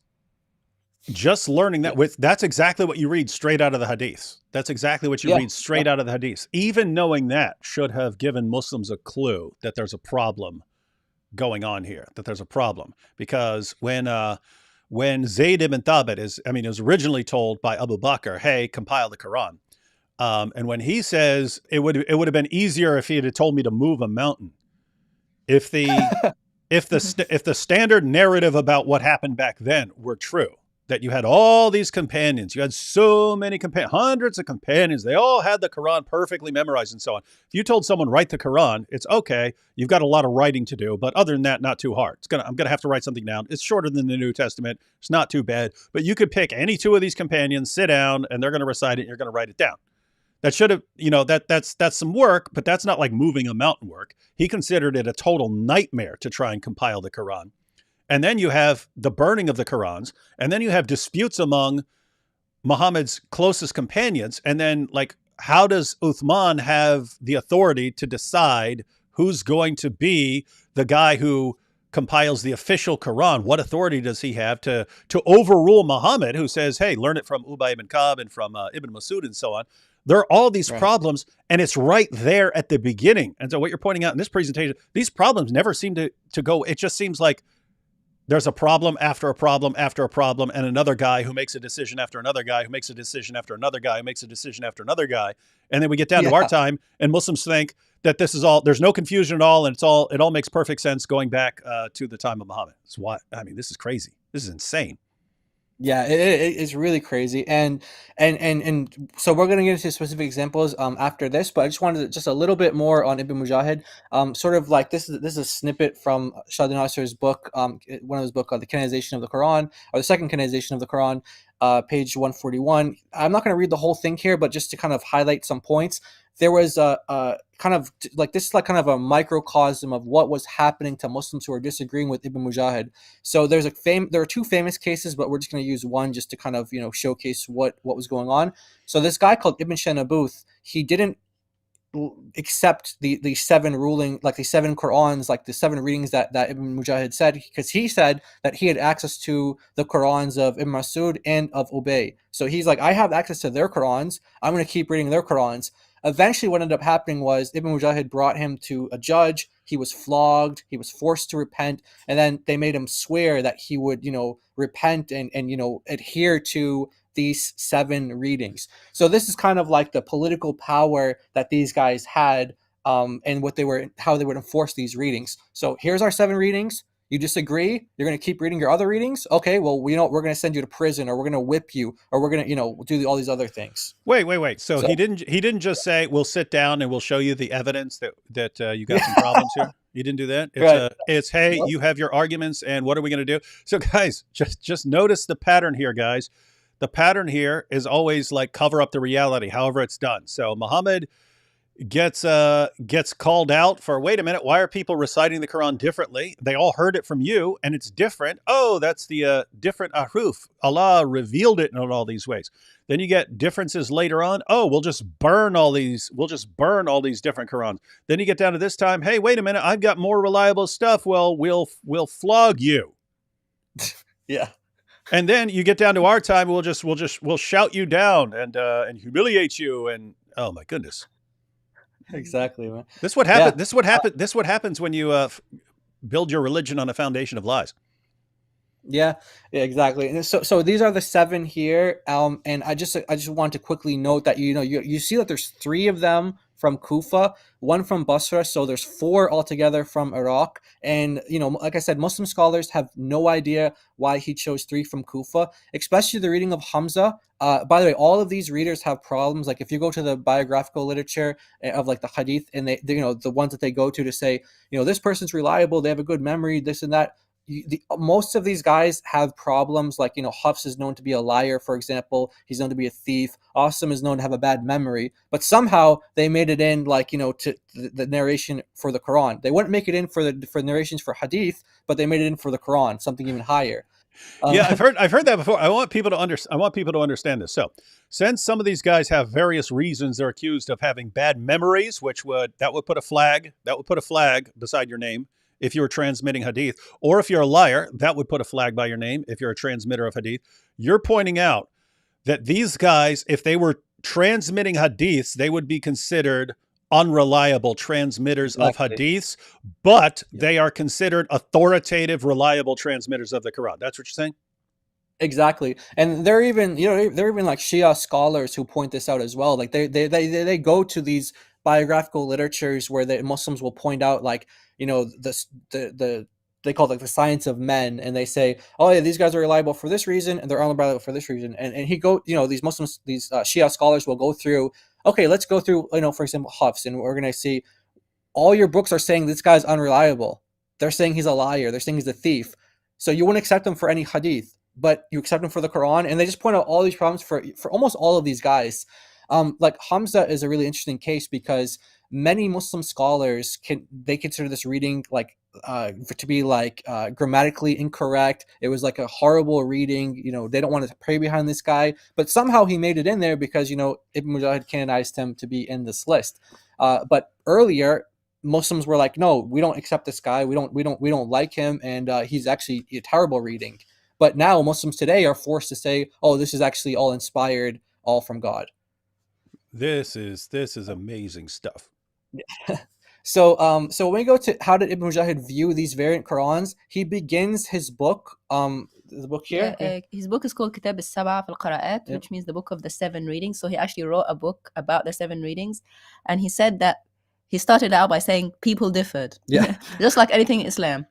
just learning that that's exactly what you read straight out of the hadiths. That's exactly what you read straight out of the hadiths. Even knowing that should have given Muslims a clue that there's a problem going on here, that there's a problem. Because when Zayd ibn Thabit it was originally told by Abu Bakr, hey, compile the Quran. And when he says it would have been easier if he had told me to move a mountain. If the standard narrative about what happened back then were true, that you had all these companions, you had so many companions, hundreds of companions, they all had the Quran perfectly memorized and so on. If you told someone write the Quran, it's okay, you've got a lot of writing to do, but other than that, not too hard. I'm gonna have to write something down. It's shorter than the New Testament. It's not too bad, but you could pick any two of these companions, sit down, and they're gonna recite it. And you're gonna write it down. That should have, that's some work, but that's not like moving a mountain work. He considered it a total nightmare to try and compile the Quran. And then you have the burning of the Qurans, and then you have disputes among Muhammad's closest companions. And then, like, how does Uthman have the authority to decide who's going to be the guy who compiles the official Quran? What authority does he have to overrule Muhammad, who says, hey, learn it from Ubay ibn Ka'b and from Ibn Masud and so on? There are all these problems, and it's right there at the beginning. And so what you're pointing out in this presentation, these problems never seem to go. It just seems like there's a problem after a problem after a problem, and another guy who makes a decision after another guy who makes a decision after another guy who makes a decision after another guy. And then we get down to our time, and Muslims think that this is all, there's no confusion at all, and it all makes perfect sense going back to the time of Muhammad. This is crazy. This is insane. Yeah, it's really crazy, and so we're going to get into specific examples after this, but I just wanted just a little bit more on Ibn Mujahid. Sort of like this is a snippet from Shah Nasser's book, one of his book, The Canonization of the Quran, or the Second Canonization of the Quran, page 141. I'm not going to read the whole thing here, but just to kind of highlight some points. There was a kind of like, this is like kind of a microcosm of what was happening to Muslims who are disagreeing with Ibn Mujahid. So there are two famous cases, but we're just going to use one just to kind of showcase what was going on. So this guy called Ibn Shanabuth, he didn't accept the seven ruling, like the seven Qurans, like the seven readings that Ibn Mujahid said, because he said that he had access to the Qurans of Ibn Masud and of Ubay. So he's like, I have access to their Qurans, I'm going to keep reading their Qurans. Eventually what ended up happening was Ibn Mujahid brought him to a judge. He was flogged, he was forced to repent, and then they made him swear that he would repent and adhere to these seven readings. So this is kind of like the political power that these guys had, and how they would enforce these readings. So here's our seven readings. You disagree? You're going to keep reading your other readings? Okay, well, we're going to send you to prison, or we're going to whip you, or we're going to do all these other things. Wait. So he didn't just say, we'll sit down and we'll show you the evidence that you got some problems here. He didn't do that. It's hey, you have your arguments, and what are we going to do? So guys, just notice the pattern here, guys. The pattern here is always like cover up the reality, however it's done. So Muhammad gets called out for, wait a minute, why are people reciting the Quran differently? They all heard it from you, and it's different. Oh, that's the different ahruf. Allah revealed it in all these ways. Then you get differences later on. Oh, we'll just burn all these different Qurans. Then you get down to this time. Hey, wait a minute, I've got more reliable stuff. Well, we'll flog you. Yeah. And then you get down to our time. We'll shout you down and humiliate you. And oh my goodness. Exactly, man. This is what happens. Yeah. This is what happens when you build your religion on a foundation of lies. Yeah, exactly. And so these are the seven here. And I just want to quickly note that you see that there's three of them from Kufa, 1 from Basra. So there's 4 altogether from Iraq. And, like I said, Muslim scholars have no idea why he chose 3 from Kufa, especially the reading of Hamza. By the way, all of these readers have problems. Like if you go to the biographical literature of like the hadith, and they the ones that they go to say, this person's reliable, they have a good memory, this and that. Most of these guys have problems. Like, Hafs is known to be a liar, for example. He's known to be a thief. Asim is known to have a bad memory. But somehow they made it in, like, to the narration for the Quran. They wouldn't make it in for narrations for hadith, but they made it in for the Quran, something even higher. Yeah, I've heard that before. I want people to understand this. So, since some of these guys have various reasons they're accused of having bad memories, that would put a flag beside your name if you were transmitting hadith, or if you're a liar, that would put a flag by your name if you're a transmitter of hadith. You're pointing out that these guys, if they were transmitting hadiths, they would be considered unreliable transmitters of hadiths, but they are considered authoritative, reliable transmitters of the Quran. That's what you're saying? Exactly. And they're even, they're even like Shia scholars who point this out as well. Like they go to these biographical literatures where the Muslims will point out, like, they call it like the science of men, and they say, oh yeah, these guys are reliable for this reason, and they're unreliable for this reason. And these Muslims, these Shia scholars will go through, okay, let's go through, for example, Hafs, and we're going to see all your books are saying this guy's unreliable. They're saying he's a liar. They're saying he's a thief. So you wouldn't accept him for any hadith, but you accept him for the Quran. And they just point out all these problems for almost all of these guys. Like Hamza is a really interesting case because many Muslim scholars consider this reading like to be like grammatically incorrect. It was like a horrible reading. They don't want to pray behind this guy, but somehow he made it in there because Ibn Mujahid canonized him to be in this list. But earlier, Muslims were like, no, we don't accept this guy. We don't like him, and he's actually a terrible reading. But now Muslims today are forced to say, oh, this is actually all inspired, all from God. This is amazing stuff. So when we go to how did Ibn Mujahid view these variant Qurans, he begins his book, the book here. His book is called Kitab al-Sab'a fi al-Qira'at, which means the book of the 7 readings. So he actually wrote a book about the 7 readings, and he said that he started out by saying people differed. Yeah. Just like anything in Islam.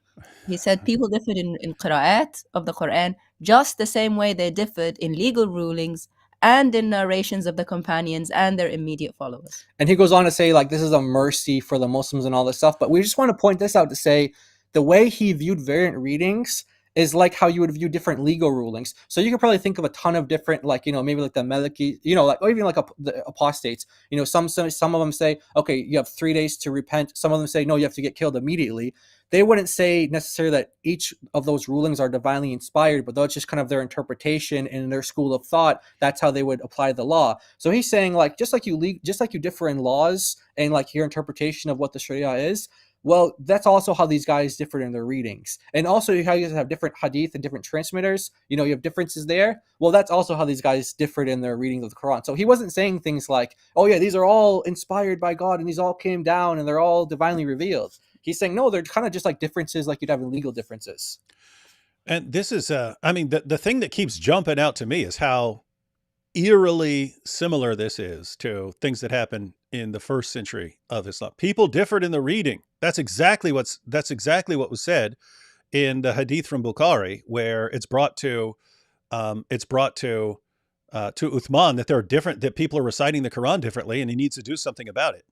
He said people differed in qira'at of the Quran, just the same way they differed in legal rulings and in narrations of the companions and their immediate followers. And he goes on to say, like, this is a mercy for the Muslims and all this stuff. But we just want to point this out to say the way he viewed variant readings is like how you would view different legal rulings. So you could probably think of a ton of different, like, maybe like the Maliki, like, or even like the apostates. Some of them say, okay, you have 3 days to repent. Some of them say, no, you have to get killed immediately. They wouldn't say necessarily that each of those rulings are divinely inspired, but that's just kind of their interpretation and their school of thought. That's how they would apply the law. So he's saying, like, just like you differ in laws and like your interpretation of what the Sharia is, well, that's also how these guys differ in their readings. And also how you guys have different hadith and different transmitters, you have differences there. Well, that's also how these guys differed in their reading of the Quran. So he wasn't saying things like, oh yeah, these are all inspired by God and these all came down and they're all divinely revealed. He's saying, no, they're kind of just like differences like you'd have in legal differences. And this is, the thing that keeps jumping out to me is how eerily similar this is to things that happened in the 1st century of Islam. People differed in the reading. That's exactly what was said in the hadith from Bukhari, where it's brought to Uthman that that people are reciting the Quran differently, and he needs to do something about it.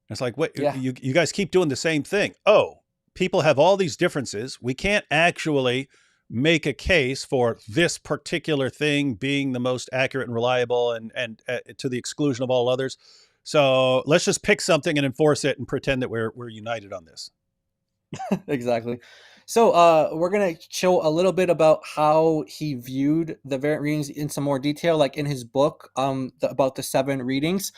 It's like, what, yeah. you guys keep doing the same thing. Oh, people have all these differences. We can't actually make a case for this particular thing being the most accurate and reliable and to the exclusion of all others. So let's just pick something and enforce it and pretend that we're united on this. Exactly. So we're going to show a little bit about how he viewed the variant readings in some more detail, like in his book about the 7 readings.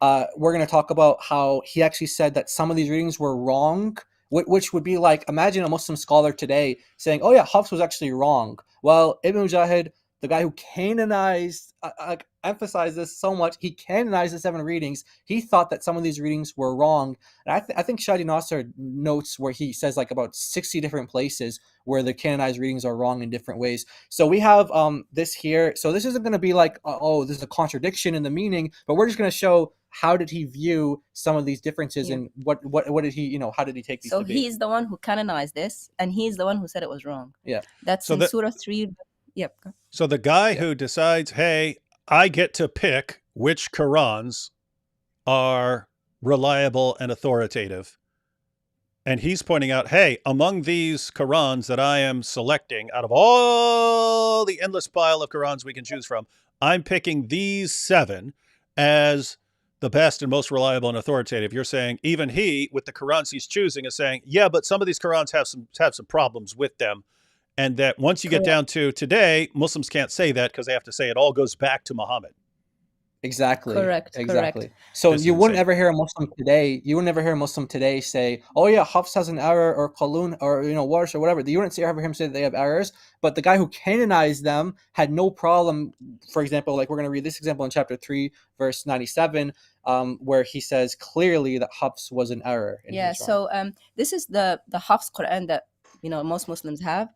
We're going to talk about how he actually said that some of these readings were wrong, which would be like, imagine a Muslim scholar today saying, oh yeah, Hafs was actually wrong. Well, Ibn Mujahid, the guy who canonized, emphasized this so much. He canonized the 7 readings. He thought that some of these readings were wrong. And I think Shadi Nasser notes where he says like about 60 different places where the canonized readings are wrong in different ways. So we have this here. So this isn't going to be like, oh, there's a contradiction in the meaning, but we're just going to show how did he view some of these differences, and what did he, how did he take these debates? He's the one who canonized this, and he's the one who said it was wrong. Yeah. That's in Surah 3. Yep. So the guy who decides, hey, I get to pick which Qurans are reliable and authoritative, and he's pointing out, hey, among these Qurans that I am selecting out of all the endless pile of Qurans we can choose from, I'm picking these 7 as the best and most reliable and authoritative. You're saying even he, with the Qurans he's choosing, is saying, yeah, but some of these Qurans have some problems with them. And that once you get down to today, Muslims can't say that because they have to say it all goes back to Muhammad. Exactly. Correct. So you wouldn't ever hear a Muslim today. You would never hear a Muslim today say, "Oh yeah, Hafs has an error," or Qalun, or Warsh, or whatever. You wouldn't ever hear him say that they have errors. But the guy who canonized them had no problem. For example, like we're going to read this example in chapter 3, verse 97, where he says clearly that Hafs was an error. So this is the Hafs Quran that most Muslims have.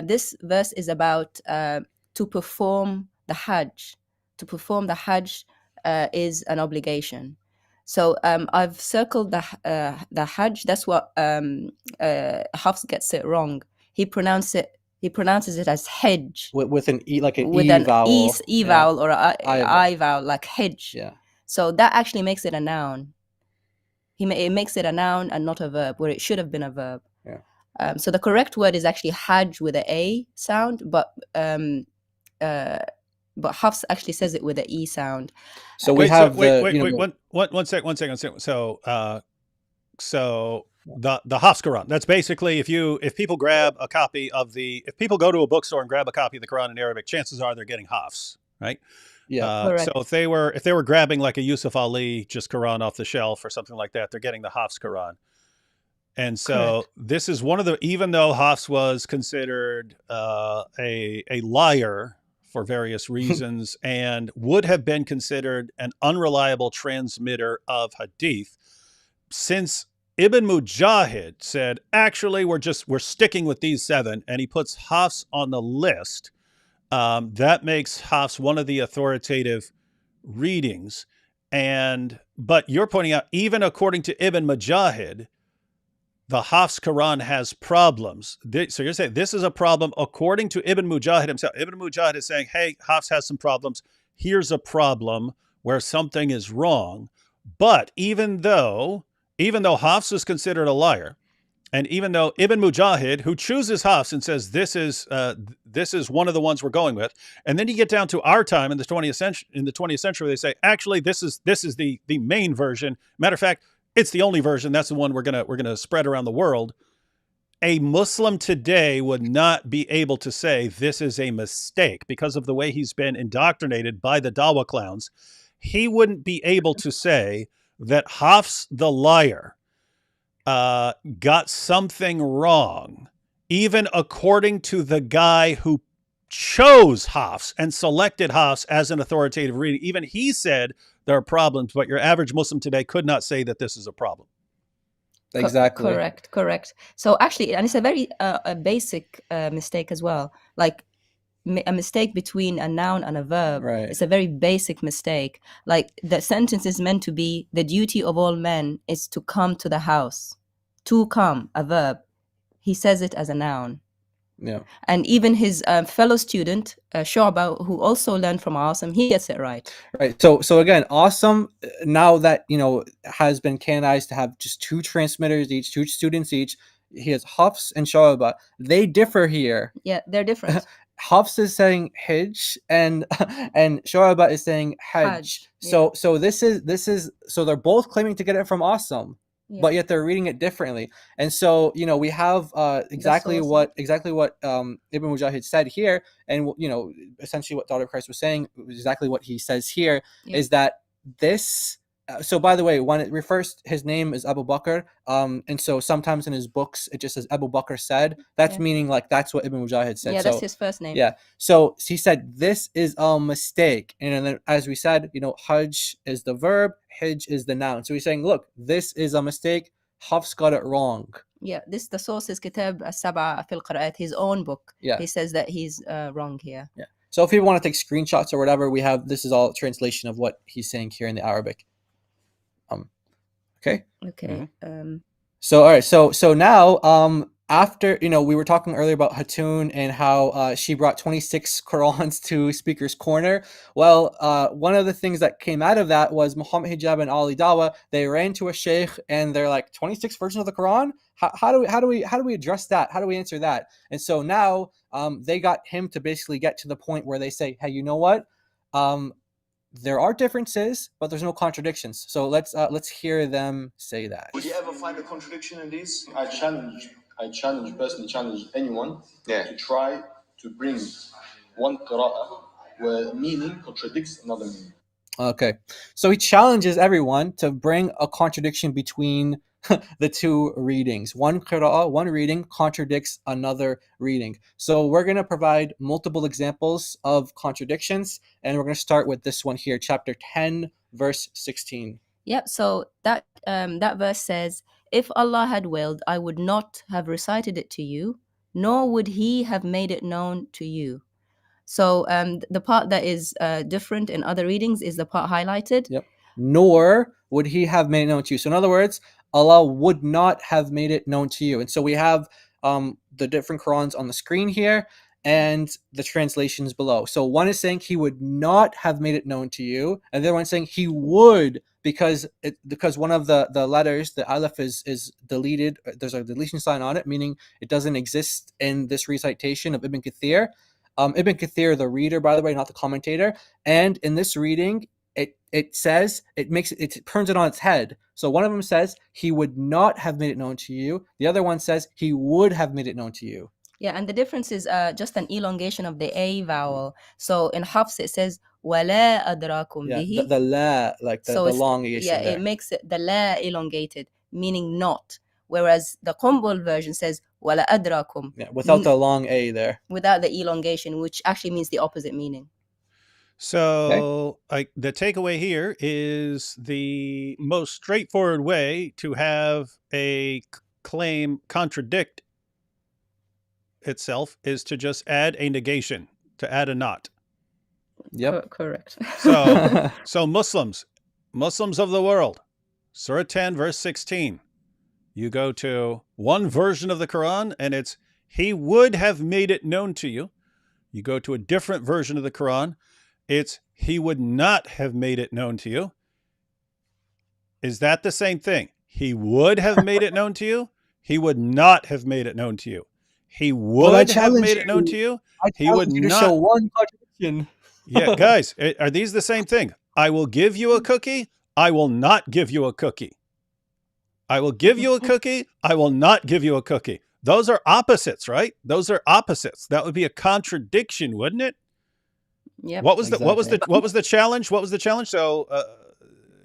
This verse is about to perform the Hajj. To perform the Hajj is an obligation. So I've circled the Hajj. That's what Hafs gets it wrong. He pronounces it as Hajj with an e, like an with e vowel, e vowel or I vowel, like Hajj. Yeah. So that actually makes it a noun. It makes it a noun and not a verb, where it should have been a verb. Yeah. So the correct word is actually Hajj with a sound, but Hafs actually says it with an E sound. So we have one second. So the Hafs Quran. That's basically if people grab a copy of if people go to a bookstore and grab a copy of the Quran in Arabic, chances are they're getting Hafs, right? Yeah. So if they were grabbing like a Yusuf Ali just Quran off the shelf or something like that, they're getting the Hafs Quran. And so this is one of the, even though Hafs was considered a liar for various reasons and would have been considered an unreliable transmitter of hadith, since Ibn Mujahid said, actually, we're sticking with these 7, and he puts Hafs on the list, that makes Hafs one of the authoritative readings. But you're pointing out, even according to Ibn Mujahid, the Hafs Quran has problems. So you're saying this is a problem according to Ibn Mujahid himself. Ibn Mujahid is saying, hey, Hafs has some problems. Here's a problem where something is wrong. But even though Hafs is considered a liar, and even though Ibn Mujahid, who chooses Hafs and says this is one of the ones we're going with, and then you get down to our time in the 20th century, they say, actually, this is the main version. Matter of fact, it's the only version. That's the one we're gonna spread around the world. A Muslim today would not be able to say this is a mistake because of the way he's been indoctrinated by the Dawah clowns. He wouldn't be able to say that Hafs the liar got something wrong, even according to the guy who chose Hafs and selected Hafs as an authoritative reading. Even he said there are problems, but your average Muslim today could not say that this is a problem. Exactly. Correct. So actually, and it's a very a basic mistake as well. Like a mistake between a noun and a verb. Right. It's a very basic mistake. Like the sentence is meant to be, the duty of all men is to come to the house. To come, a verb. He says it as a noun. Yeah. And even his fellow student, Shu'ba, who also learned from Asim, he gets it right. Right. So again, Asim, now that, has been canonized to have just 2 transmitters each, 2 students each, he has Hafs and Shu'ba. They differ here. Yeah, they're different. Hafs is saying Hajj and Shu'ba is saying Hajj. So this is so they're both claiming to get it from Asim. Yeah. But yet they're reading it differently, and so we have exactly what Ibn Mujahid said here, and essentially what Dawah of Christ was saying, exactly what he says here, is that this So by the way, when it refers, his name is Abu Bakr, and so sometimes in his books it just says Abu Bakr said. That's meaning like that's what Ibn Mujahid said. Yeah, so that's his first name. Yeah. So he said this is a mistake, and then as we said, Hajj is the verb, Hajj is the noun. So he's saying, look, this is a mistake. Hafs got it wrong. Yeah, the source is Kitab al-Sab'a fil Qira'at, his own book. Yeah. He says that he's wrong here. Yeah. So if you want to take screenshots or whatever, this is all translation of what he's saying here in the Arabic. Okay. Okay. So all right. So now after we were talking earlier about Hatun and how she brought 26 Qurans to Speaker's Corner. Well, one of the things that came out of that was Muhammad Hijab and Ali Dawah. They ran to a sheikh and they're like, 26 versions of the Quran. How do we address that? How do we answer that? And so now they got him to basically get to the point where they say, hey, you know what? There are differences, but there's no contradictions. So let's hear them say that. Would you ever find a contradiction in these? I personally challenge anyone to try to bring one qira'ah where meaning contradicts another meaning. Okay, so he challenges everyone to bring a contradiction between the two readings. One qira'ah, one reading contradicts another reading. So we're going to provide multiple examples of contradictions, and we're going to start with this one here, chapter 10, verse 16. Yep, so that verse says, if Allah had willed, I would not have recited it to you, nor would he have made it known to you. So the part that is different in other readings is the part highlighted. Yep. Nor would he have made it known to you. So in other words, Allah would not have made it known to you. And so we have the different Qurans on the screen here and the translations below. So one is saying he would not have made it known to you, and the other one is saying he would, because one of the letters, the aleph, is deleted. There's a deletion sign on it, meaning it doesn't exist in this recitation of Ibn Kathir. Ibn Kathir, the reader, by the way, not the commentator. And in this reading, it says, it turns it on its head. So one of them says he would not have made it known to you. The other one says he would have made it known to you. Yeah, and the difference is just an elongation of the A vowel. So in Hafs it says وَلَا أَدْرَاكُمْ بِهِ. The la, like the elongation. Yeah, there. it makes the la elongated, meaning not. Whereas the Qumbul version says وَلَا أَدْرَاكُمْ. Yeah, without the long A there. Without the elongation, which actually means the opposite meaning. So the takeaway here is the most straightforward way to have a claim contradict itself is to just add a negation, to add a not. Yep. Correct. So Muslims of the world, Surah 10, verse 16. You go to one version of the Quran and it's, he would have made it known to you. You go to a different version of the Quran, it's, he would not have made it known to you. Is that the same thing? He would have made it known to you. He would not have made it known to you. He would have made it known to you. He would not. Show one contradiction. Yeah, guys, are these the same thing? I will give you a cookie. I will not give you a cookie. I will give you a cookie. I will not give you a cookie. Those are opposites, right? Those are opposites. That would be a contradiction, wouldn't it? Yeah. What was the challenge? What was the challenge? So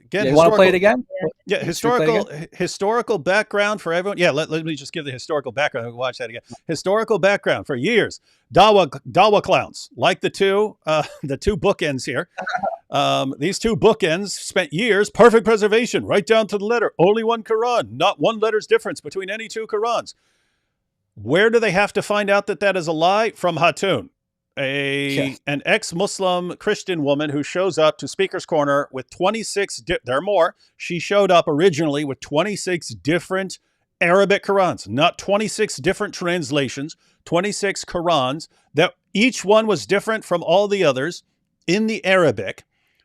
again, you want to play it again? Yeah, historical background for everyone. Yeah, let me just give the historical background. We'll watch that again. Historical background for years. Dawah clowns, like the two bookends here. These two bookends spent years, perfect preservation, right down to the letter. Only one Quran, not one letter's difference between any two Qurans. Where do they have to find out that is a lie? From Hatun, an ex-Muslim Christian woman who shows up to Speaker's Corner with 26, there are more. She showed up originally with 26 different Arabic Qurans, not 26 different translations, 26 Qurans, that each one was different from all the others in the Arabic.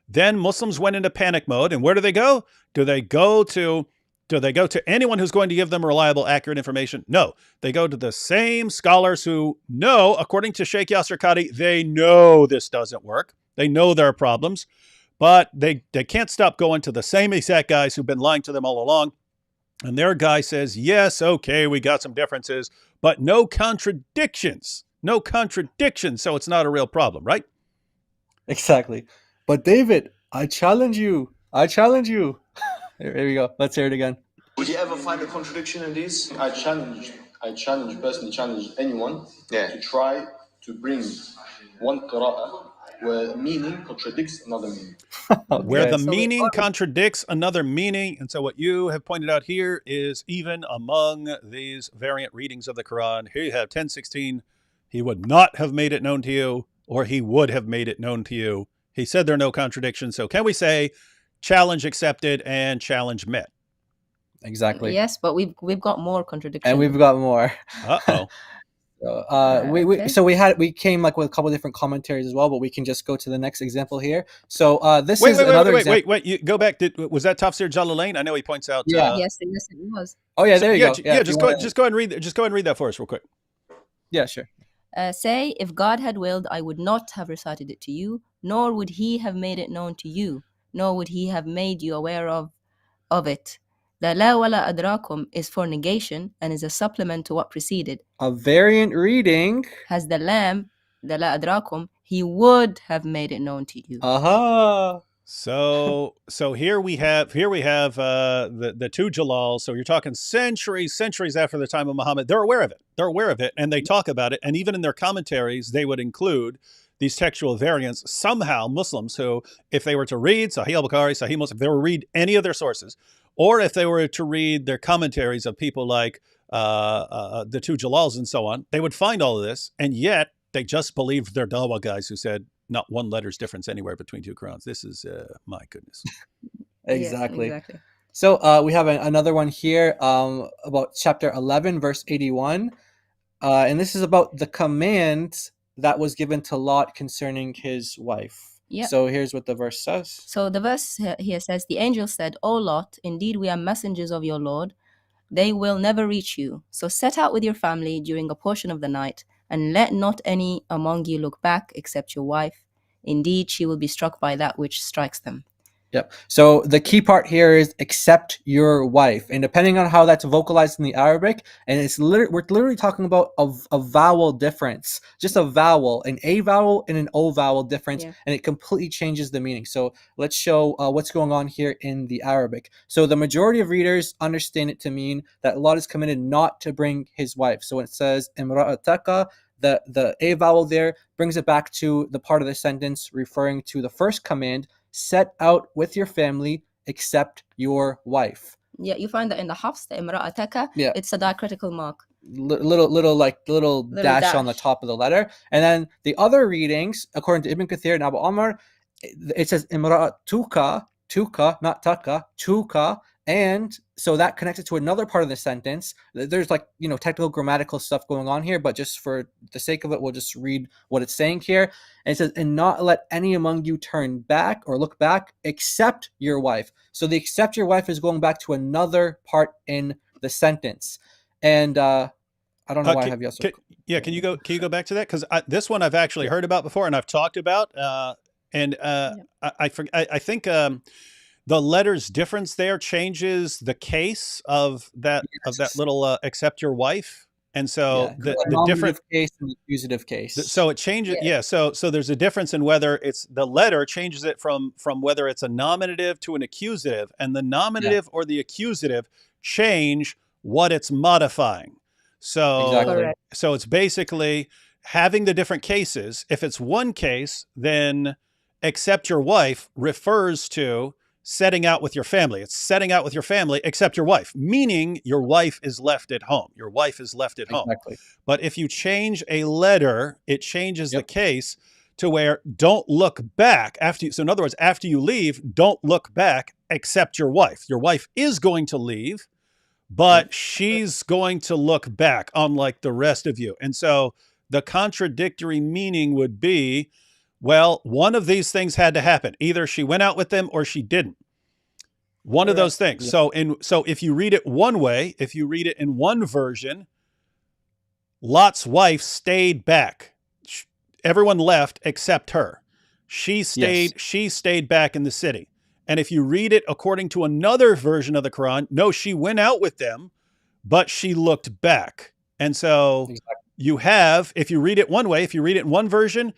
Then Muslims went into panic mode, and where do they go? Do they go to anyone who's going to give them reliable, accurate information? No. They go to the same scholars who know, according to Sheikh Yasser Qadhi, they know this doesn't work. They know there are problems, but they can't stop going to the same exact guys who've been lying to them all along. And their guy says, yes, okay, we got some differences, but no contradictions. No contradictions, so it's not a real problem, right? Exactly. But David, I challenge you. I challenge you. There we go. Let's hear it again. Would you ever find a contradiction in these? I personally challenge anyone to try to bring one qira'ah where meaning contradicts another meaning. Okay. Where the So meaning contradicts another meaning. And so what you have pointed out here is even among these variant readings of the Quran, here you have 10:16, he would not have made it known to you, or he would have made it known to you. He said there are no contradictions. So can we say challenge accepted and challenge met? Exactly. Yes, but we've got more contradictions. And we've got more. Uh-oh. So we came like with a couple of different commentaries as well, but we can just go to the next example here. So this is another example. Wait, you go back. Was that Tafsir Jalalain? I know he points out. Yes, it was. Oh yeah, there you go. Yeah, just go ahead and read that for us real quick. Yeah, sure. Say, if God had willed, I would not have recited it to you, nor would he have made it known to you, nor would he have made you aware of it. The la wala adrakum is for negation and is a supplement to what preceded. A variant reading has the lam, the la adrakum, he would have made it known to you. So here we have the two Jalals. So you're talking centuries after the time of Muhammad. They're aware of it, and they talk about it. And even in their commentaries, they would include these textual variants. Somehow, Muslims who, if they were to read Sahih al-Bukhari, Sahih Muslim, if they were to read any of their sources, or if they were to read their commentaries of people like the two Jalals and so on, they would find all of this, and yet they just believed their Dawah guys who said not one letter's difference anywhere between two Qurans. This is, my goodness. Exactly. So we have another one here about chapter 11, verse 81. And this is about the command that was given to Lot concerning his wife. Yep. So here's what the verse says. So the verse here says, the angel said, O Lot, indeed we are messengers of your Lord. They will never reach you. So set out with your family during a portion of the night, and let not any among you look back except your wife. Indeed, she will be struck by that which strikes them. Yep. So the key part here is accept your wife, and depending on how that's vocalized in the Arabic, and we're literally talking about a vowel difference, just a vowel, an A vowel and an O vowel difference, and it completely changes the meaning. So let's show what's going on here in the Arabic. So the majority of readers understand it to mean that Lot is commanded not to bring his wife. So when it says imra'ataka, the A vowel there brings it back to the part of the sentence referring to the first command, set out with your family except your wife. Yeah, you find that in the Hafs, the imra'ataka, it's a diacritical mark. Little dash on the top of the letter. And then the other readings, according to Ibn Kathir and Abu Amr, it says imra'atuka, tuka, not taka, tuka. And so that connects it to another part of the sentence. There's technical grammatical stuff going on here, but just for the sake of it, we'll just read what it's saying here. And it says, and not let any among you turn back or look back except your wife. So the except your wife is going back to another part in the sentence. And I don't know why I have you also. Can you go back to that? Because this one I've actually heard about before and I've talked about. I think the letter's difference there changes the case of that little accept your wife, and so the different case and the accusative case. So it changes. So there's a difference in whether it's the letter changes it from whether it's a nominative to an accusative, and the nominative or the accusative change what it's modifying. So so it's basically having the different cases. If it's one case, then accept your wife refers to setting out with your family. It's setting out with your family except your wife, meaning your wife is left at home. Your wife is left at home. But if you change a letter, it changes the case to where don't look back after you. So in other words, after you leave, don't look back except your wife. Your wife is going to leave, but she's going to look back, unlike the rest of you. And so the contradictory meaning would be, well, one of these things had to happen. Either she went out with them or she didn't. One of those things. So if you read it one way, if you read it in one version, Lot's wife stayed back. Everyone left except her. She stayed back in the city. And if you read it according to another version of the Quran, no, she went out with them, but she looked back. And so you have, if you read it one way, if you read it in one version,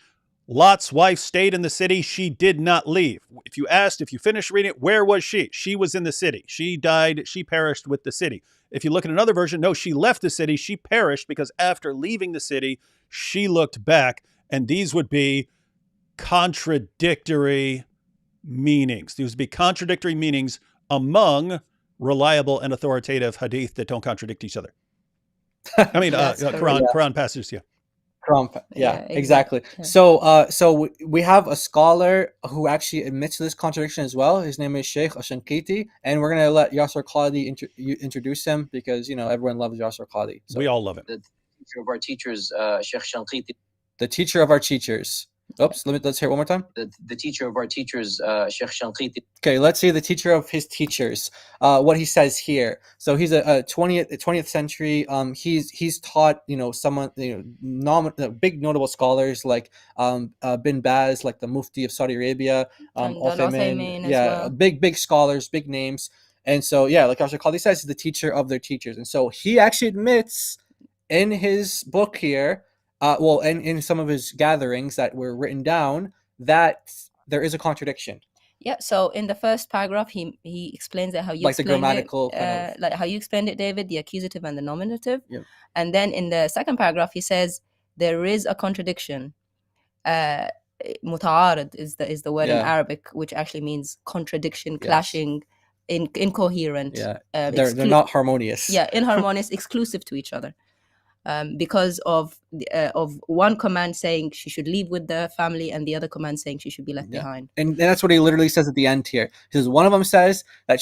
Lot's wife stayed in the city. She did not leave. If you asked, if you finished reading it, where was she? She was in the city. She died. She perished with the city. If you look at another version, no, she left the city. She perished because after leaving the city, she looked back. And these would be contradictory meanings. These would be contradictory meanings among reliable and authoritative hadith that don't contradict each other. I mean, Quran passages, yeah. Yeah, exactly. Yeah. So we have a scholar who actually admits to this contradiction as well. His name is Sheikh Ashankiti, and we're going to let Yasser Qadi introduce him because, everyone loves Yasser Qadi. So, we all love him. The teacher of our teachers, Sheikh Shankiti. The teacher of our teachers. Oops, let's hear it one more time. The teacher of our teachers, Sheikh Shankiti. Okay, let's see the teacher of his teachers. What he says here. So he's a 20th century. He's taught someone big notable scholars like bin Baz, like the Mufti of Saudi Arabia, well. big scholars, big names. And so like Yasser Qadi says, he's the teacher of their teachers. And so he actually admits in his book here. In some of his gatherings that were written down, that there is a contradiction. Yeah. So in the first paragraph, he explains it how you like the grammatical, like how you explained it, David, the accusative and the nominative. Yeah. And then in the second paragraph, he says there is a contradiction. Muta'arid is the word in Arabic, which actually means contradiction, clashing, incoherent. Yeah. They're not harmonious. Yeah, inharmonious, exclusive to each other. Because of one command saying she should leave with the family and the other command saying she should be left behind. And that's what he literally says at the end here. He says one of them says that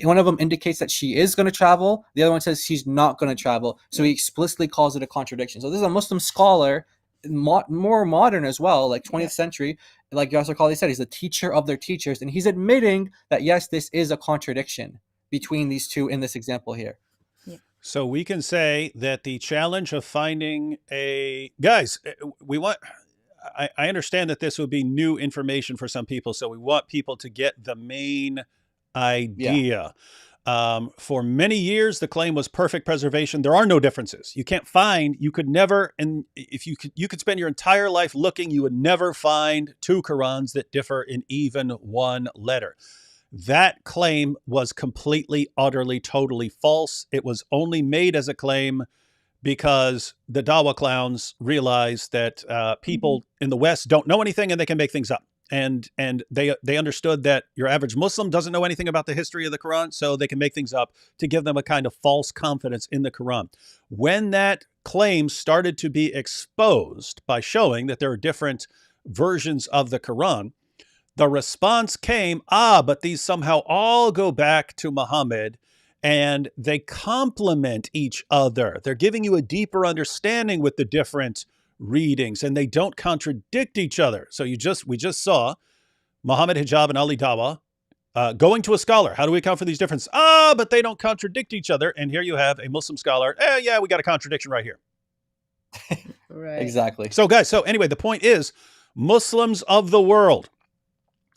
one of them indicates that she is going to travel. The other one says she's not going to travel. So he explicitly calls it a contradiction. So this is a Muslim scholar, more modern as well, like 20th century. Like Yasser Qadi said, he's the teacher of their teachers. And he's admitting that, yes, this is a contradiction between these two in this example here. So we can say that the challenge of finding guys, I understand that this would be new information for some people. So we want people to get the main idea. Yeah. For many years, the claim was perfect preservation. There are no differences. You could never, and if you could spend your entire life looking, you would never find two Qurans that differ in even one letter. That claim was completely, utterly, totally false. It was only made as a claim because the Dawah clowns realized that people in the West don't know anything and they can make things up. And they understood that your average Muslim doesn't know anything about the history of the Quran, so they can make things up to give them a kind of false confidence in the Quran. When that claim started to be exposed by showing that there are different versions of the Quran, the response came, but these somehow all go back to Muhammad and they complement each other. They're giving you a deeper understanding with the different readings and they don't contradict each other. So we just saw Muhammad Hijab and Ali Dawah going to a scholar. How do we account for these differences? But they don't contradict each other. And here you have a Muslim scholar. We got a contradiction right here. Right. Exactly. So guys, anyway, the point is Muslims of the world,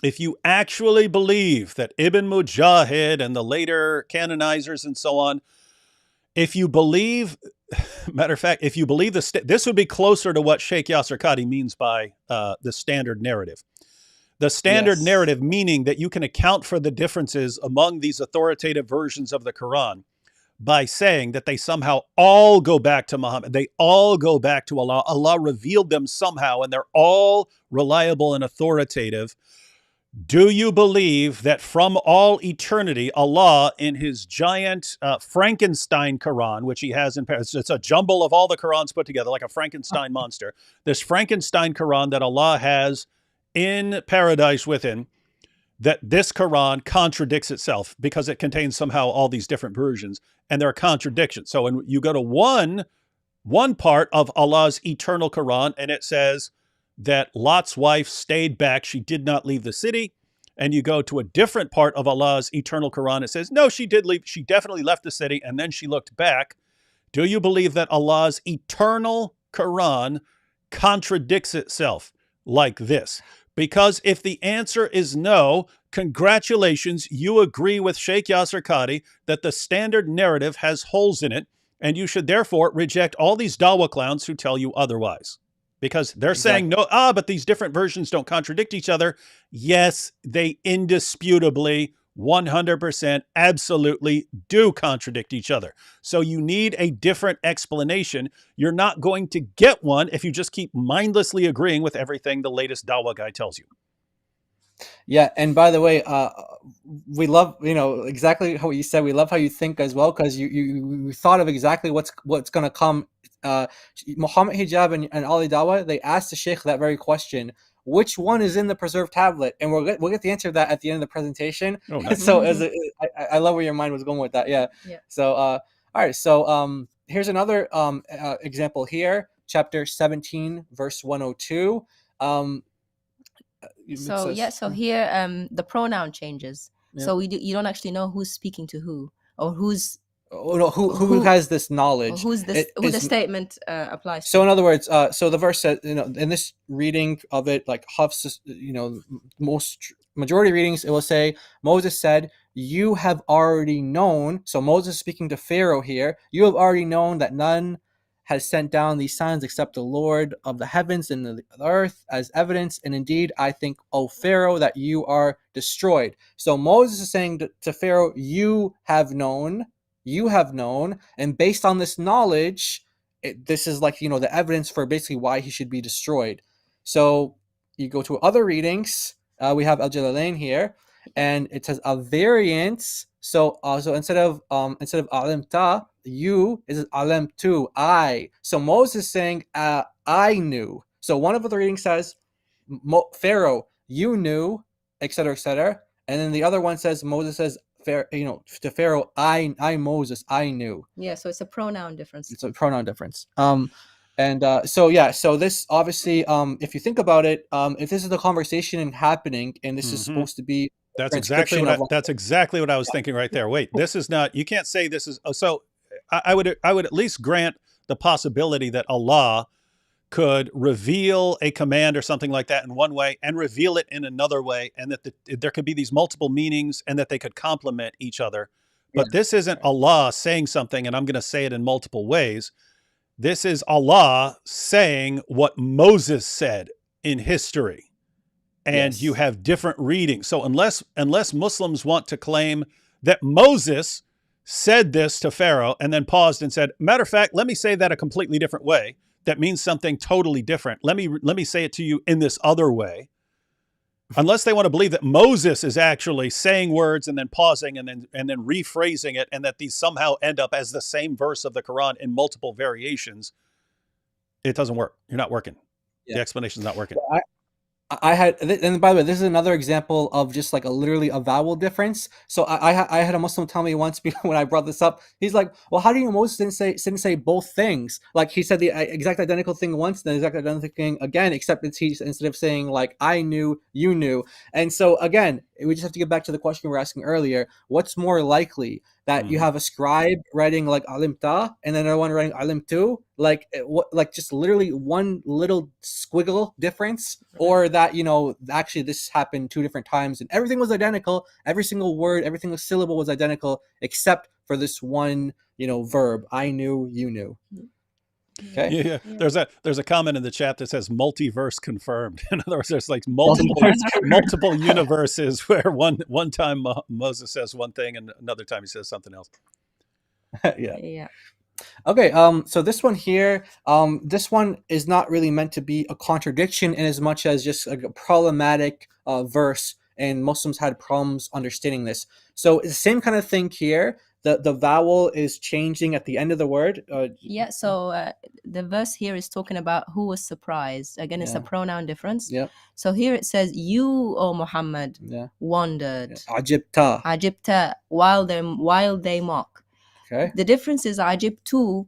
if you actually believe that Ibn Mujahid and the later canonizers and so on, if you believe, matter of fact, if you believe this would be closer to what Sheikh Yasser Qadi means by the standard narrative. The standard narrative meaning that you can account for the differences among these authoritative versions of the Quran by saying that they somehow all go back to Muhammad. They all go back to Allah. Allah revealed them somehow and they're all reliable and authoritative. Do you believe that from all eternity, Allah, in his giant Frankenstein Quran, which he has in Paris, it's a jumble of all the Qurans put together, like a Frankenstein monster, this Frankenstein Quran that Allah has in paradise within, that this Quran contradicts itself because it contains somehow all these different versions, and there are contradictions. So when you go to one part of Allah's eternal Quran, and it says that Lot's wife stayed back. She did not leave the city. And you go to a different part of Allah's eternal Quran. It says, no, she did leave. She definitely left the city. And then she looked back. Do you believe that Allah's eternal Quran contradicts itself like this? Because if the answer is no, congratulations, you agree with Sheikh Yasser Qadi that the standard narrative has holes in it. And you should therefore reject all these Dawah clowns who tell you otherwise. because they're Exactly. saying no, but these different versions don't contradict each other. Yes, they indisputably 100% absolutely do contradict each other. So you need a different explanation. You're not going to get one if you just keep mindlessly agreeing with everything the latest Dawah guy tells you. Yeah, and by the way, we love, exactly how you said. We love how you think as well, because you thought of exactly what's going to come. Muhammad Hijab and Ali Dawah, they asked the Sheikh that very question: which one is in the preserved tablet? And we'll get the answer to that at the end of the presentation. Oh, nice. So I love where your mind was going with that. Yeah. So all right. So here's another example here. Chapter 17, verse 102. So here the pronoun changes. Yeah. So you don't actually know who's speaking to who, or who's who has this knowledge, who the statement applies to. So in other words, so the verse says, in this reading of it, like Hafs, most majority readings, it will say, Moses said, you have already known. So Moses speaking to Pharaoh here, you have already known that none has sent down these signs except the Lord of the heavens and the earth as evidence. And indeed, I think, O Pharaoh, that you are destroyed. So Moses is saying to Pharaoh, you have known, and based on this knowledge, this is like, the evidence for basically why he should be destroyed. So you go to other readings. We have Al-Jalalain here, and it says a variance. So instead of alimta, you is alimtu, I. So Moses is saying I knew. So one of the readings says Pharaoh, you knew, etc., etc., and then the other one says Moses says to Pharaoh, I Moses, I knew. Yeah, so it's a pronoun difference. It's a pronoun difference. So this obviously, if you think about it, if this is the conversation happening, and this is supposed to be that's exactly what I was thinking right there. Wait, this is not. You can't say this is. So I would at least grant the possibility that Allah could reveal a command or something like that in one way and reveal it in another way, and that there could be these multiple meanings and that they could complement each other. But this isn't Allah saying something and I'm going to say it in multiple ways. This is Allah saying what Moses said in history. And you have different readings. So unless Muslims want to claim that Moses said this to Pharaoh and then paused and said, matter of fact, let me say that a completely different way. That means something totally different. Let me say it to you in this other way. Unless they want to believe that Moses is actually saying words and then pausing and then rephrasing it, and that these somehow end up as the same verse of the Quran in multiple variations, it doesn't work. You're not working. Yeah. The explanation's not working. I had, and by the way, this is another example of just like literally a vowel difference. So I had a Muslim tell me once when I brought this up, he's like, well, how do you know Moses didn't say both things? Like he said the exact identical thing once, the exact identical thing again, except instead of saying like, I knew, you knew. And so again, we just have to get back to the question we were asking earlier. What's more likely, that you have a scribe writing like alimta and then another one writing alimtu, like just literally one little squiggle difference, or that actually this happened two different times and everything was identical, every single word, every single syllable was identical except for this one verb, I knew, you knew. Okay. Yeah. There's a comment in the chat that says multiverse confirmed. In other words, there's like multiple universes where one time Moses says one thing and another time he says something else. Yeah. Okay. So this one here, this one is not really meant to be a contradiction in as much as just like a problematic verse, and Muslims had problems understanding this. So it's the same kind of thing here. The vowel is changing at the end of the word. So the verse here is talking about who was surprised. Again, it's a pronoun difference. Yeah. So here it says, you, O Muhammad, wondered. Ajibta, while they mock. Okay. The difference is ajibtu,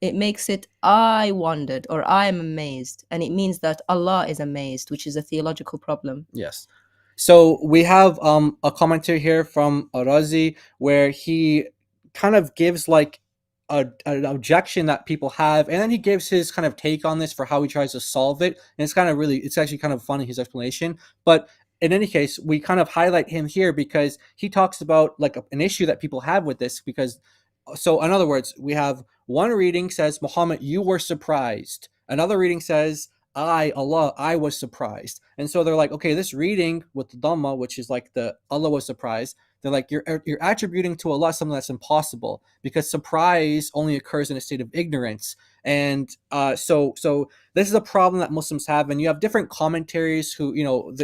it makes it I wondered or I am amazed. And it means that Allah is amazed, which is a theological problem. Yes. So we have a commentary here from Razi where he kind of gives like an objection that people have, and then he gives his kind of take on this for how he tries to solve it. And it's actually kind of funny, his explanation. But in any case, we kind of highlight him here because he talks about like an issue that people have with this. So in other words, we have one reading says, Muhammad, you were surprised. Another reading says, Allah, I was surprised. And so they're like, okay, this reading with the Dhamma, which is like the Allah was surprised, they're like, you're attributing to Allah something that's impossible, because surprise only occurs in a state of ignorance. And so this is a problem that Muslims have, and you have different commentaries who,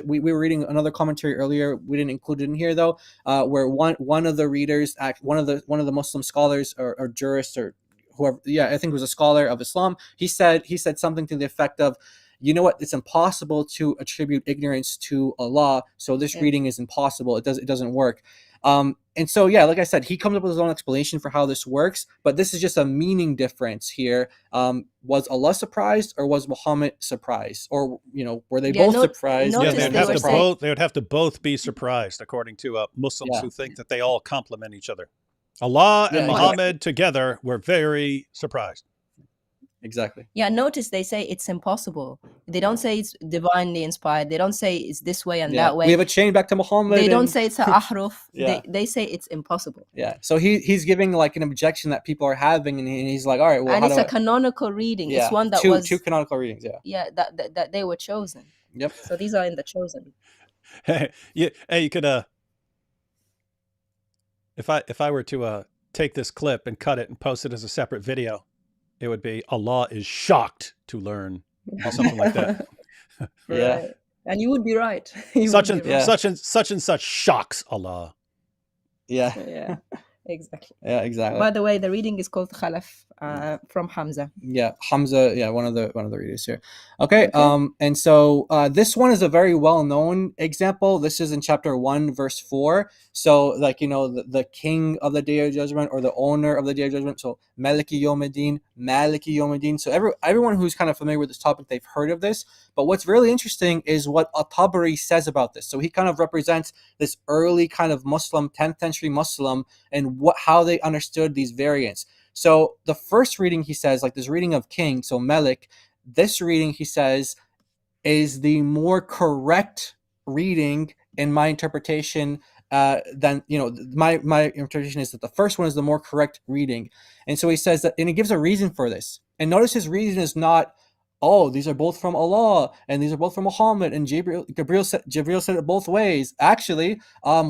we were reading another commentary earlier, we didn't include it in here though, where one of the readers, one of the Muslim scholars or jurists or whoever, I think it was a scholar of Islam, he said something to the effect of, you know what, it's impossible to attribute ignorance to Allah, so this reading is impossible, it doesn't work. And so, like I said, he comes up with his own explanation for how this works, but this is just a meaning difference here. Was Allah surprised, or was Muhammad surprised, or were they both surprised? They would have to both be surprised, according to Muslims who think that they all complement each other. Allah and Muhammad together were very surprised. Exactly. Yeah, notice they say it's impossible. They don't say it's divinely inspired. They don't say it's this way and that way. We have a chain back to Muhammad. They don't say it's a ahruf. They say it's impossible. Yeah. So he's giving like an objection that people are having, and he's like, all right, well, and it's a canonical reading. It's one that was two canonical readings. Yeah, that they were chosen. Yep. So these are in the chosen. Hey, you could if I were to take this clip and cut it and post it as a separate video, it would be, Allah is shocked to learn, or something like that. Right. And you would be right. Such and such shocks Allah. Yeah. Exactly. Yeah, exactly. By the way, the reading is called Khalaf from Hamza. Yeah, Hamza. Yeah, one of the readers here. Okay. And so this one is a very well known example. This is in chapter 1, verse 4. So, like, the king of the day of judgment, or the owner of the day of judgment. So Maliki Yawmiddin. So everyone who's kind of familiar with this topic, they've heard of this. But what's really interesting is what At-Tabari says about this. So he kind of represents this early kind of Muslim, 10th century Muslim, and how they understood these variants. So the first reading, he says, like this reading of king, so Malik, this reading, he says, is the more correct reading in my interpretation. Then my interpretation is that the first one is the more correct reading. And so he says that, and he gives a reason for this. And notice his reason is not, oh, these are both from Allah and these are both from Muhammad, and Jibril said it both ways. Actually,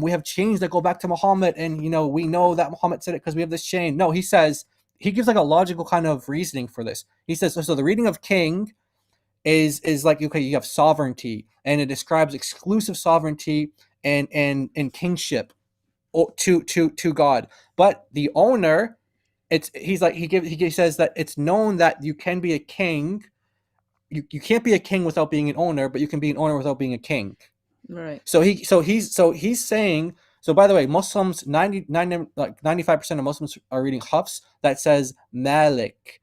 we have chains that go back to Muhammad, and we know that Muhammad said it because we have this chain. No, he says, he gives like a logical kind of reasoning for this. He says, so the reading of king is like, okay, you have sovereignty, and it describes exclusive sovereignty and kingship to God. But the owner, he says that it's known that you can be a king. You can't be a king without being an owner, but you can be an owner without being a king. Right. So he's saying. So by the way, Muslims, 95% of Muslims are reading Hafs that says Malik.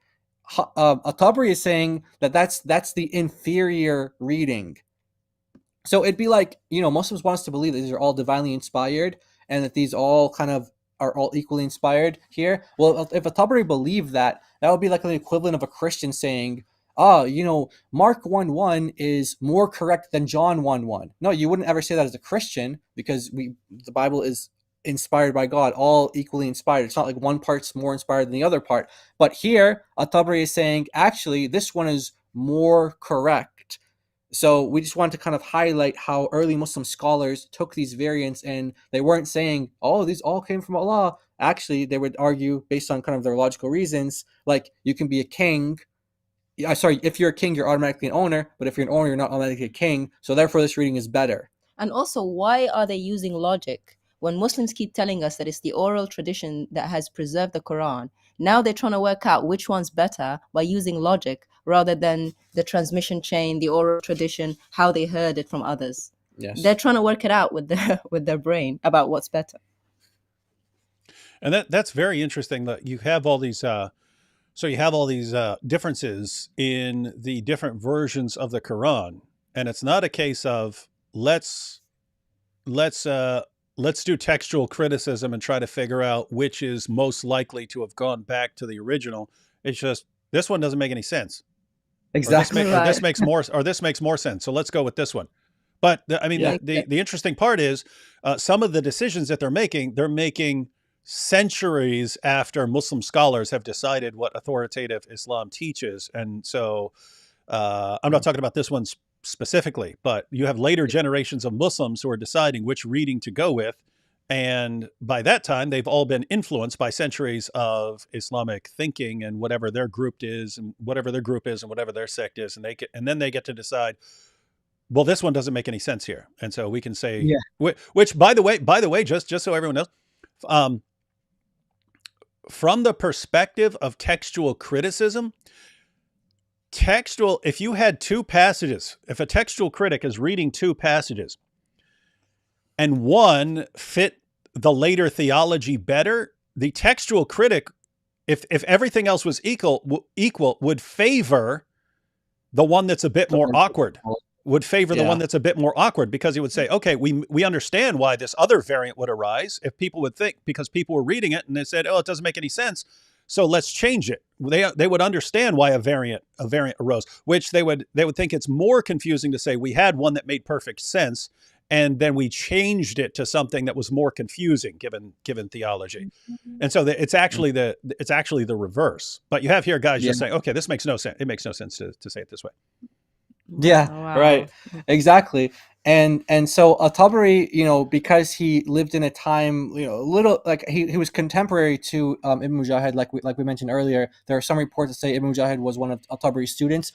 At-Tabari is saying that's the inferior reading. So it'd be like, Muslims want us to believe that these are all divinely inspired, and that these all kind of are all equally inspired here. Well, if At-Tabari believed that would be like the equivalent of a Christian saying, Mark 1:1 is more correct than John 1:1. No, you wouldn't ever say that as a Christian, because the Bible is inspired by God, all equally inspired. It's not like one part's more inspired than the other part. But here, At-Tabari is saying, actually, this one is more correct. So we just want to kind of highlight how early Muslim scholars took these variants, and they weren't saying, oh, these all came from Allah. Actually, they would argue based on kind of their logical reasons, like you can be a king. If you're a king, you're automatically an owner, but if you're an owner, you're not automatically a king. So therefore, this reading is better. And also, why are they using logic when Muslims keep telling us that it's the oral tradition that has preserved the Quran? Now they're trying to work out which one's better by using logic rather than the transmission chain, the oral tradition, how they heard it from others. Yes. They're trying to work it out with their brain about what's better. And that's very interesting that you have all these. So you have all these differences in the different versions of the Quran, and it's not a case of let's do textual criticism and try to figure out which is most likely to have gone back to the original. It's just, this one doesn't make any sense. Exactly. Or this makes more sense. So let's go with this one. But the interesting part is some of the decisions that they're making centuries after Muslim scholars have decided what authoritative Islam teaches. And so I'm not talking about this one specifically, but you have later generations of Muslims who are deciding which reading to go with. And by that time, they've all been influenced by centuries of Islamic thinking and whatever their group is, and whatever their group is, and whatever their sect is, and then they get to decide, well, this one doesn't make any sense here, and so we can say, which by the way, just so everyone knows, from the perspective of textual criticism, if you had two passages, if a textual critic is reading two passages, and one fit the later theology better, the textual critic, if everything else was equal, would favor the one that's a bit more awkward. Would favor the one that's a bit more awkward, because he would say, okay, we understand why this other variant would arise if people would think, because people were reading it and they said, oh, it doesn't make any sense, so let's change it. They would understand why a variant arose, which they would think it's more confusing to say we had one that made perfect sense and then we changed it to something that was more confusing given theology. And so it's actually the reverse. But you have here guys just saying, okay, this makes no sense. It makes no sense to say it this way. Yeah, right. Exactly. And so Al-Tabari, because he lived in a time, a little like he was contemporary to Ibn Mujahid, like we mentioned earlier. There are some reports that say Ibn Mujahid was one of Al-Tabari's students,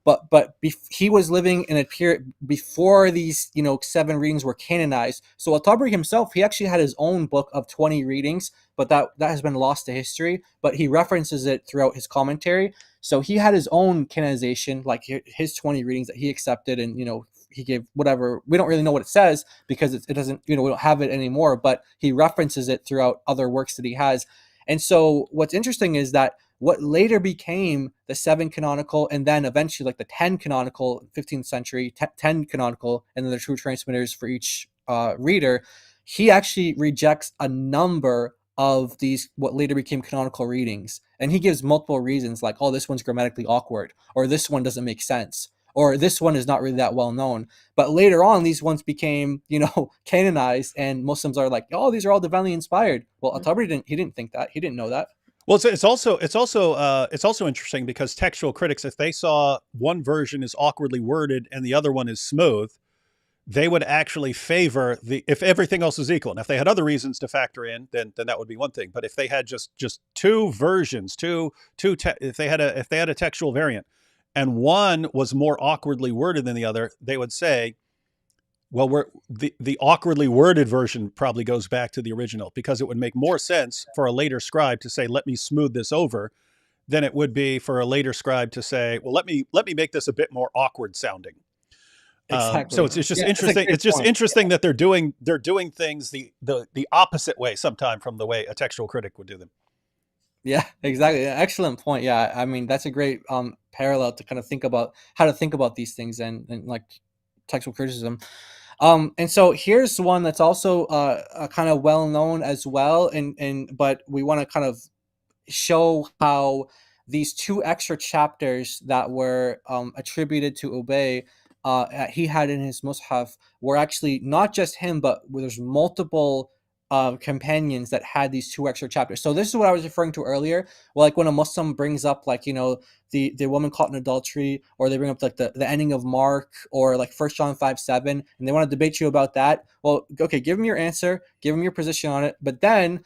but he was living in a period before these 7 readings were canonized. So Al-Tabari himself, he actually had his own book of 20 readings, but that has been lost to history. But he references it throughout his commentary. So he had his own canonization, like his 20 readings that he accepted, and he gave whatever. We don't really know what it says because it doesn't, we don't have it anymore, but he references it throughout other works that he has. And so what's interesting is that what later became the 7 canonical, and then eventually like the 10 canonical, 15th century, 10 canonical, and then the true transmitters for each reader, he actually rejects a number of these what later became canonical readings. And he gives multiple reasons, like, oh, this one's grammatically awkward, or this one doesn't make sense, or this one is not really that well known. But later on, these ones became, canonized, and Muslims are like, oh, these are all divinely inspired. Well, Al-Tabari didn't think that. He didn't know that. Well, it's also interesting because textual critics, if they saw one version is awkwardly worded and the other one is smooth, they would actually favor if everything else is equal. And if they had other reasons to factor in, then that would be one thing. But if they had just two versions, if they had a textual variant, and one was more awkwardly worded than the other, they would say, well, the awkwardly worded version probably goes back to the original, because it would make more sense for a later scribe to say, let me smooth this over, than it would be for a later scribe to say, well, let me make this a bit more awkward sounding. Exactly. So it's just interesting. It's just interesting that they're doing things the opposite way sometime from the way a textual critic would do them. Yeah, exactly. Excellent point. Yeah, I mean, that's a great parallel to kind of think about how to think about these things and like textual criticism. And so here's one that's also kind of well known as well, but we want to kind of show how these 2 extra chapters that were attributed to Ubay, he had in his Mus'haf, were actually not just him, but there's multiple companions that had these 2 extra chapters. So this is what I was referring to earlier. Well, like when a Muslim brings up, like, the woman caught in adultery, or they bring up like the ending of Mark, or like 1 John 5:7, and they want to debate you about that. Well, okay, give them your answer, give them your position on it, but then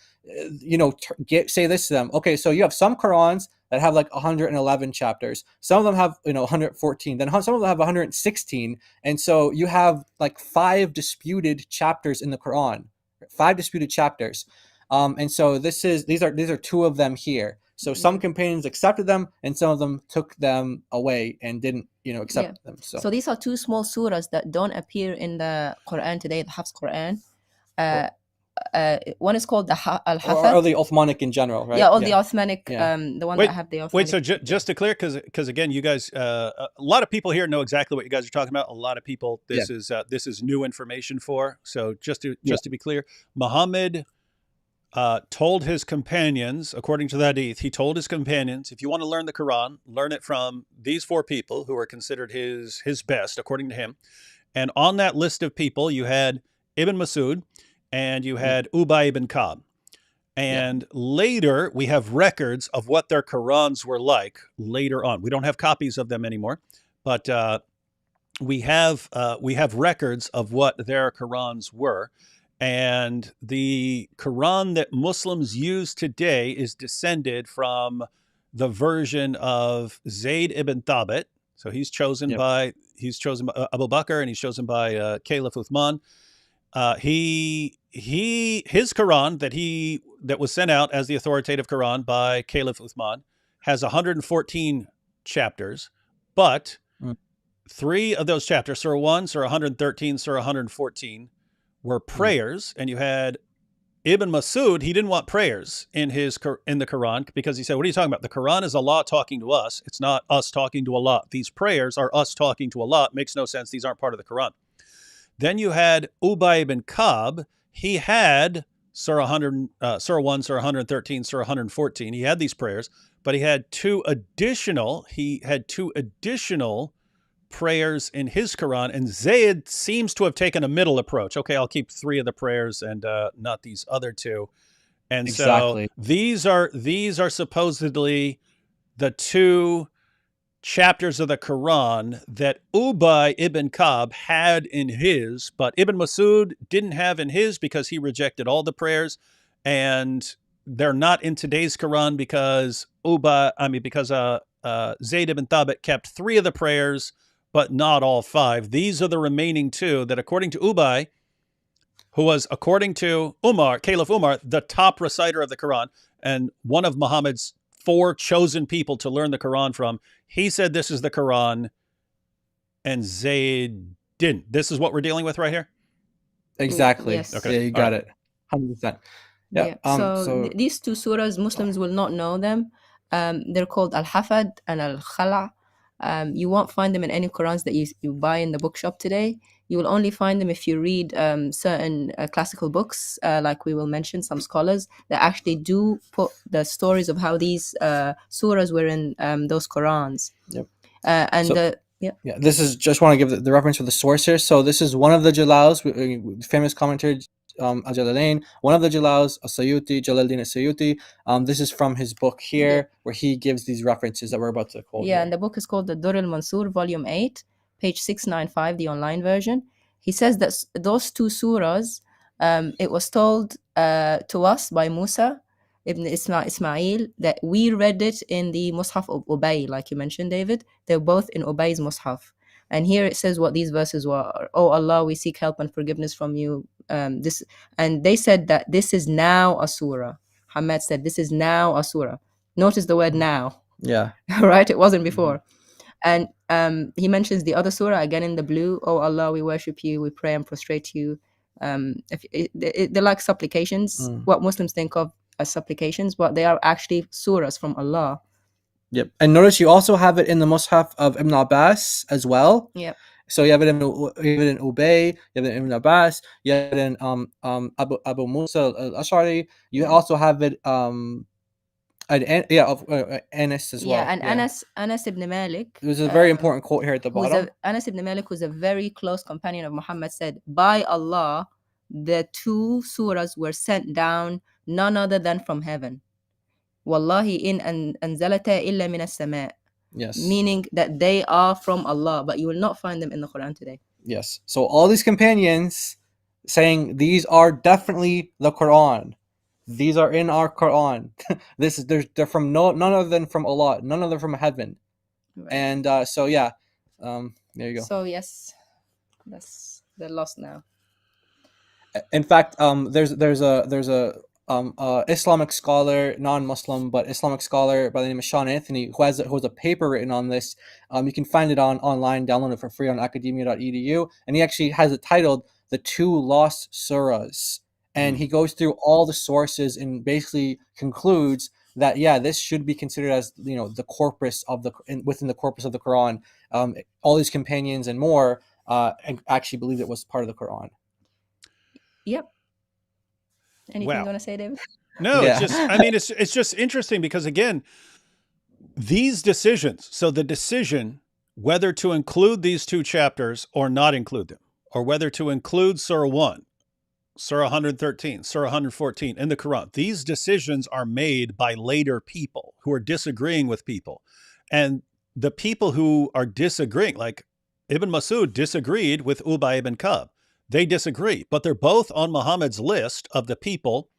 say this to them. Okay, so you have some Qurans that have like 111 chapters. Some of them have 114. Then some of them have 116, and so you have like 5 disputed chapters in the Quran. 5 disputed chapters. And so these are 2 of them here. So some companions accepted them, and some of them took them away and didn't, accept them. So these are 2 small surahs that don't appear in the Quran today, the Hafs Quran. One is called the Al-Hafa. Or the Uthmanic in general, right? Yeah, the Uthmanic, the one that have the Uthmanic. Wait, so just to clear, because again, you guys, a lot of people here know exactly what you guys are talking about. A lot of people, this is new information for. So just to be clear, Muhammad told his companions, according to the hadith, he told his companions, if you want to learn the Quran, learn it from these 4 people who are considered his best, according to him. And on that list of people, you had Ibn Masud, and you had Ubay ibn Ka'b. And later, we have records of what their Qurans were like later on. We don't have copies of them anymore, but we have records of what their Qurans were. And the Quran that Muslims use today is descended from the version of Zayd ibn Thabit. So he's chosen by Abu Bakr, and he's chosen by Caliph Uthman. His Quran that was sent out as the authoritative Quran by Caliph Uthman has 114 chapters, but 3 of those chapters, Surah 1, Surah 113, Surah 114, were prayers. And you had Ibn Masud. He didn't want prayers in the Quran, because he said, what are you talking about? The Quran is Allah talking to us. It's not us talking to Allah. These prayers are us talking to Allah. It makes no sense. These aren't part of the Quran. Then you had Ubay ibn Ka'b. He had Surah 1, Surah 113, Surah 114. He had these prayers, but he had two additional prayers in his Quran, and Zayd seems to have taken a middle approach. Okay, I'll keep 3 of the prayers and not these other 2. And so these are supposedly the 2 chapters of the Quran that Ubay ibn Ka'b had in his, but Ibn Masud didn't have in his because he rejected all the prayers, and they're not in today's Quran because Zayd ibn Thabit kept 3 of the prayers, but not all 5. These are the remaining 2 that, according to Ubay, who was, according to Caliph Umar, the top reciter of the Quran and one of Muhammad's 4 chosen people to learn the Quran from, he said this is the Quran, and Zayd didn't. This is what we're dealing with right here? Exactly. Yes. Okay. Yeah, you got it. 100%. Yeah. So these 2 surahs, Muslims will not know them. They're called Al-Hafad and Al-Khala. You won't find them in any Qurans that you buy in the bookshop today. You will only find them if you read certain classical books, like we will mention, some scholars that actually do put the stories of how these surahs were in those Qurans. Yep. This is, just want to give the reference for the source here. So this is one of the Jalals, famous commentator Al-Jalalain, one of the Jalals, As-Sayuti, Jalaluddin As-Sayuti. This is from his book here, where he gives these references that we're about to quote. And the book is called the Durr al-Mansur, Volume 8, page 695, the online version. He says that those 2 surahs, it was told to us by Musa ibn Ismail that we read it in the Mus'haf of Ubay, like you mentioned, David. They're both in Ubay's Mus'haf. And here it says what these verses were. Oh Allah, we seek help and forgiveness from you. And they said that this is now a surah. Hamad said this is now a surah. Notice the word now. Yeah. Right? It wasn't before. And he mentions the other surah again in the blue. Oh Allah, we worship you, we pray and prostrate to you. They're like supplications, what Muslims think of as supplications, but they are actually surahs from Allah. Yep. And notice you also have it in the Mus'haf of Ibn Abbas as well. Yep. So you have it in Ubay, you have it in Ibn Abbas, you have it in Abu Musa al-Ash'ari. You also have it of Anas as well. Yeah, and Anas ibn Malik. There's a very important quote here at the bottom. Anas ibn Malik, who's a very close companion of Muhammad, said, by Allah, the 2 surahs were sent down none other than from heaven. Wallahi in anzalata illa min as-sama'. Yes. Meaning that they are from Allah, but you will not find them in the Quran today. Yes. So all these companions saying these are definitely the Quran. These are in our Quran. They're from none other than from Allah, none other from heaven. Right. And there you go. So yes, they're lost now. In fact, there's a Islamic scholar, non-Muslim but Islamic scholar by the name of Sean Anthony, who has a paper written on this. You can find it online, download it for free on academia.edu, and he actually has it titled "The 2 Lost Surahs," and he goes through all the sources and basically concludes that this should be considered as the corpus of within the corpus of the Quran. All these companions and more actually believed it was part of the Quran. Yep. Anything you want to say, David? No, it's just interesting because, again, these decisions, so the decision whether to include these 2 chapters or not include them, or whether to include Surah 1, Surah 113, Surah 114 in the Quran, these decisions are made by later people who are disagreeing with people. And the people who are disagreeing, like Ibn Masud disagreed with Ubay ibn Ka'b. They disagree, but they're both on Muhammad's list of the people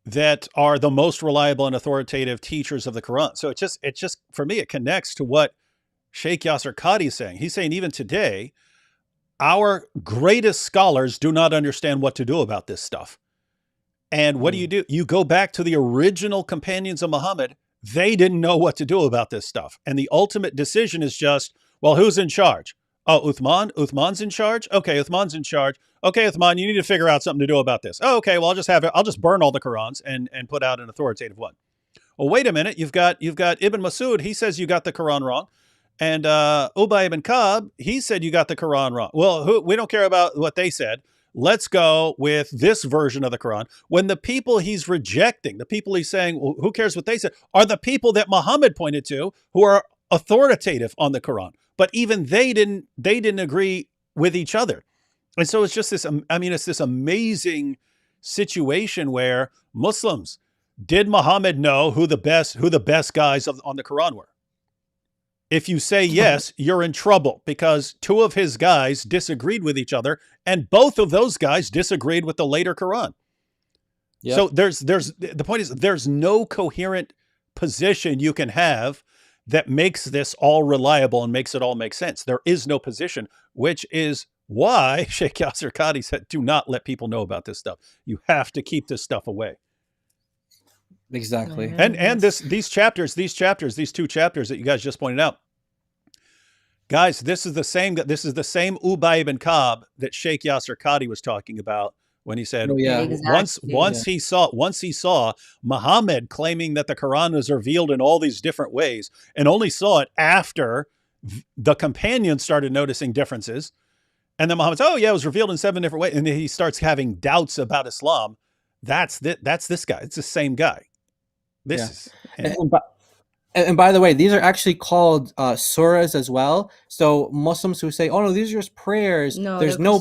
that are the most reliable and authoritative teachers of the Quran. So it just for me, it connects to what Sheikh Yasser Qadhi is saying. He's saying even today, our greatest scholars do not understand what to do about this stuff. And what do? You go back to the original companions of Muhammad. They didn't know what to do about this stuff. And the ultimate decision is just, well, who's in charge? Oh, Uthman? Uthman's in charge? Okay, Uthman's in charge. Okay, Uthman, you need to figure out something to do about this. Oh, okay, well, I'll just burn all the Qurans and put out an authoritative one. Well, wait a minute. You've got Ibn Masud. He says you got the Quran wrong. And Ubay ibn Ka'b, he said you got the Quran wrong. Well, we don't care about what they said. Let's go with this version of the Quran. When the people he's rejecting, the people he's saying, well, who cares what they said, are the people that Muhammad pointed to who are authoritative on the Quran. But even they didn't agree with each other. And so it's just this, it's this amazing situation where Muslims, did Muhammad know who the best guys on the Quran were? If you say yes, you're in trouble because two of his guys disagreed with each other, and both of those guys disagreed with the later Quran. Yep. So the point is there's no coherent position you can have that makes this all reliable and makes it all make sense. There is no position, which is why Sheikh Yasser Qadhi said, do not let people know about this stuff. You have to keep this stuff away. Exactly. And these two chapters that you guys just pointed out. Guys, this is the same Ubay ibn Ka'b that Sheikh Yasser Qadhi was talking about when he said, once he saw Muhammad claiming that the Quran was revealed in all these different ways and only saw it after the companions started noticing differences. And then Muhammad said, it was revealed in 7 different ways. And then he starts having doubts about Islam. That's this guy. It's the same guy. And by the way, these are actually called surahs as well. So Muslims who say, "Oh no, these are just prayers." No, there's no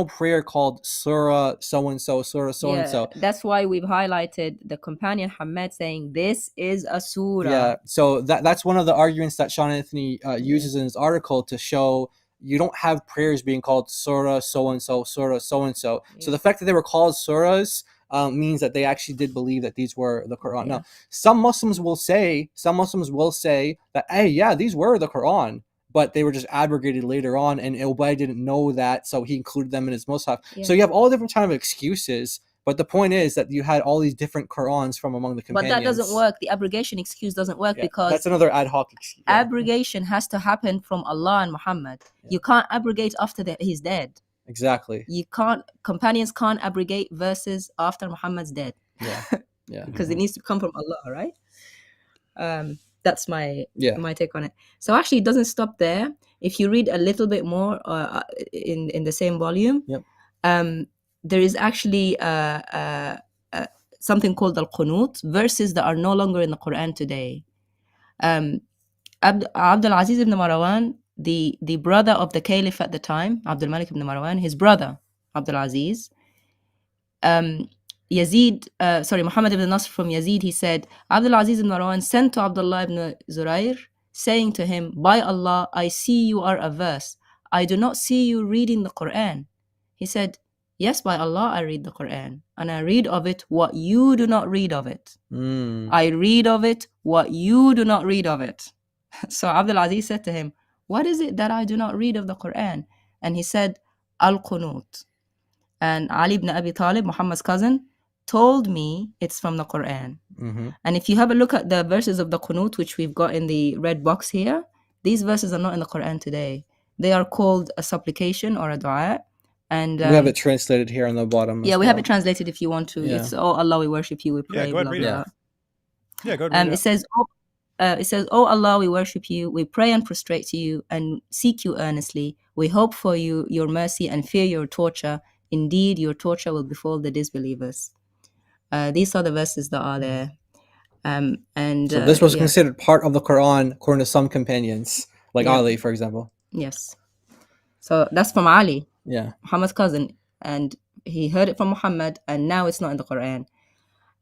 prayer called surah so and so, surah so and so. That's why we've highlighted the companion Hamad saying this is a surah. Yeah. So that's one of the arguments that Sean Anthony uses in his article to show you don't have prayers being called surah so and so, surah so and so. So the fact that they were called surahs means that they actually did believe that these were the Quran. Now, some Muslims will say that, hey, these were the Quran, but they were just abrogated later on, and Ubay didn't know that, so he included them in his Mus'haf. So you have all different kind of excuses, but the point is that you had all these different Qurans from among the companions. But that doesn't work. The abrogation excuse doesn't work because that's another ad hoc excuse. Abrogation has to happen from Allah and Muhammad. You can't abrogate after he's dead. Exactly. Companions can't abrogate verses after Muhammad's dead. Yeah. Because it needs to come from Allah, right? That's my take on it. So actually, it doesn't stop there. If you read a little bit more in the same volume, there is actually something called al-Qunut, verses that are no longer in the Quran today. Abdul Aziz ibn Marwan, the brother of the caliph at the time, Abdul Malik ibn Marwan, his brother Abdul Aziz, Muhammad ibn Nasr from Yazid, he said, Abdul Aziz ibn Marwan sent to Abdullah ibn Zurair, saying to him, by Allah, I see you are averse. I do not see you reading the Quran. He said, yes, by Allah, I read the Quran, and I read of it what you do not read of it. I read of it what you do not read of it. So Abdul Aziz said to him, what is it that I do not read of the Quran? And he said, Al-Qunut. And Ali ibn Abi Talib, Muhammad's cousin, told me it's from the Quran. And if you have a look at the verses of the Qunut, which we've got in the red box here, these verses are not in the Quran today. They are called a supplication or a dua. And we have it translated here on the bottom. We have it translated if you want to. It's, oh Allah, we worship you, we pray. Go ahead, read it. Yeah, go ahead. It says, oh Allah, we worship you, we pray and prostrate to you and seek you earnestly. We hope for you, your mercy, and fear your torture. Indeed, your torture will befall the disbelievers. These are the verses that are there. So this was considered part of the Quran according to some companions, like Ali, for example. Yes. So that's from Ali, Muhammad's cousin, and he heard it from Muhammad, and now it's not in the Quran.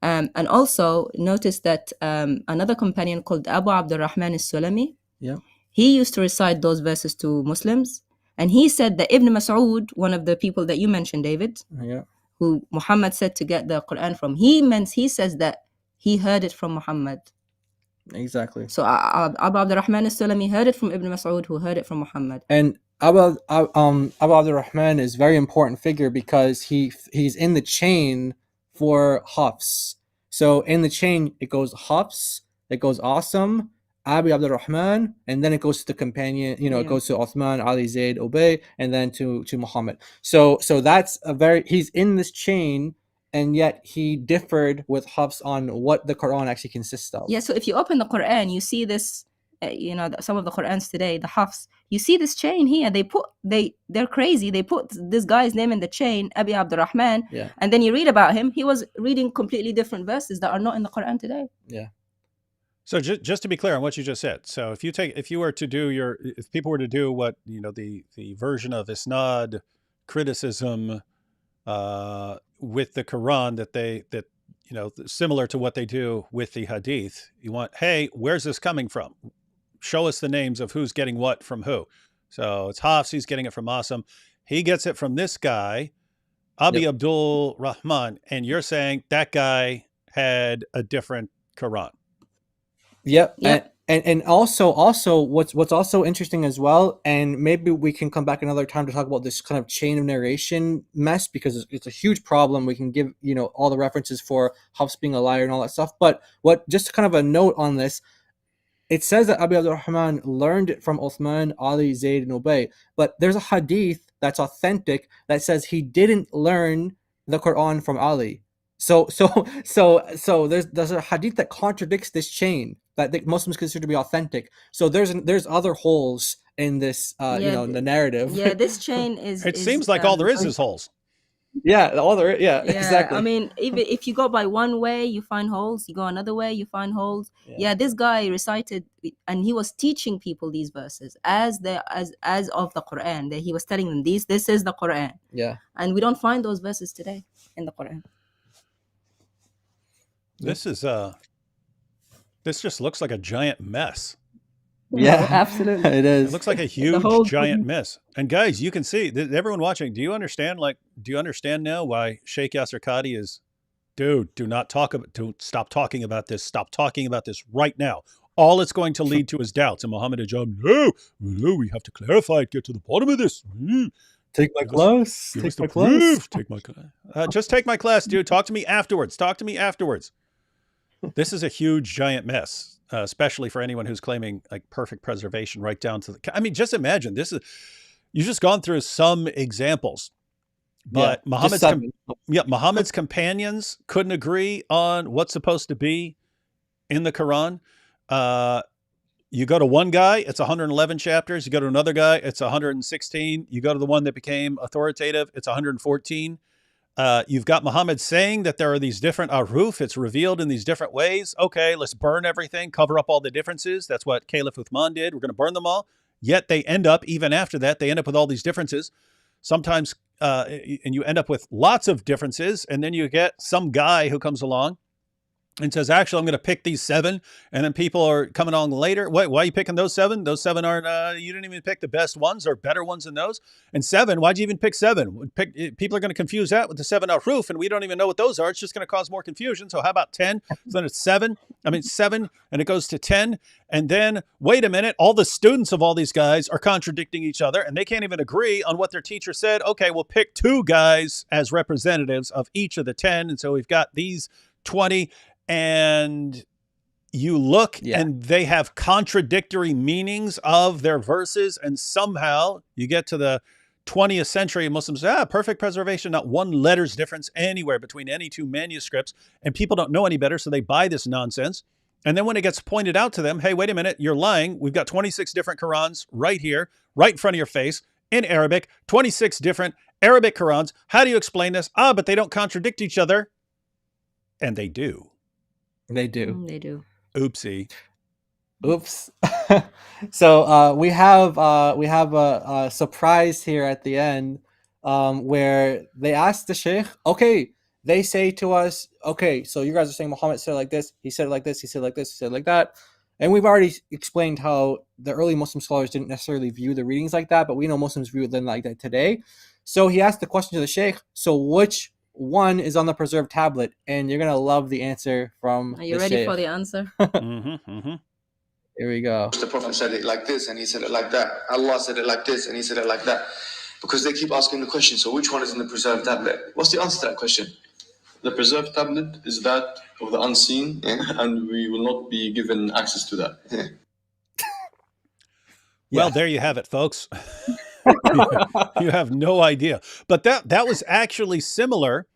And also notice that another companion called Abu Abdurrahman al-Sulami, Yeah. He used to recite those verses to Muslims, and he said that Ibn Mas'ud, one of the people that you mentioned, David, Yeah. who Muhammad said to get the Quran from, he says that he heard it from Muhammad. Exactly. So Abu Abdurrahman al-Sulami heard it from Ibn Mas'ud, who heard it from Muhammad. And Abu Abdurrahman is a very important figure because he's in the chain for Hafs. So in the chain, it goes Hafs, it goes Asim, Abu Abdurrahman, and then it goes to the companion, it goes to Uthman, Ali, Zayd, Ubay, and then to Muhammad. So that's he's in this chain, and yet he differed with Hafs on what the Quran actually consists of. Yeah, so if you open the Quran, you see this, some of the Qurans today, the Hafs, you see this chain here. They're crazy. They put this guy's name in the chain, Abi Abdurrahman, and then you read about him. He was reading completely different verses that are not in the Quran today. Yeah. So just to be clear on what you just said, so if people were to do what the version of Isnad criticism with the Quran that similar to what they do with the Hadith, you want, hey, where's this coming from? Show us the names of who's getting what from who. So it's Hafs, he's getting it from Asim. He gets it from this guy, Abi Abdul Rahman, and you're saying that guy had a different Quran. Yep. And also what's also interesting as well, and maybe we can come back another time to talk about this kind of chain of narration mess, because it's a huge problem. We can give all the references for Hafs being a liar and all that stuff. But just kind of a note on this, it says that Abu Abdurrahman learned it from Uthman, Ali, Zayd, and Ubay. But there's a hadith that's authentic that says he didn't learn the Quran from Ali. So there's a hadith that contradicts this chain that the Muslims consider to be authentic. So there's other holes in this in the narrative. Yeah, this chain is. It seems like all there is holes. Yeah, exactly. I mean, even if you go by one way, you find holes. You go another way, you find holes. Yeah, this guy recited, and he was teaching people these verses as of the Quran. That he was telling them this is the Quran. Yeah, and we don't find those verses today in the Quran. This just looks like a giant mess. Yeah, absolutely. It is. It looks like a huge giant mess. And guys, you can see, everyone watching, do you understand now why Sheikh Yasser Qadi is, don't stop talking about this. Stop talking about this right now. All it's going to lead to is doubts. And Muhammad Ajam, no, we have to clarify it, get to the bottom of this. Take my class. Just take my class, dude. Talk to me afterwards. This is a huge, giant mess, especially for anyone who's claiming like perfect preservation right down to just imagine you've just gone through some examples, but Muhammad's companions couldn't agree on what's supposed to be in the Quran. You go to one guy, it's 111 chapters. You go to another guy, it's 116. You go to the one that became authoritative, it's 114. You've got Muhammad saying that there are these different aruf. It's revealed in these different ways. Okay, let's burn everything, cover up all the differences. That's what Caliph Uthman did. We're going to burn them all. Yet they end up, even after that, with all these differences. Sometimes, and you end up with lots of differences. And then you get some guy who comes along and says, actually, I'm going to pick these 7. And then people are coming along later. Why are you picking those 7? Those 7 aren't, you didn't even pick the best ones or better ones than those. And 7, why'd you even pick 7? People are going to confuse that with the 7 aruf, and we don't even know what those are. It's just going to cause more confusion. So how about 10? So then it's 7, and it goes to 10. And then, wait a minute, all the students of all these guys are contradicting each other, and they can't even agree on what their teacher said. Okay, we'll pick 2 guys as representatives of each of the 10. And so we've got these 20. And you look and they have contradictory meanings of their verses. And somehow you get to the 20th century and Muslims say, perfect preservation, not one letter's difference anywhere between any 2 manuscripts. And people don't know any better, so they buy this nonsense. And then when it gets pointed out to them, hey, wait a minute, you're lying. We've got 26 different Qurans right here, right in front of your face in Arabic, 26 different Arabic Qurans. How do you explain this? But they don't contradict each other. And they do. They do. They do. Oopsie. Oops. So we have a surprise here at the end, where they ask the Sheikh, okay, they say to us, okay, so you guys are saying Muhammad said it like this, he said it like this, he said it like this, he said it like that. And we've already explained how the early Muslim scholars didn't necessarily view the readings like that, but we know Muslims view them like that today. So he asked the question to the Sheikh, so which one is on the preserved tablet? And you're going to love the answer from Are you the ready Sheikh. for the answer? Here we go. The Prophet said it like this and he said it like that. Allah said it like this and he said it like that. Because they keep asking the question, so which one is in the preserved tablet? What's the answer to that question? The preserved tablet is that of the unseen, and we will not be given access to that. Well, there you have it, folks. You have no idea. But that was actually similar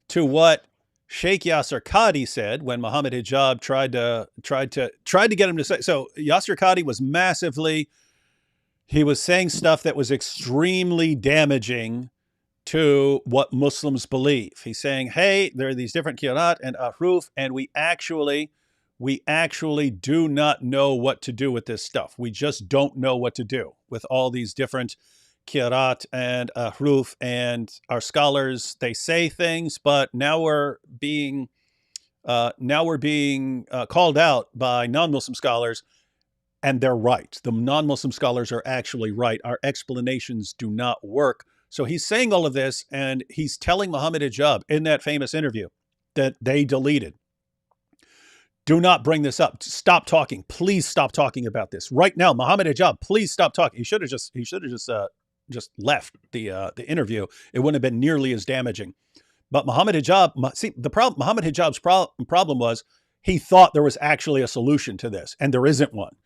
to what Sheikh Yasser Qadi said when Muhammad Hijab tried to get him to say. So Yasser Qadi was he was saying stuff that was extremely damaging to what Muslims believe. He's saying, hey, there are these different qira'at and ahruf, and we actually do not know what to do with this stuff. We just don't know what to do with all these different qira'at and ahruf, and our scholars, they say things, but now we're being called out by non-Muslim scholars, and they're right. The non-Muslim scholars are actually right. Our explanations do not work. So he's saying all of this, and he's telling Muhammad Hijab in that famous interview that they deleted, do not bring this up. Stop talking. Please stop talking about this right now. Muhammad Hijab, please stop talking. He should have just left the interview. It wouldn't have been nearly as damaging. But Muhammad Hijab, see, the problem, Muhammad Hijab's problem was he thought there was actually a solution to this, and there isn't one.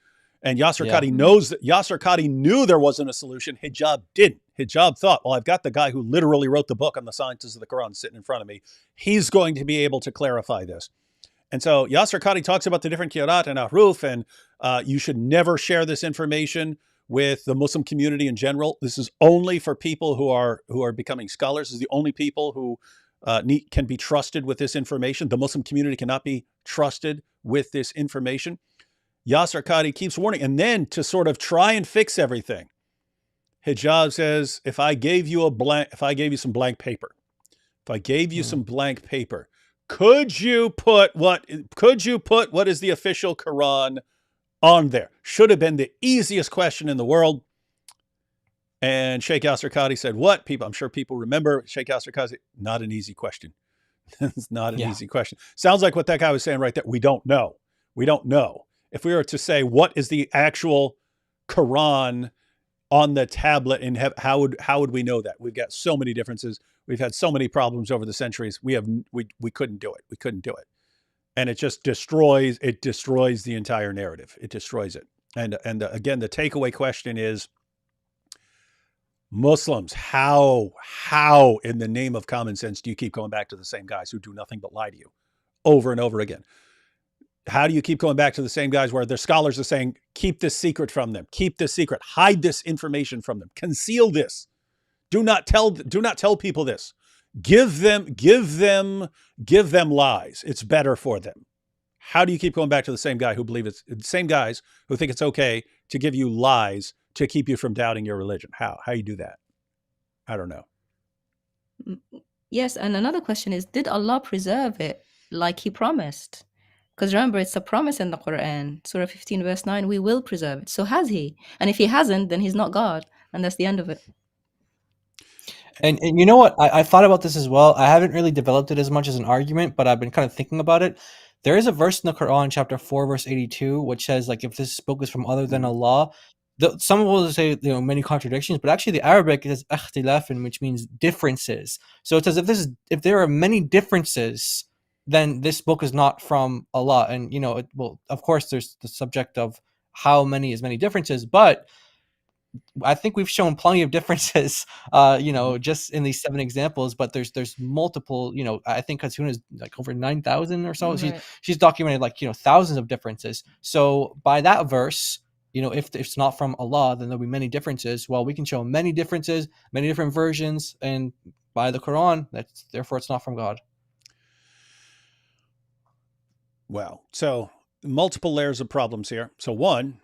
And Yasser Qadi knows that Yasser Qadi knew there wasn't a solution. Hijab didn't. Hijab thought, well, I've got the guy who literally wrote the book on the sciences of the Quran sitting in front of me. He's going to be able to clarify this. And so Yasser Qadi talks about the different qira'at and ahruf, and you should never share this information with the Muslim community in general. This is only for people who are becoming scholars. This is the only people who can be trusted with this information. The Muslim community cannot be trusted with this information. Yasser Qadi keeps warning. And then to sort of try and fix everything, Hijab says, if I gave you some blank paper, could you put what is the official Quran on there? Should have been the easiest question in the world. And Sheikh Yasser Qadi said, what? I'm sure people remember Sheikh Yasser Qadi said, not an easy question. It's not an easy question. Sounds like what that guy was saying right there. We don't know. If we were to say, what is the actual Quran on the tablet in heaven, how would we know that? We've got so many differences. We've had so many problems over the centuries. We couldn't do it. And it just destroys the entire narrative. It destroys it. And again, the takeaway question is, Muslims, how in the name of common sense do you keep going back to the same guys who do nothing but lie to you over and over again? How do you keep going back to the same guys where their scholars are saying, keep this secret from them, keep this secret, hide this information from them, conceal this, do not tell people this, give them lies. It's better for them. How do you keep going back to the same guy who the same guys who think it's okay to give you lies to keep you from doubting your religion? How you do that? I don't know. Yes, and another question is, did Allah preserve it like He promised? Because remember, it's a promise in the Quran, Surah 15, verse 9, we will preserve it. So has He? And if He hasn't, then He's not God. And that's the end of it. And you know what? I thought about this as well. I haven't really developed it as much as an argument, but I've been kind of thinking about it. There is a verse in the Quran, chapter 4, verse 82, which says, like, if this book is from other than Allah, some will say, many contradictions, but actually the Arabic is ikhtilafin, which means differences. So it says if there are many differences, then this book is not from Allah. And, of course, there's the subject of how many is many differences, but I think we've shown plenty of differences, just in these 7 examples, but there's multiple, I think Hasuna is like over 9,000 or so. Right. She's documented thousands of differences. So by that verse, if it's not from Allah, then there'll be many differences. Well, we can show many differences, many different versions, and by the Quran, therefore it's not from God. Well, so multiple layers of problems here. So one,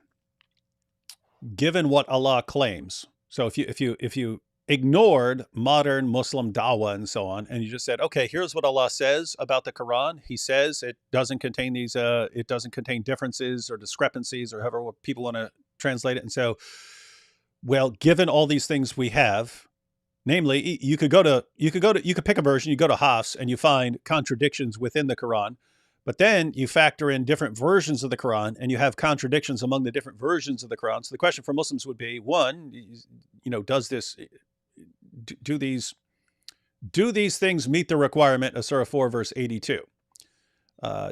given what Allah claims, so if you ignored modern Muslim dawah and so on, and you just said, okay, here's what Allah says about the Quran. He says it doesn't contain these, it doesn't contain differences or discrepancies or however people want to translate it. And so, well, given all these things we have, namely, you could pick a version, you go to Hafs and you find contradictions within the Quran, but then you factor in different versions of the Quran and you have contradictions among the different versions of the Quran. So the question for Muslims would be, one, does this, do these things meet the requirement of Surah 4, verse 82?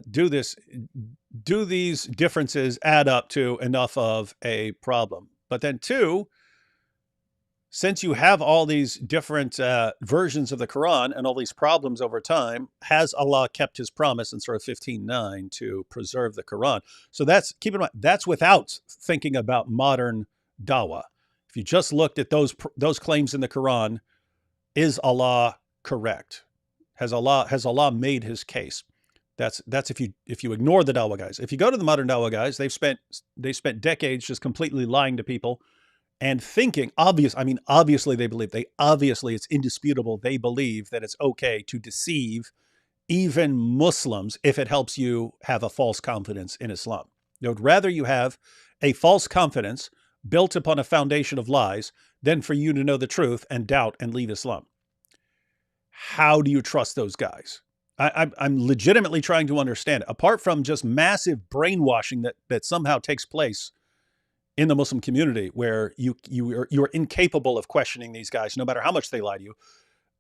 Do these differences add up to enough of a problem? But then two, since you have all these different versions of the Quran and all these problems over time, has Allah kept his promise in Surah 15:9 to preserve the Quran? So keep in mind, that's without thinking about modern dawah. If you just looked at those claims in the Quran, is Allah correct? Has Allah made his case? That's if you ignore the dawah guys. If you go to the modern dawah guys, they spent decades just completely lying to people and thinking, obviously it's indisputable, they believe that it's okay to deceive even Muslims if it helps you have a false confidence in Islam. They would rather you have a false confidence built upon a foundation of lies than for you to know the truth and doubt and leave Islam. How do you trust those guys? I'm legitimately trying to understand it. Apart from just massive brainwashing that somehow takes place in the Muslim community, where you're incapable of questioning these guys, no matter how much they lie to you.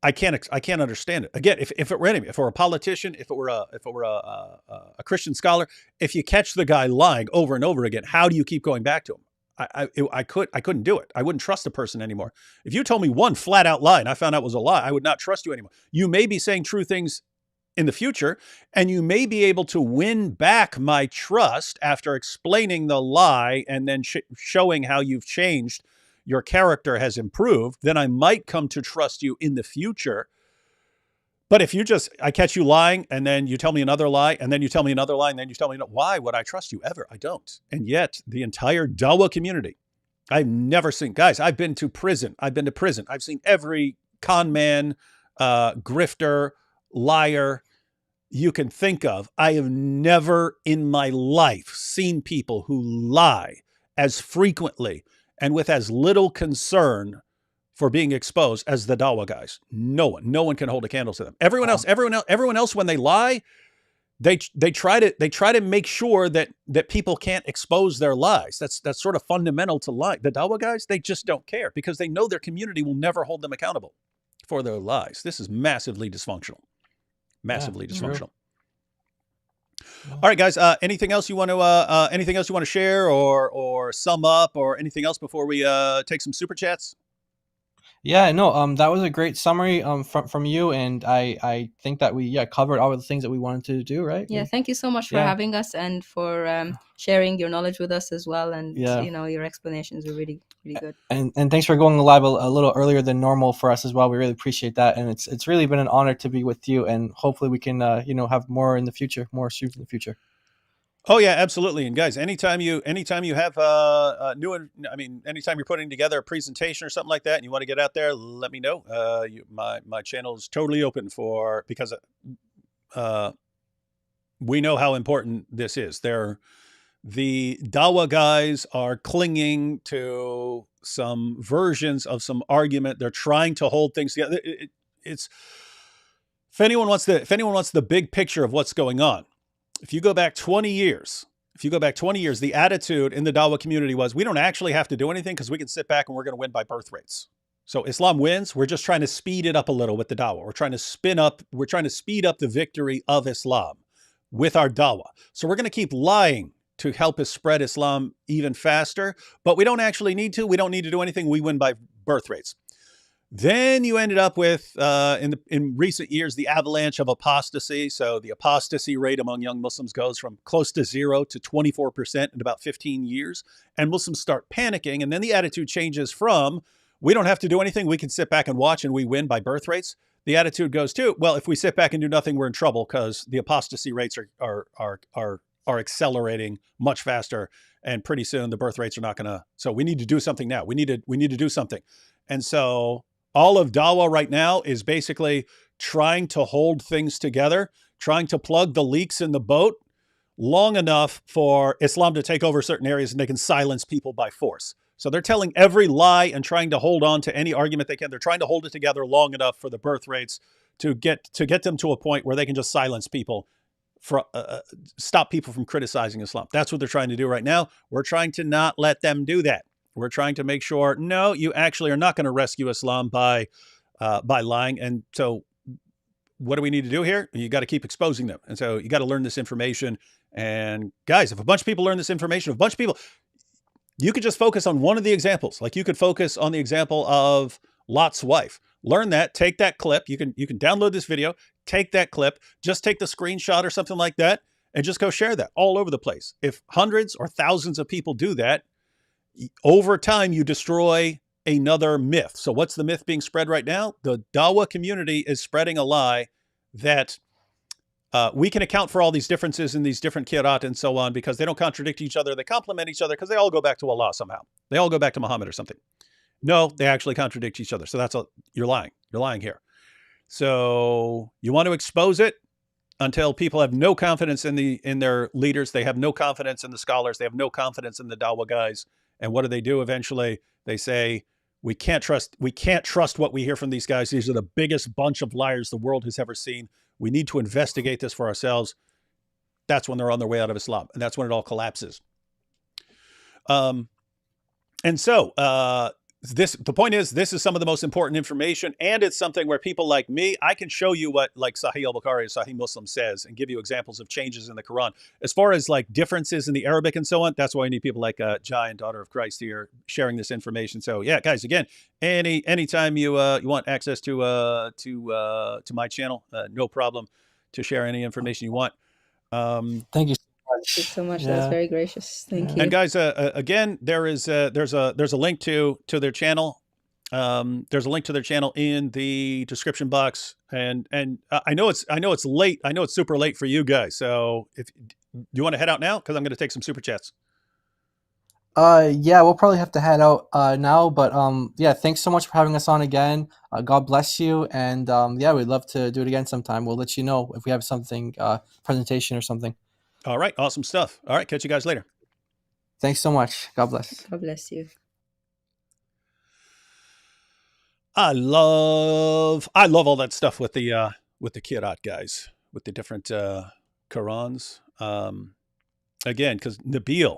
I can't understand it. Again, if it were a politician, if it were a Christian scholar, if you catch the guy lying over and over again, how do you keep going back to him? I couldn't do it. I wouldn't trust a person anymore. If you told me one flat out lie and I found out it was a lie, I would not trust you anymore. You may be saying true things in the future, and you may be able to win back my trust after explaining the lie and then showing how you've changed, your character has improved, then I might come to trust you in the future. But if I catch you lying and then you tell me another lie and then you tell me another lie and then you tell me, why would I trust you ever? I don't. And yet the entire dawah community, I've never seen, guys, I've been to prison. I've seen every con man, grifter, liar you can think of. I have never in my life seen people who lie as frequently and with as little concern for being exposed as the dawah guys. No one can hold a candle to them. Everyone else, when they lie, they try to make sure that people can't expose their lies. That's sort of fundamental to lie. The dawah guys, they just don't care because they know their community will never hold them accountable for their lies. This is massively dysfunctional. Dysfunctional. Yeah. All right, guys. Anything else you want to share or sum up or anything else before we take some super chats? Yeah, no, that was a great summary from you, and I think that we covered all of the things that we wanted to do, right? Yeah, thank you so much for having us and for sharing your knowledge with us as well, and your explanations are really good. And thanks for going live a little earlier than normal for us as well. We really appreciate that, and it's really been an honor to be with you, and hopefully we can have more in the future, more streams in the future. Oh yeah, absolutely. And guys, anytime you have anytime you're putting together a presentation or something like that and you want to get out there, let me know. My channel is totally open because we know how important this is. The dawah guys are clinging to some versions of some argument. They're trying to hold things together. If anyone wants the big picture of what's going on, if you go back 20 years, the attitude in the dawah community was, we don't actually have to do anything because we can sit back and we're going to win by birth rates. So Islam wins. We're just trying to speed it up a little with the dawah. We're trying to speed up the victory of Islam with our dawah. So we're going to keep lying to help us spread Islam even faster, but we don't actually need to. We don't need to do anything. We win by birth rates. Then you ended up with, in recent years, the avalanche of apostasy. So the apostasy rate among young Muslims goes from close to 0 to 24% in about 15 years. And Muslims start panicking. And then the attitude changes from, we don't have to do anything. We can sit back and watch and we win by birth rates. The attitude goes to, well, if we sit back and do nothing, we're in trouble because the apostasy rates are accelerating much faster. And pretty soon the birth rates are not going to. So we need to do something now. We need to do something. And so All of Dawah right now is basically trying to hold things together, trying to plug the leaks in the boat long enough for Islam to take over certain areas and they can silence people by force. So they're telling every lie and trying to hold on to any argument they can. They're trying to hold it together long enough for the birth rates to get them to a point where they can just silence people, stop people from criticizing Islam. That's what they're trying to do right now. We're trying to not let them do that. We're trying to make sure, no, you actually are not going to rescue Islam by lying. And so what do we need to do here? You got to keep exposing them. And so you got to learn this information. And guys, if a bunch of people learn this information, if a bunch of people, you could just focus on one of the examples. Like you could focus on the example of Lot's wife. Learn that, take that clip. You can download this video, take that clip, just take the screenshot or something like that, and just go share that all over the place. If hundreds or thousands of people do that, over time you destroy another myth. So what's the myth being spread right now? The Dawah community is spreading a lie that we can account for all these differences in these different qira'at and so on because they don't contradict each other. They complement each other because they all go back to Allah somehow. They all go back to Muhammad or something. No, they actually contradict each other. So you're lying. You're lying here. So you want to expose it until people have no confidence in their leaders. They have no confidence in the scholars. They have no confidence in the Dawah guys. And what do? Eventually, they say, we can't trust what we hear from these guys. These are the biggest bunch of liars the world has ever seen. We need to investigate this for ourselves. That's when they're on their way out of Islam. And that's when it all collapses. And so the point is, this is some of the most important information, and it's something where people like me, I can show you what like Sahih al-Bukhari or Sahih Muslim says and give you examples of changes in the Quran. As far as like differences in the Arabic and so on, that's why I need people like Jai and Daughter of Christ here sharing this information. So yeah, guys, again, anytime you want access to my channel, no problem to share any information you want. Thank you. Thank you so much. That's very gracious. Thank you. And guys, again, there's a link to their channel. There's a link to their channel in the description box. And I know it's late. I know it's super late for you guys. So if you want to head out now, because I'm going to take some super chats. Yeah, we'll probably have to head out now. But yeah, thanks so much for having us on again. God bless you. And yeah, we'd love to do it again sometime. We'll let you know if we have something, presentation or something. All right. Awesome stuff. All right. Catch you guys later. Thanks so much. God bless. God bless you. I love all that stuff with the Qira'at guys, with the different Qurans. Again, because Nabil,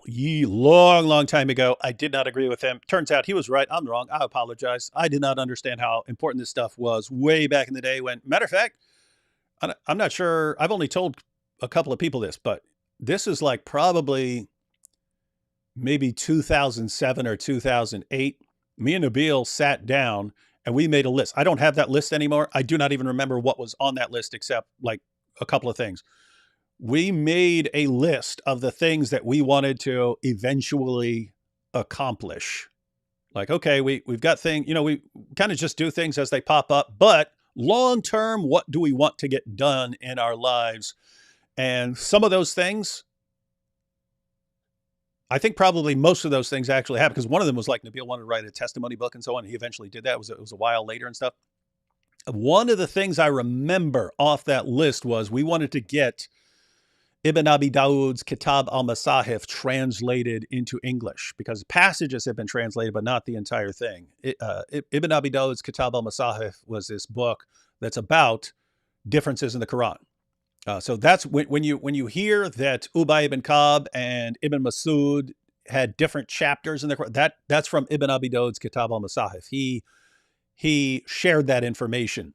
long time ago, I did not agree with him. Turns out he was right. I'm wrong. I apologize. I did not understand how important this stuff was way back in the day when, matter of fact, I'm not sure. I've only told a couple of people this, but this is like probably maybe 2007 or 2008. Me and Nabil sat down and we made a list. I don't have that list anymore. I do not even remember what was on that list except like a couple of things. We made a list of the things that we wanted to eventually accomplish. Like, okay, we've got things, we kind of just do things as they pop up, but long term, what do we want to get done in our lives? And some of those things, I think probably most of those things actually happened, because one of them was like Nabil wanted to write a testimony book and so on. He eventually did that. It was a while later and stuff. One of the things I remember off that list was we wanted to get Ibn Abi Dawud's Kitab al-Masahif translated into English, because passages have been translated, but not the entire thing. Ibn Abi Dawud's Kitab al-Masahif was this book that's about differences in the Quran. So that's when you hear that Ubay ibn Ka'b and Ibn Masud had different chapters in the Quran, that's from Ibn Abi Dawud's Kitab al-Masahif. He shared that information.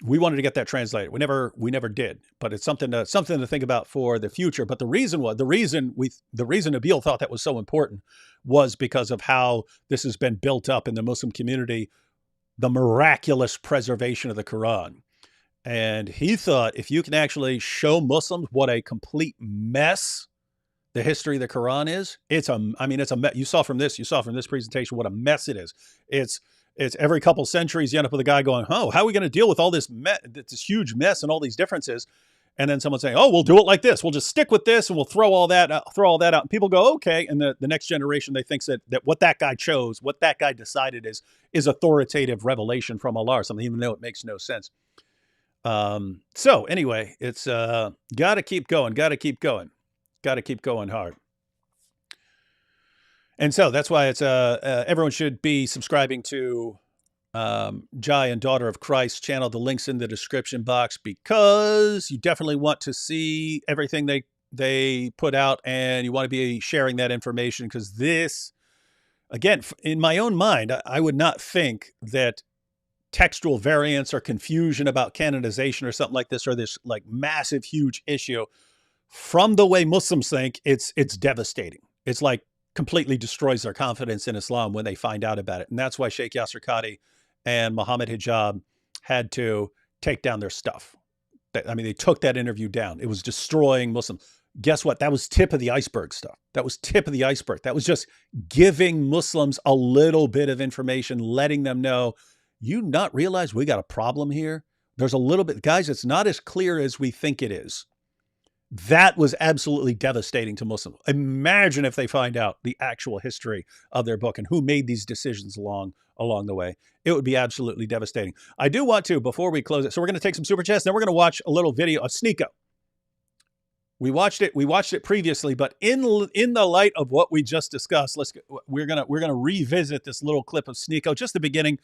We wanted to get that translated. We never did, but it's something to think about for the future. But the reason Nabil thought that was so important was because of how this has been built up in the Muslim community, the miraculous preservation of the Quran. And he thought if you can actually show Muslims what a complete mess the history of the Quran is, it's a mess. You saw from this presentation what a mess it is. It's every couple centuries you end up with a guy going, oh, how are we going to deal with all this huge mess and all these differences? And then someone saying, "Oh, we'll do it like this. We'll just stick with this, and we'll throw all that out." And people go, "Okay." And the next generation, they think that what that guy chose, what that guy decided is authoritative revelation from Allah or something, even though it makes no sense. So anyway, it's got to keep going, hard. And so that's why it's everyone should be subscribing to Jai and Daughter of Christ channel. The link's in the description box, because you definitely want to see everything they put out, and you want to be sharing that information, because this, again, in my own mind, I would not think that textual variance or confusion about canonization or something like this, or this like massive, huge issue, from the way Muslims think, it's devastating. It's like completely destroys their confidence in Islam when they find out about it. And that's why Sheikh Yasser Qadhi and Muhammad Hijab had to take down their stuff. I mean, they took that interview down. It was destroying Muslims. Guess what? That was tip of the iceberg stuff. That was tip of the iceberg. That was just giving Muslims a little bit of information, letting them know, you not realize we got a problem here? There's a little bit, guys, it's not as clear as we think it is. That was absolutely devastating to Muslims. Imagine if they find out the actual history of their book and who made these decisions along the way. It would be absolutely devastating. I do want to, before we close it, so we're going to take some super chats, then we're going to watch a little video of Sneeko. We watched it previously, but in the light of what we just discussed, we're gonna revisit this little clip of Sneeko, just the beginning,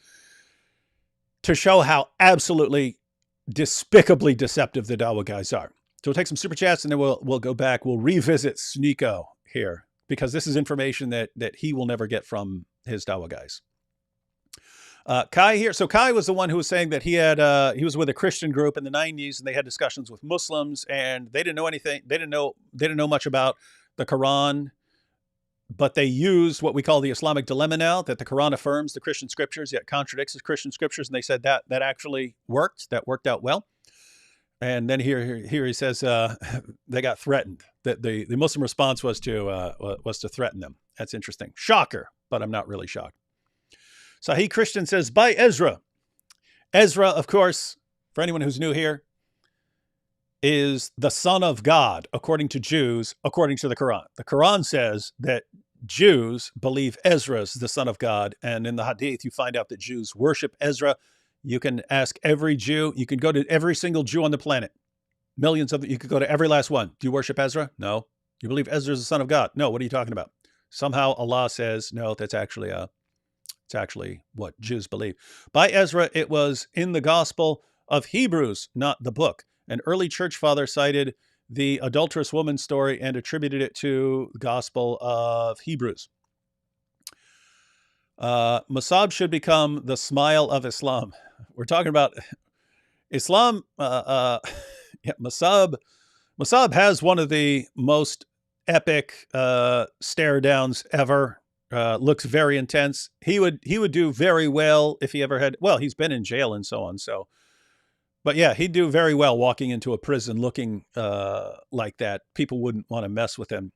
to show how absolutely despicably deceptive the Dawah guys are. So we'll take some super chats, and then we'll go back. We'll revisit Sneeko here, because this is information that he will never get from his Dawah guys. Kai here. So Kai was the one who was saying that he was with a Christian group in the 90s, and they had discussions with Muslims, and they didn't know anything. They didn't know much about the Quran, but they used what we call the Islamic dilemma now, that the Quran affirms the Christian scriptures, yet contradicts the Christian scriptures. And they said that actually worked. That worked out well. And then here he says they got threatened. That the Muslim response was to threaten them. That's interesting. Shocker, but I'm not really shocked. Sahih Christian says, by Ezra. Ezra, of course, for anyone who's new here, is the son of God, according to Jews, according to the Quran. The Quran says that Jews believe Ezra is the son of God. And in the Hadith, you find out that Jews worship Ezra. You can ask every Jew. You can go to every single Jew on the planet. Millions of them. You could go to every last one. Do you worship Ezra? No. You believe Ezra is the son of God? No. What are you talking about? Somehow Allah says, no, that's actually it's actually what Jews believe. By Ezra, it was in the Gospel of Hebrews, not the book. An early church father cited the adulterous woman story and attributed it to the Gospel of Hebrews. Masab should become the smile of Islam. We're talking about Islam. Masab has one of the most epic stare downs ever. Looks very intense. He would do very well if he ever had. Well, he's been in jail and so on. So, but yeah, he'd do very well walking into a prison looking like that. People wouldn't want to mess with him.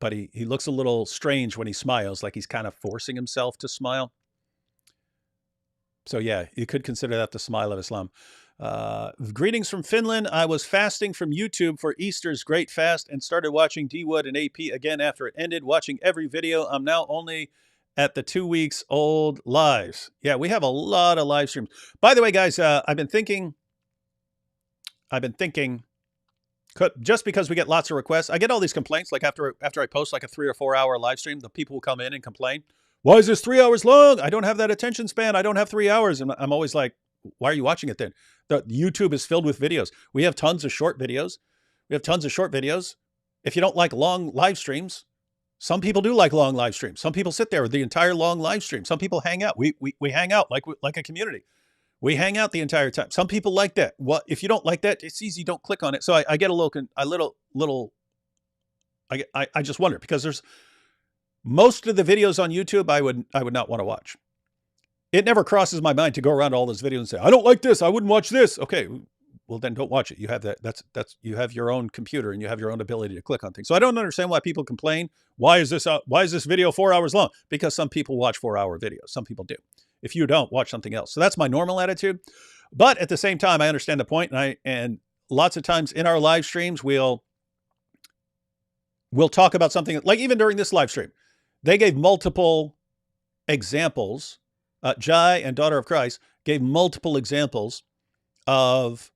But he looks a little strange when he smiles, like he's kind of forcing himself to smile. So yeah, you could consider that the smile of Islam. Greetings from Finland. I was fasting from YouTube for Easter's Great Fast and started watching D Wood and AP again after it ended, watching every video. I'm now only at the 2 weeks old lives. Yeah, we have a lot of live streams. By the way, guys, I've been thinking, just because we get lots of requests, I get all these complaints. Like after I post like a 3 or 4 hour live stream, the people will come in and complain. Why is this 3 hours long? I don't have that attention span. I don't have 3 hours. And I'm always like, why are you watching it then? The YouTube is filled with videos. We have tons of short videos. If you don't like long live streams, some people do like long live streams. Some people sit there with the entire long live stream. Some people hang out. We hang out like a community. We hang out the entire time. Some people like that. What if you don't like that? It's easy. Don't click on it. So I get I just wonder, because there's most of the videos on YouTube I would not want to watch. It never crosses my mind to go around all those videos and say, I don't like this. I wouldn't watch this. Okay, well then don't watch it. You have that. That's you have your own computer and you have your own ability to click on things. So I don't understand why people complain. Why is this video 4 hours long? Because some people watch 4 hour videos. Some people do. If you don't, watch something else. So that's my normal attitude. But at the same time, I understand the point, and lots of times in our live streams, we'll talk about something like even during this live stream, they gave multiple examples. Jai and Daughter of Christ gave multiple examples of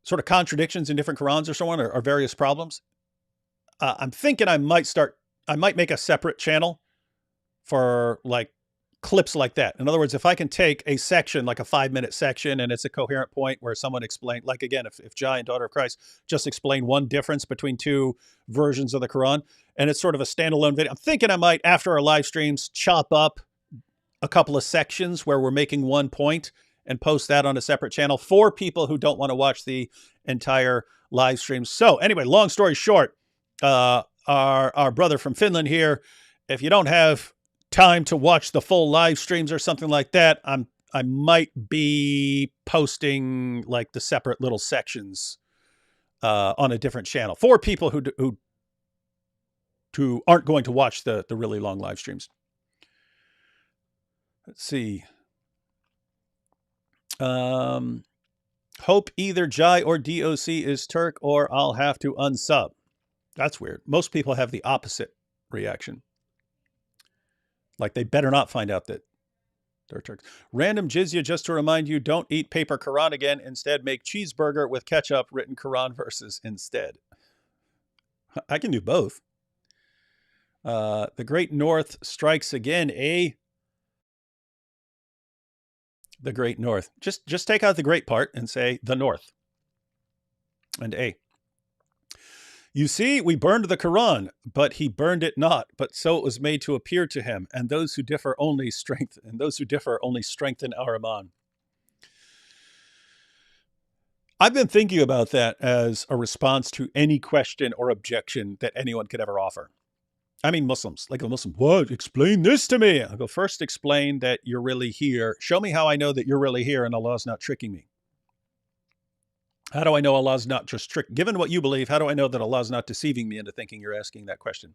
sort of contradictions in different Qurans or so on, or various problems. I'm thinking I might make a separate channel for like clips like that. In other words, if I can take a section, like a 5-minute section, and it's a coherent point where someone explained, like again, if Jai and Daughter of Christ just explain one difference between two versions of the Quran, and it's sort of a standalone video. I'm thinking I might, after our live streams, chop up a couple of sections where we're making one point and post that on a separate channel for people who don't want to watch the entire live stream. So anyway, long story short, our brother from Finland here, if you don't have time to watch the full live streams or something like that, I might be posting like the separate little sections on a different channel for people who aren't going to watch the really long live streams. Let's see. Hope either Jai or DOC is Turk, or I'll have to unsub. That's weird. Most people have the opposite reaction. Like they better not find out that they're Turks. Random jizya, just to remind you, don't eat paper Quran again. Instead, make cheeseburger with ketchup, written Quran verses instead. I can do both. The Great North strikes again, eh? The Great North. Just take out the great part and say the North. And A. You see, we burned the Quran, but he burned it not. But so it was made to appear to him, and those who differ only strengthen our iman. I've been thinking about that as a response to any question or objection that anyone could ever offer. I mean, Muslims, like a Muslim, what? Explain this to me. I'll go, first explain that you're really here. Show me how I know that you're really here and Allah's not tricking me. How do I know Allah's not just tricking? Given what you believe, how do I know that Allah's not deceiving me into thinking you're asking that question?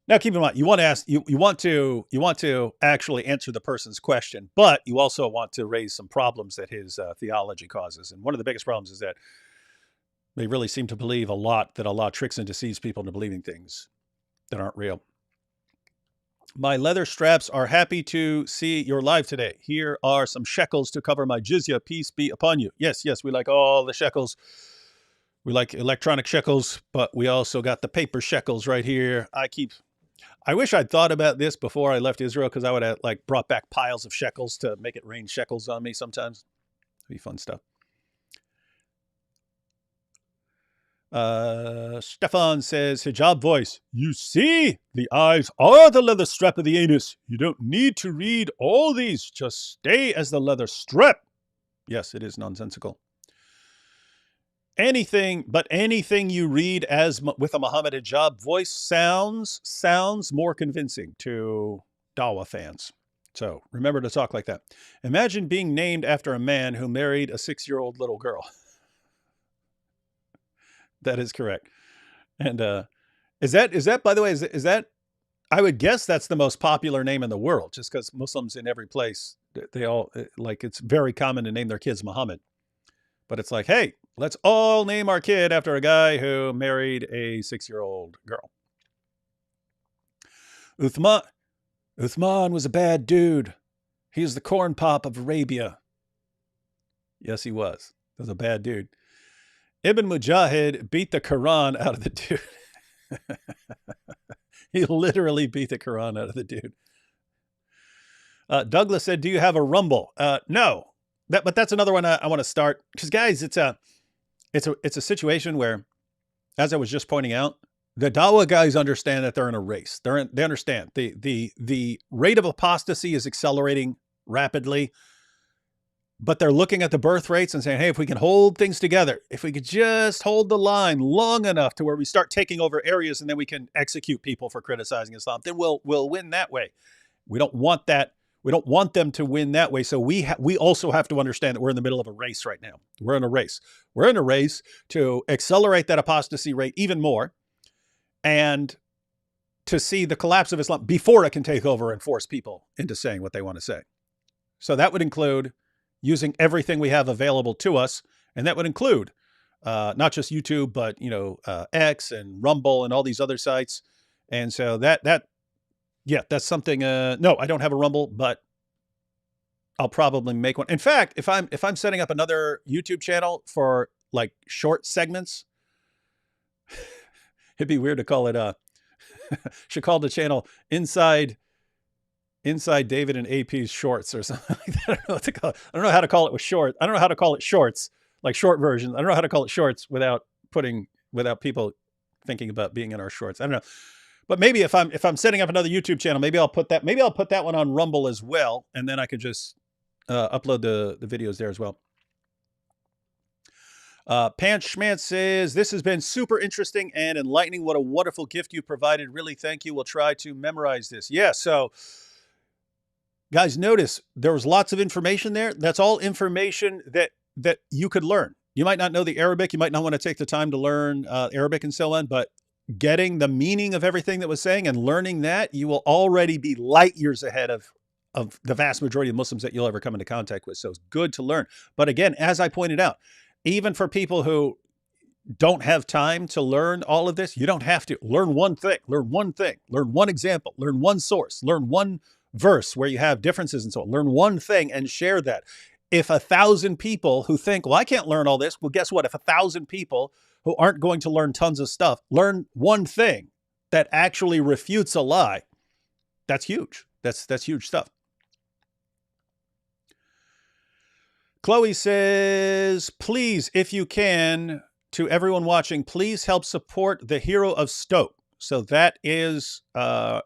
Now, keep in mind, you want to ask, you want to actually answer the person's question, but you also want to raise some problems that his theology causes. And one of the biggest problems is that they really seem to believe a lot that Allah tricks and deceives people into believing things that aren't real. My leather straps are happy to see you're live today. Here are some shekels to cover my jizya. Peace be upon you. Yes, we like all the shekels. We like electronic shekels, but we also got the paper shekels right here. I wish I'd thought about this before I left Israel, because I would have like brought back piles of shekels to make it rain shekels on me sometimes. It'd be fun stuff. Stefan says, hijab voice, you see, the eyes are the leather strap of the anus. You don't need to read all these. Just stay as the leather strap. Yes, it is nonsensical. Anything you read as with a Muhammad hijab voice sounds more convincing to Dawah fans. So remember to talk like that. Imagine being named after a man who married a 6-year-old little girl. That is correct. And is that, by the way, is that, I would guess that's the most popular name in the world, just because Muslims in every place, they all, like, it's very common to name their kids Muhammad. But it's like, hey, let's all name our kid after a guy who married a 6-year-old girl. Uthman was a bad dude. He was the corn pop of Arabia. Yes, he was. He was a bad dude. Ibn Mujahid beat the Quran out of the dude. He literally beat the Quran out of the dude. Douglas said, do you have a Rumble? No. But that's another one I want to start. Because, guys, it's a situation where, as I was just pointing out, the Dawah guys understand that they're in a race. They understand. The rate of apostasy is accelerating rapidly. But they're looking at the birth rates and saying, hey, if we can hold things together, if we could just hold the line long enough to where we start taking over areas and then we can execute people for criticizing Islam, then we'll win that way. We don't want that. We don't want them to win that way. So we also have to understand that we're in the middle of a race right now. We're in a race. We're in a race to accelerate that apostasy rate even more and to see the collapse of Islam before it can take over and force people into saying what they want to say. So that would include using everything we have available to us And that would include not just YouTube, but, X and Rumble and all these other sites. And so that's something. No, I don't have a Rumble, but I'll probably make one. In fact, if I'm setting up another YouTube channel for like short segments, it'd be weird to call it should call the channel Inside David and AP's Shorts or something like that. I don't know what to call it. I don't know how to call it with short. I don't know how to call it shorts, like short versions. I don't know how to call it shorts without people thinking about being in our shorts. I don't know. But maybe if I'm setting up another YouTube channel, maybe I'll put that one on Rumble as well, and then I could just upload the videos there as well. Pants Schmantz says, this has been super interesting and enlightening. What a wonderful gift you provided. Really, thank you. We'll try to memorize this. Yeah, so guys, notice there was lots of information there. That's all information that you could learn. You might not know the Arabic. You might not want to take the time to learn Arabic and so on, but getting the meaning of everything that was saying and learning that, you will already be light years ahead of the vast majority of Muslims that you'll ever come into contact with. So it's good to learn. But again, as I pointed out, even for people who don't have time to learn all of this, you don't have to. Learn one thing, learn one example, learn one source, learn one verse where you have differences and so on. Learn one thing and share that. If 1,000 people who think, well, I can't learn all this, well, guess what? If 1,000 people who aren't going to learn tons of stuff learn one thing that actually refutes a lie, that's huge. That's huge stuff. Chloe says, please, if you can, to everyone watching, please help support the hero of Stoke. So that is the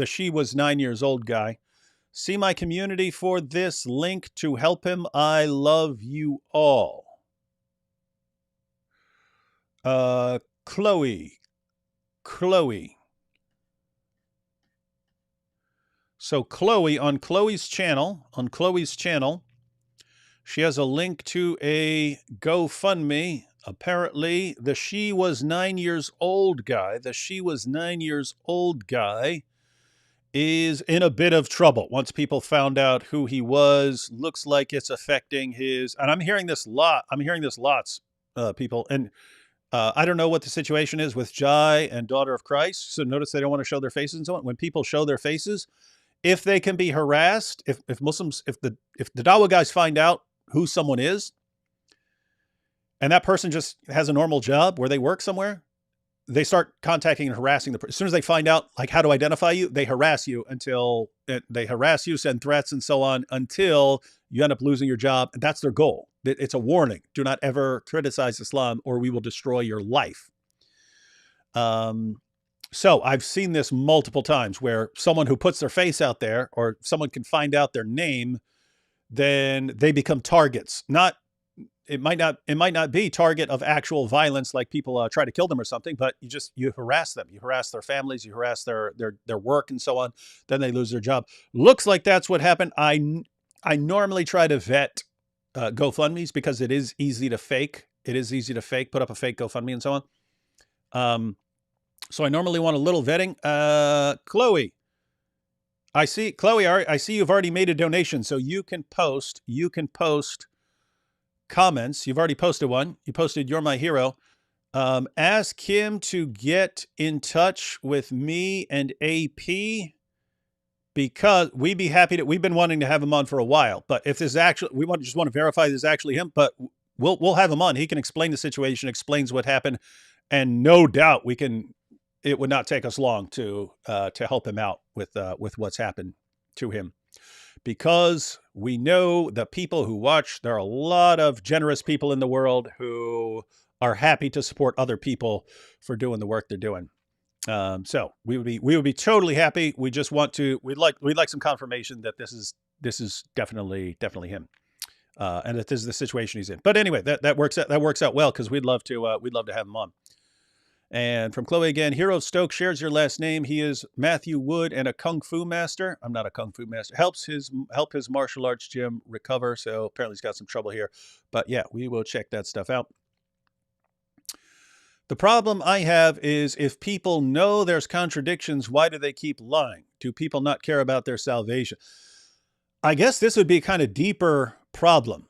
She Was 9 Years Old guy. See my community for this link to help him. I love you all. Chloe. So Chloe, on Chloe's channel, she has a link to a GoFundMe. Apparently, the She Was 9 Years Old guy, is in a bit of trouble. Once people found out who he was, looks like it's affecting his, and I'm hearing this lots, people. And I don't know what the situation is with Jai and Daughter of Christ. So notice they don't want to show their faces and so on. When people show their faces, if they can be harassed, if Muslims, if the Dawah guys find out who someone is, and that person just has a normal job where they work somewhere, they start contacting and harassing the person. As soon as they find out like how to identify you, they harass you send threats and so on until you end up losing your job. And that's their goal. It's a warning. Do not ever criticize Islam or we will destroy your life. So I've seen this multiple times where someone who puts their face out there or someone can find out their name, then they become targets. It might not be target of actual violence, like people try to kill them or something, but you harass them, you harass their families, you harass their work and so on. Then they lose their job. Looks like that's what happened. I normally try to vet GoFundMes because it is easy to fake. Put up a fake GoFundMe and so on. So I normally want a little vetting. Chloe, I see you've already made a donation, so you can post comments. You've already posted one. You posted, "You're my hero." Ask him to get in touch with me and AP because we'd be happy to. We've been wanting to have him on for a while, but if this is actually, just want to verify this is actually him. But we'll have him on. He can explain the situation, explains what happened, and no doubt we can. It would not take us long to help him out with what's happened to him, because we know the people who watch. There are a lot of generous people in the world who are happy to support other people for doing the work they're doing. So we would be totally happy. We just want to. We'd like some confirmation that this is definitely him, and that this is the situation he's in. But anyway, that works out well because we'd love to have him on. And from Chloe again, Hero of Stoke shares your last name. He is Matthew Wood and a Kung Fu master. I'm not a Kung Fu master. Help his martial arts gym recover. So apparently he's got some trouble here. But yeah, we will check that stuff out. The problem I have is if people know there's contradictions, why do they keep lying? Do people not care about their salvation? I guess this would be a kind of deeper problem.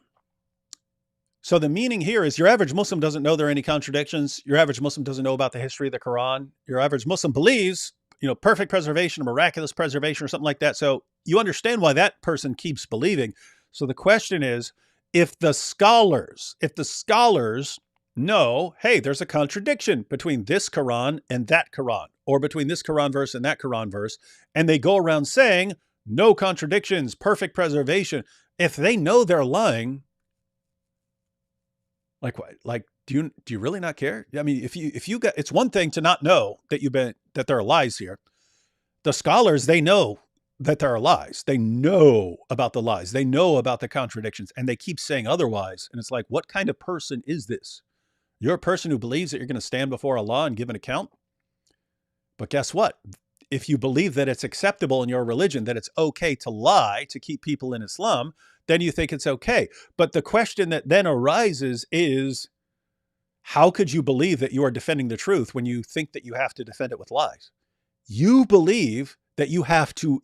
So the meaning here is your average Muslim doesn't know there are any contradictions. Your average Muslim doesn't know about the history of the Quran. Your average Muslim believes, perfect preservation, miraculous preservation, or something like that. So you understand why that person keeps believing. So the question is, if the scholars know, hey, there's a contradiction between this Quran and that Quran, or between this Quran verse and that Quran verse, and they go around saying, no contradictions, perfect preservation. If they know they're lying, like what? Like, do you really not care? I mean, if you got, it's one thing to not know that there are lies here. The scholars, they know that there are lies. They know about the lies. They know about the contradictions, and they keep saying otherwise. And it's like, what kind of person is this? You're a person who believes that you're going to stand before Allah and give an account. But guess what? If you believe that it's acceptable in your religion, that it's okay to lie to keep people in Islam, then you think it's okay. But the question that then arises is, how could you believe that you are defending the truth when you think that you have to defend it with lies? You believe that you have to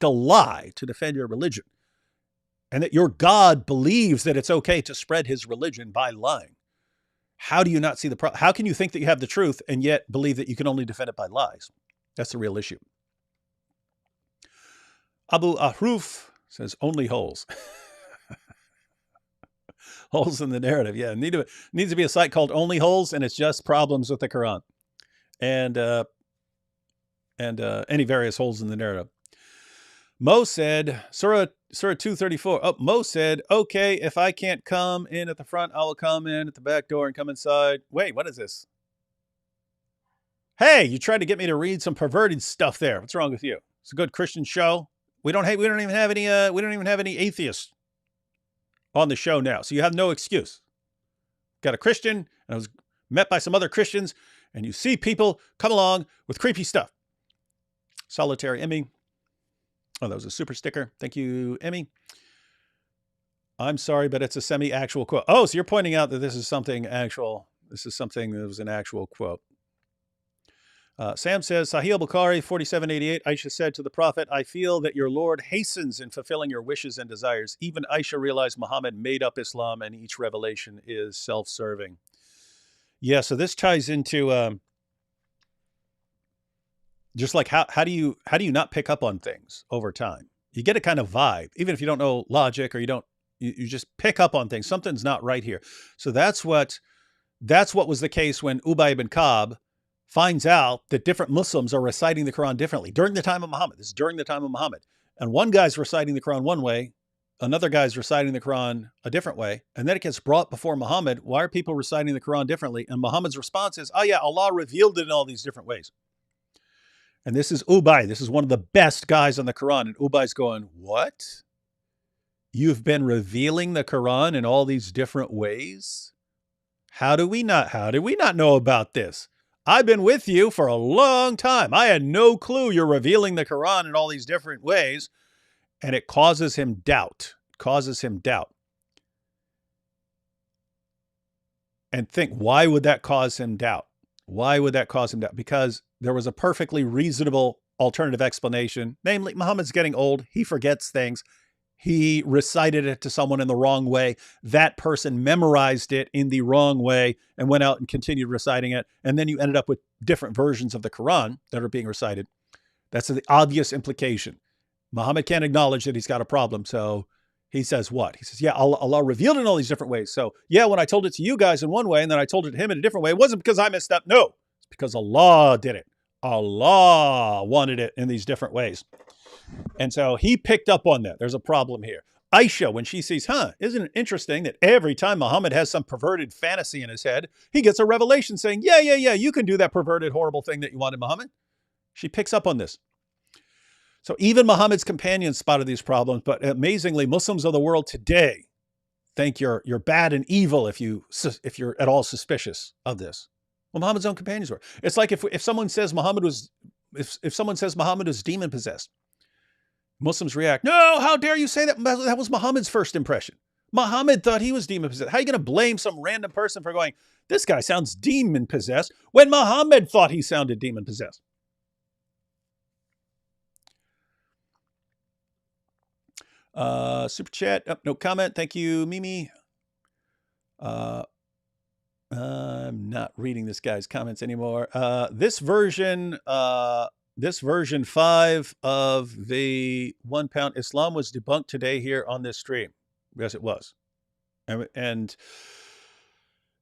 lie to defend your religion, and that your God believes that it's okay to spread his religion by lying. How do you not see the problem? How can you think that you have the truth and yet believe that you can only defend it by lies? That's the real issue. Abu Ahruf says only holes. Holes in the narrative. Yeah, needs to be a site called Only Holes, and it's just problems with the Quran and any various holes in the narrative. Mo said, Surah 234. Oh, Mo said, okay, if I can't come in at the front, I will come in at the back door and come inside. Wait, what is this? Hey, you tried to get me to read some perverted stuff there. What's wrong with you? It's a good Christian show. We don't even have any atheists on the show now. So you have no excuse. Got a Christian, and I was met by some other Christians, and you see people come along with creepy stuff. Solitary Emmy. Oh, that was a super sticker. Thank you, Emmy. I'm sorry, but it's a semi-actual quote. Oh, so you're pointing out that this is something actual. This is something that was an actual quote. Sam says, Sahih Bukhari 4788, Aisha said to the Prophet, I feel that your Lord hastens in fulfilling your wishes and desires. Even Aisha realized Muhammad made up Islam and each revelation is self-serving. Yeah, so this ties into just like how do you not pick up on things over time? You get a kind of vibe, even if you don't know logic or you just pick up on things. Something's not right here. So that's what was the case when Ubay ibn Ka'b finds out that different Muslims are reciting the Quran differently during the time of Muhammad. This is during the time of Muhammad. And one guy's reciting the Quran one way, another guy's reciting the Quran a different way. And then it gets brought before Muhammad. Why are people reciting the Quran differently? And Muhammad's response is, oh yeah, Allah revealed it in all these different ways. And this is Ubay. This is one of the best guys on the Quran. And Ubay's going, what? You've been revealing the Quran in all these different ways? How do we not know about this? I've been with you for a long time. I had no clue you're revealing the Quran in all these different ways. And it causes him doubt. And think, why would that cause him doubt? Because there was a perfectly reasonable alternative explanation. Namely, Muhammad's getting old. He forgets things. He recited it to someone in the wrong way. That person memorized it in the wrong way and went out and continued reciting it. And then you ended up with different versions of the Quran that are being recited. That's the obvious implication. Muhammad can't acknowledge that he's got a problem. So he says what? He says, yeah, Allah revealed it in all these different ways. So yeah, when I told it to you guys in one way and then I told it to him in a different way, it wasn't because I messed up. No, it's because Allah did it. Allah wanted it in these different ways. And so he picked up on that. There's a problem here. Aisha, when she sees, isn't it interesting that every time Muhammad has some perverted fantasy in his head, he gets a revelation saying, yeah, you can do that perverted, horrible thing that you wanted, Muhammad. She picks up on this. So even Muhammad's companions spotted these problems, but amazingly, Muslims of the world today think you're bad and evil if you're at all suspicious of this. Well, Muhammad's own companions were. It's like if someone says Muhammad was demon possessed, Muslims react, no, how dare you say that? That was Muhammad's first impression. Muhammad thought he was demon possessed. How are you going to blame some random person for going, this guy sounds demon possessed, when Muhammad thought he sounded demon possessed? Super chat. Oh, no comment. Thank you, Mimi. I'm not reading this guy's comments anymore. This version 5 of the 1 pound Islam was debunked today here on this stream. Yes, it was. And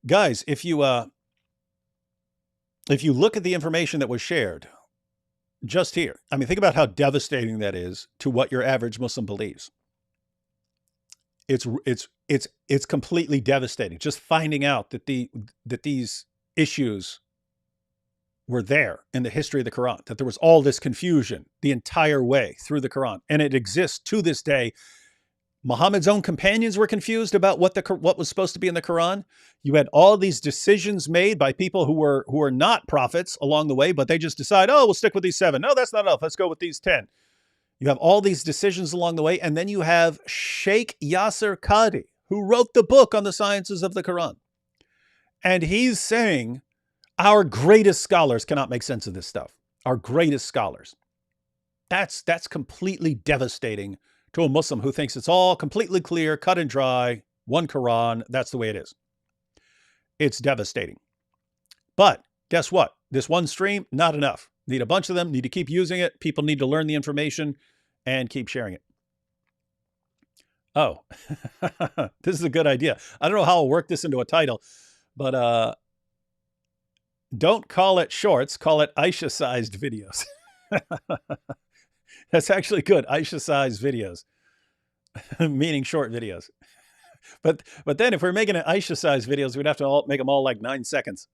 guys, if you look at the information that was shared just here, I mean, think about how devastating that is to what your average Muslim believes. It's completely devastating. Just finding out that these issues were there in the history of the Quran, that there was all this confusion the entire way through the Quran, and it exists to this day. Muhammad's own companions were confused about what was supposed to be in the Quran. You had all these decisions made by people who were not prophets along the way, but they just decide, oh, we'll stick with these 7. No, that's not enough. Let's go with these 10. You have all these decisions along the way, and then you have Sheikh Yasser Qadhi, who wrote the book on the sciences of the Quran. And he's saying, our greatest scholars cannot make sense of this stuff. Our greatest scholars. That's completely devastating to a Muslim who thinks it's all completely clear, cut and dry, one Quran, that's the way it is. It's devastating. But guess what? This one stream, not enough. Need a bunch of them, need to keep using it. People need to learn the information and keep sharing it. Oh, this is a good idea. I don't know how I'll work this into a title, but don't call it shorts, call it Aisha-sized videos. That's actually good. Aisha-sized videos, meaning short videos. But then if we're making it Aisha-sized videos, we'd have to make them all like 9 seconds.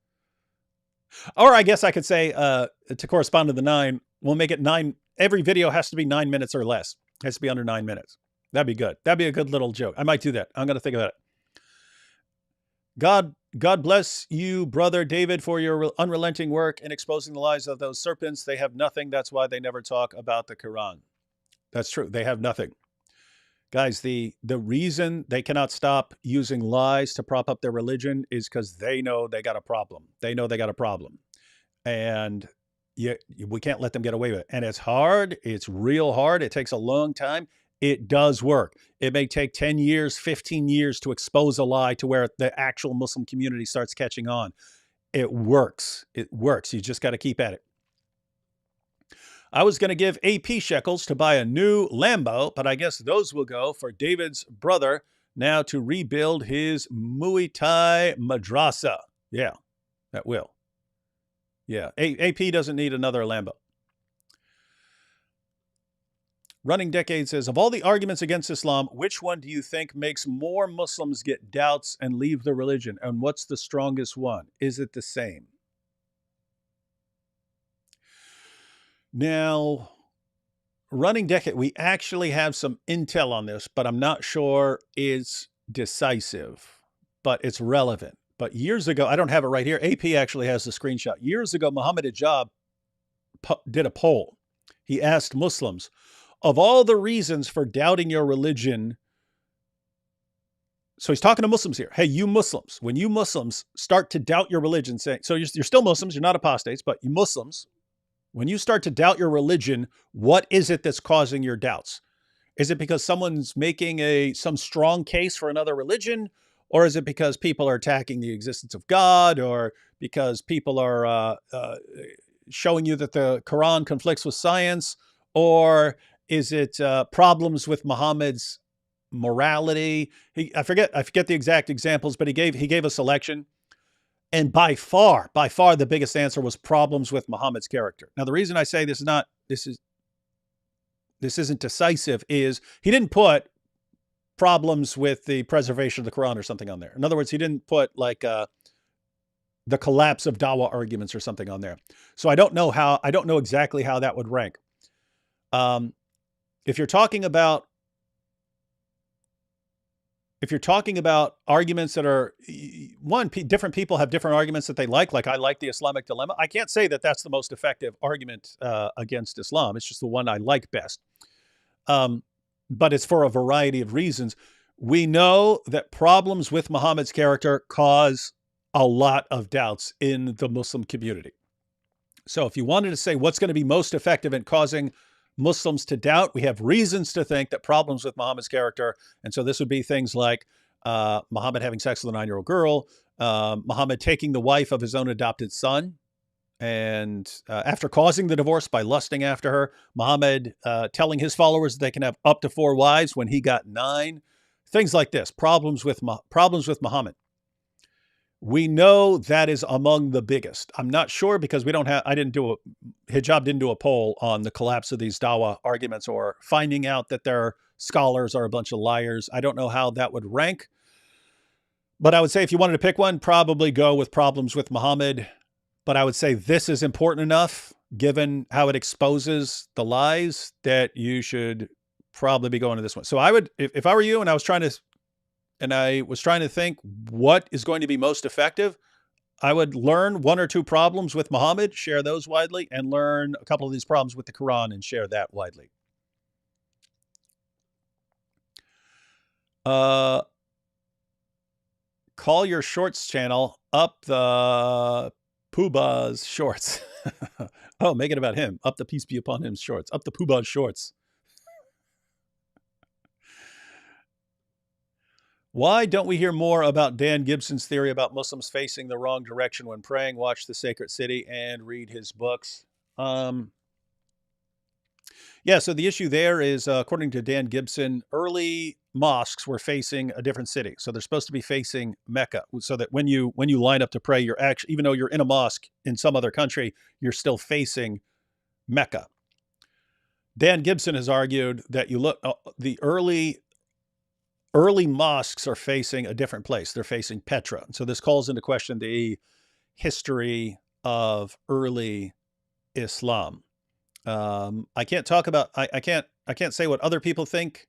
Or I guess I could say, to correspond to the 9, we'll make it 9. Every video has to be 9 minutes or less. It has to be under 9 minutes. That'd be good. That'd be a good little joke. I might do that. I'm going to think about it. God bless you, brother David, for your unrelenting work in exposing the lies of those serpents. They have nothing. That's why they never talk about the Quran. That's true. They have nothing. Guys, the reason they cannot stop using lies to prop up their religion is because they know they got a problem. They know they got a problem. And we can't let them get away with it. And it's hard. It's real hard. It takes a long time. It does work. It may take 10 years, 15 years to expose a lie to where the actual Muslim community starts catching on. It works. It works. You just got to keep at it. I was going to give AP shekels to buy a new Lambo, but I guess those will go for David's brother now to rebuild his Muay Thai madrasa. Yeah, that will. Yeah, AP doesn't need another Lambo. Running Decade says, of all the arguments against Islam, which one do you think makes more Muslims get doubts and leave the religion? And what's the strongest one? Is it the same? Now, Running Decade, we actually have some intel on this, but I'm not sure it's decisive, but it's relevant. But years ago, I don't have it right here. AP actually has the screenshot. Years ago, Muhammad Hijab did a poll. He asked Muslims, of all the reasons for doubting your religion, so he's talking to Muslims here. Hey, you Muslims, when you Muslims start to doubt your religion, saying, so you're still Muslims, you're not apostates, but you Muslims, when you start to doubt your religion, what is it that's causing your doubts? Is it because someone's making some strong case for another religion? Or is it because people are attacking the existence of God? Or because people are showing you that the Quran conflicts with science? Or is it problems with Muhammad's morality? I forget the exact examples, but he gave a selection. And by far the biggest answer was problems with Muhammad's character. Now, the reason I say this isn't decisive is he didn't put problems with the preservation of the Quran or something on there. In other words, he didn't put like the collapse of Dawah arguments or something on there. So I don't know exactly how that would rank. If you're talking about arguments that are different people have different arguments that they like I like the Islamic dilemma. I can't say that that's the most effective argument against Islam. It's just the one I like best. But it's for a variety of reasons. We know that problems with Muhammad's character cause a lot of doubts in the Muslim community. So if you wanted to say what's going to be most effective in causing Muslims to doubt, we have reasons to think that problems with Muhammad's character, and so this would be things like Muhammad having sex with a 9-year-old girl, Muhammad taking the wife of his own adopted son, and after causing the divorce by lusting after her, Muhammad telling his followers they can have up to 4 wives when he got 9. Things like this, problems with Muhammad. We know that is among the biggest. I'm not sure because Hijab didn't do a poll on the collapse of these Dawah arguments or finding out that their scholars are a bunch of liars. I don't know how that would rank. But I would say if you wanted to pick one, probably go with problems with Muhammad. But I would say this is important enough, given how it exposes the lies, that you should probably be going to this one. So I would, if I were you and I was trying to think what is going to be most effective, I would learn 1 or 2 problems with Muhammad, share those widely, and learn a couple of these problems with the Quran and share that widely. Call your shorts channel up the Puba's shorts. Oh, make it about him. Up the peace be upon him shorts. Up the Puba's shorts. Why don't we hear more about Dan Gibson's theory about Muslims facing the wrong direction when praying? Watch The Sacred City and read his books. Yeah, so the issue there is, according to Dan Gibson, early mosques were facing a different city. So they're supposed to be facing Mecca, so that when you line up to pray, you're actually, even though you're in a mosque in some other country, you're still facing Mecca. Dan Gibson has argued that the early mosques are facing a different place. They're facing Petra. So this calls into question the history of early Islam. I can't talk about, I can't say what other people think.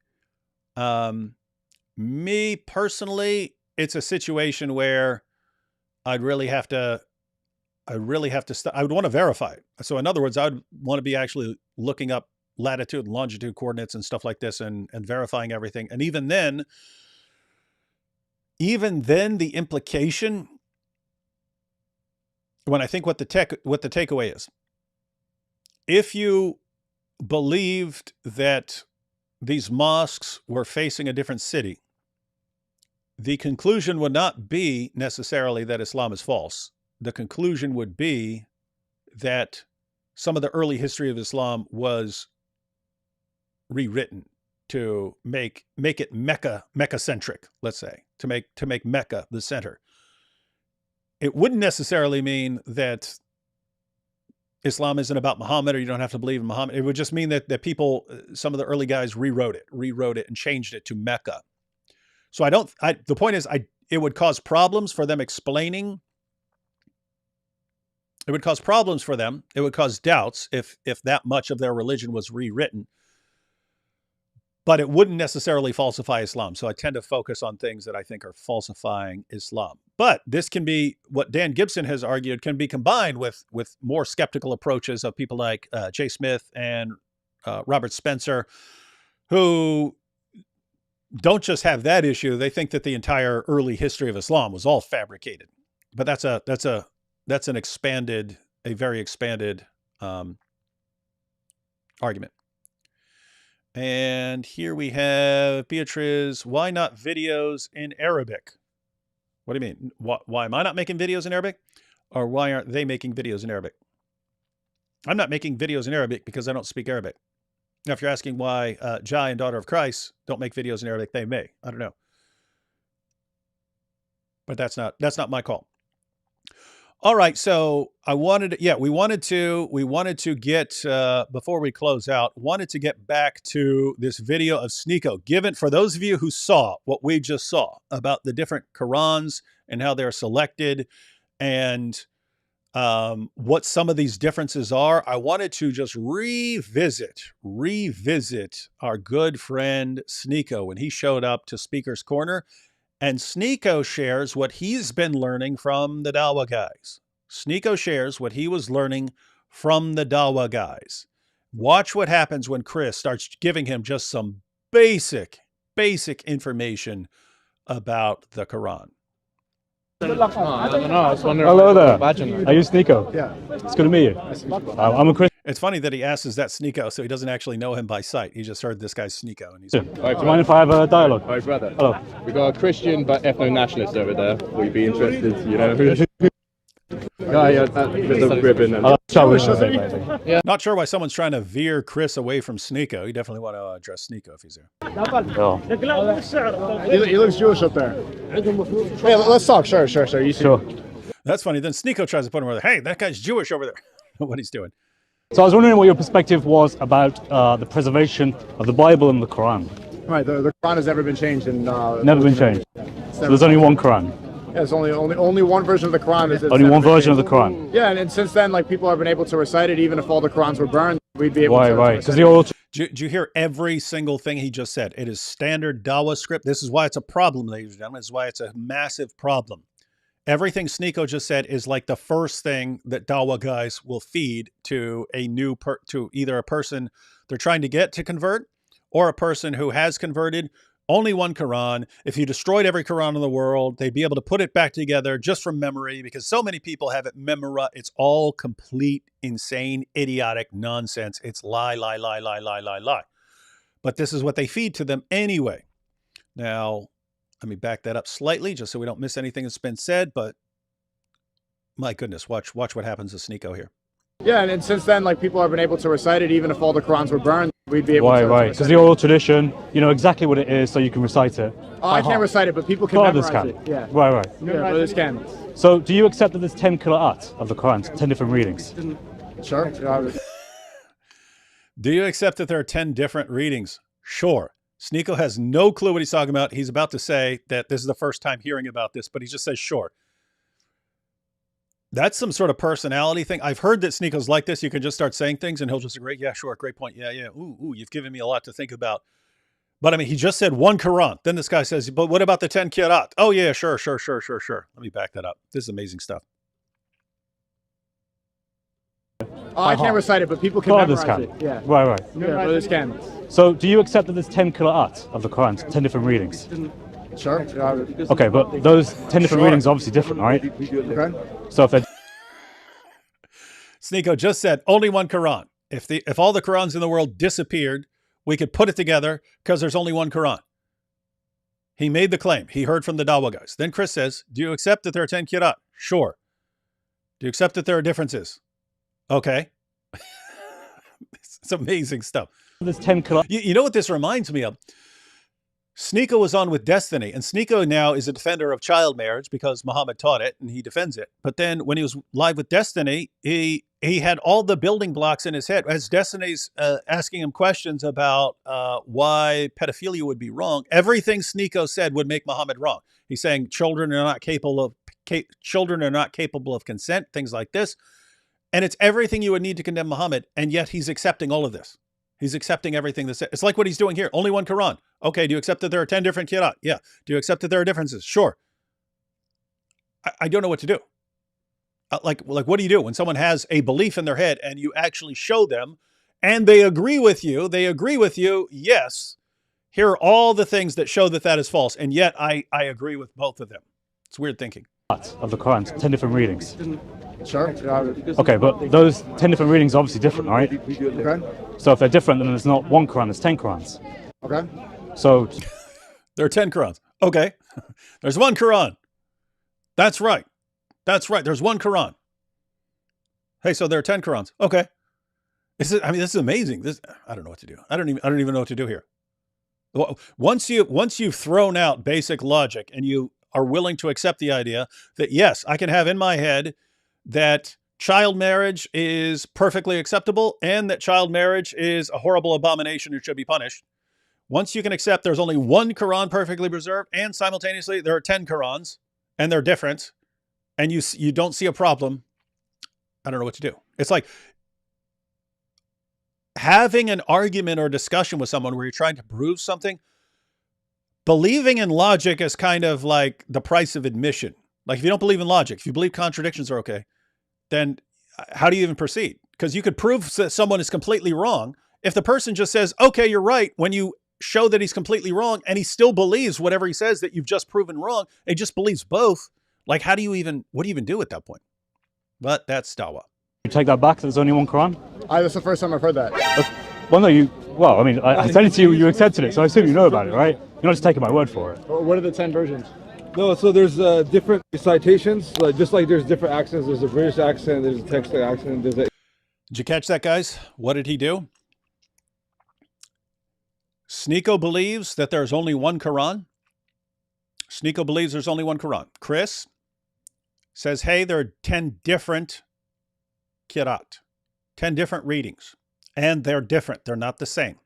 Me personally, it's a situation where I would want to verify it. So in other words, I would want to be actually looking up latitude and longitude coordinates and stuff like this and verifying everything. And even then the implication, when I think what the takeaway is, if you believed that these mosques were facing a different city, the conclusion would not be necessarily that Islam is false. The conclusion would be that some of the early history of Islam was rewritten to make it Mecca-centric, let's say, to make Mecca the center. It wouldn't necessarily mean that Islam isn't about Muhammad, or you don't have to believe in Muhammad. It would just mean that people, some of the early guys rewrote it and changed it to Mecca. So the point is, it would cause problems for them explaining. It would cause problems for them. It would cause doubts if that much of their religion was rewritten. But it wouldn't necessarily falsify Islam. So I tend to focus on things that I think are falsifying Islam. But this can be, what Dan Gibson has argued, can be combined with more skeptical approaches of people like Jay Smith and Robert Spencer, who don't just have that issue. They think that the entire early history of Islam was all fabricated. But that's a very expanded argument. And here we have Beatrice. Why not videos in Arabic? What do you mean? Why am I not making videos in Arabic? Or why aren't they making videos in Arabic? I'm not making videos in Arabic because I don't speak Arabic. Now, if you're asking why Jai and Daughter of Christ don't make videos in Arabic, they may. I don't know. But that's not my call. All right, so we wanted to get, before we close out, wanted to get back to this video of Sneeko. Given, for those of you who saw what we just saw about the different Qurans and how they're selected and what some of these differences are, I wanted to just revisit our good friend Sneeko when he showed up to Speaker's Corner. And Sneeko shares what he's been learning from the Dawah guys. Sneeko shares what he was learning from the Dawah guys. Watch what happens when Chris starts giving him just some basic information about the Quran. I don't know. I was wondering. Hello there. Are you Sneeko? Yeah. It's good to meet you. I'm a Christian. It's funny that he asks, is that Sneeko? So he doesn't actually know him by sight. He just heard this guy's Sneeko. And he's All right, do you mind if I have a dialogue? All right, brother. Hello. We got a Christian but ethno-nationalist over there. Will you be interested? You know, guy with the ribbon. And Yeah. Not sure why someone's trying to veer Chris away from Sneeko. You definitely want to address Sneeko if he's there. Oh. He looks Jewish up there. Hey, let's talk. Sure. You Sure. That's funny. Then Sneeko tries to put him over there. Hey, that guy's Jewish over there. What he's doing. So I was wondering what your perspective was about the preservation of the Bible and the Quran. Right. The Quran has never been changed. Never been changed. So there's only one Quran. Yeah, there's only one version of the Quran. Only one version of the Quran. Yeah, and since then, like, people have been able to recite it, even if all the Qurans were burned, we'd be able to. Right. Because the oral. Do you hear every single thing he just said? It is standard Dawah script. This is why it's a problem, ladies and gentlemen. This is why it's a massive problem. Everything Sneeko just said is like the first thing that Dawah guys will feed to to either a person they're trying to get to convert or a person who has converted. Only one Quran. If you destroyed every Quran in the world, they'd be able to put it back together just from memory because so many people have it memorized. It's all complete, insane, idiotic nonsense. It's lie. But this is what they feed to them anyway. Now, let me back that up slightly just so we don't miss anything that's been said. But my goodness, watch what happens to Sneeko here. Yeah, and since then, like, people have been able to recite it, even if all the Qurans were burned, we'd be able to. Right. Because the oral tradition, you know exactly what it is, so you can recite it. I can't recite it, but people can memorize it. Yeah. Right. Yeah, brothers can. So do you accept that there's 10 qira'at of the Quran, 10 different readings? Sure. Do you accept that there are 10 different readings? Sure. Sneeko has no clue what he's talking about. He's about to say that this is the first time hearing about this, but he just says, sure. That's some sort of personality thing. I've heard that Sneeko's like this. You can just start saying things and he'll just agree. Yeah, sure. Great point. Yeah. Ooh, you've given me a lot to think about. But I mean, he just said one Quran. Then this guy says, but what about the 10 Qira'at? Oh yeah, sure. Let me back that up. This is amazing stuff. I can't recite it, but people can memorize it. Yeah. Right. Yeah, brothers can. So do you accept that there's 10 qira'at of the Quran, 10 different readings? Sure. Okay, but those 10 different readings are obviously different, right? Okay. So if Sneeko just said only one Quran. If all the Qurans in the world disappeared, we could put it together because there's only one Quran. He made the claim. He heard from the Dawah guys. Then Chris says, do you accept that there are 10 Qira'at? Sure. Do you accept that there are differences? Okay. It's amazing stuff. there's 10 qira'at. You know what this reminds me of? Sneeko was on with Destiny, and Sneeko now is a defender of child marriage because Muhammad taught it and he defends it. But then when he was live with Destiny, he had all the building blocks in his head. As Destiny's asking him questions about why pedophilia would be wrong, everything Sneeko said would make Muhammad wrong. He's saying children are not capable of consent, things like this. And it's everything you would need to condemn Muhammad, and yet he's accepting all of this. He's accepting everything that's it's like what he's doing here. Only one Quran. Okay, do you accept that there are 10 different Qira'at? Yeah. Do you accept that there are differences? Sure. I don't know what to do. Like what do you do when someone has a belief in their head and you actually show them and they agree with you? Yes. Here are all the things that show that that is false. And yet I agree with both of them. It's weird thinking. Of the Quran, 10 different readings. Sure. Okay, but those 10 different readings are obviously different, right? Okay. So if they're different, then there's not one Quran, there's 10 Qurans. Okay. So there are 10 Qurans. Okay. There's one Quran. That's right. There's one Quran. Hey, so there are 10 Qurans. Okay. This is amazing. I don't know what to do. I don't even know what to do here. Once you've thrown out basic logic and you are willing to accept the idea that, yes, I can have in my head that child marriage is perfectly acceptable and that child marriage is a horrible abomination and should be punished. Once you can accept there's only one Quran perfectly preserved and simultaneously there are 10 Qurans and they're different and you don't see a problem, I don't know what to do. It's like having an argument or discussion with someone where you're trying to prove something. Believing in logic is kind of like the price of admission. Like if you don't believe in logic, if you believe contradictions are okay, then how do you even proceed? Because you could prove that someone is completely wrong. If the person just says, okay, you're right, when you show that he's completely wrong and he still believes whatever he says that you've just proven wrong, he just believes both. Like what do you even do at that point? But that's Dawah. You take that back, there's only one Quran? That's the first time I've heard that. Well, no, I mean, I said it to you, you accepted it, so I assume you know about it, right? You're not just taking my word for it. What are the 10 versions? No, so there's different citations, just like there's different accents. There's a British accent, there's a Texas accent, there's a... Did you catch that, guys? What did he do? Sneeko believes that there's only one Quran. Sneeko believes there's only one Quran. Chris says, hey, there are 10 different Qira'at, 10 different readings, and they're different. They're not the same.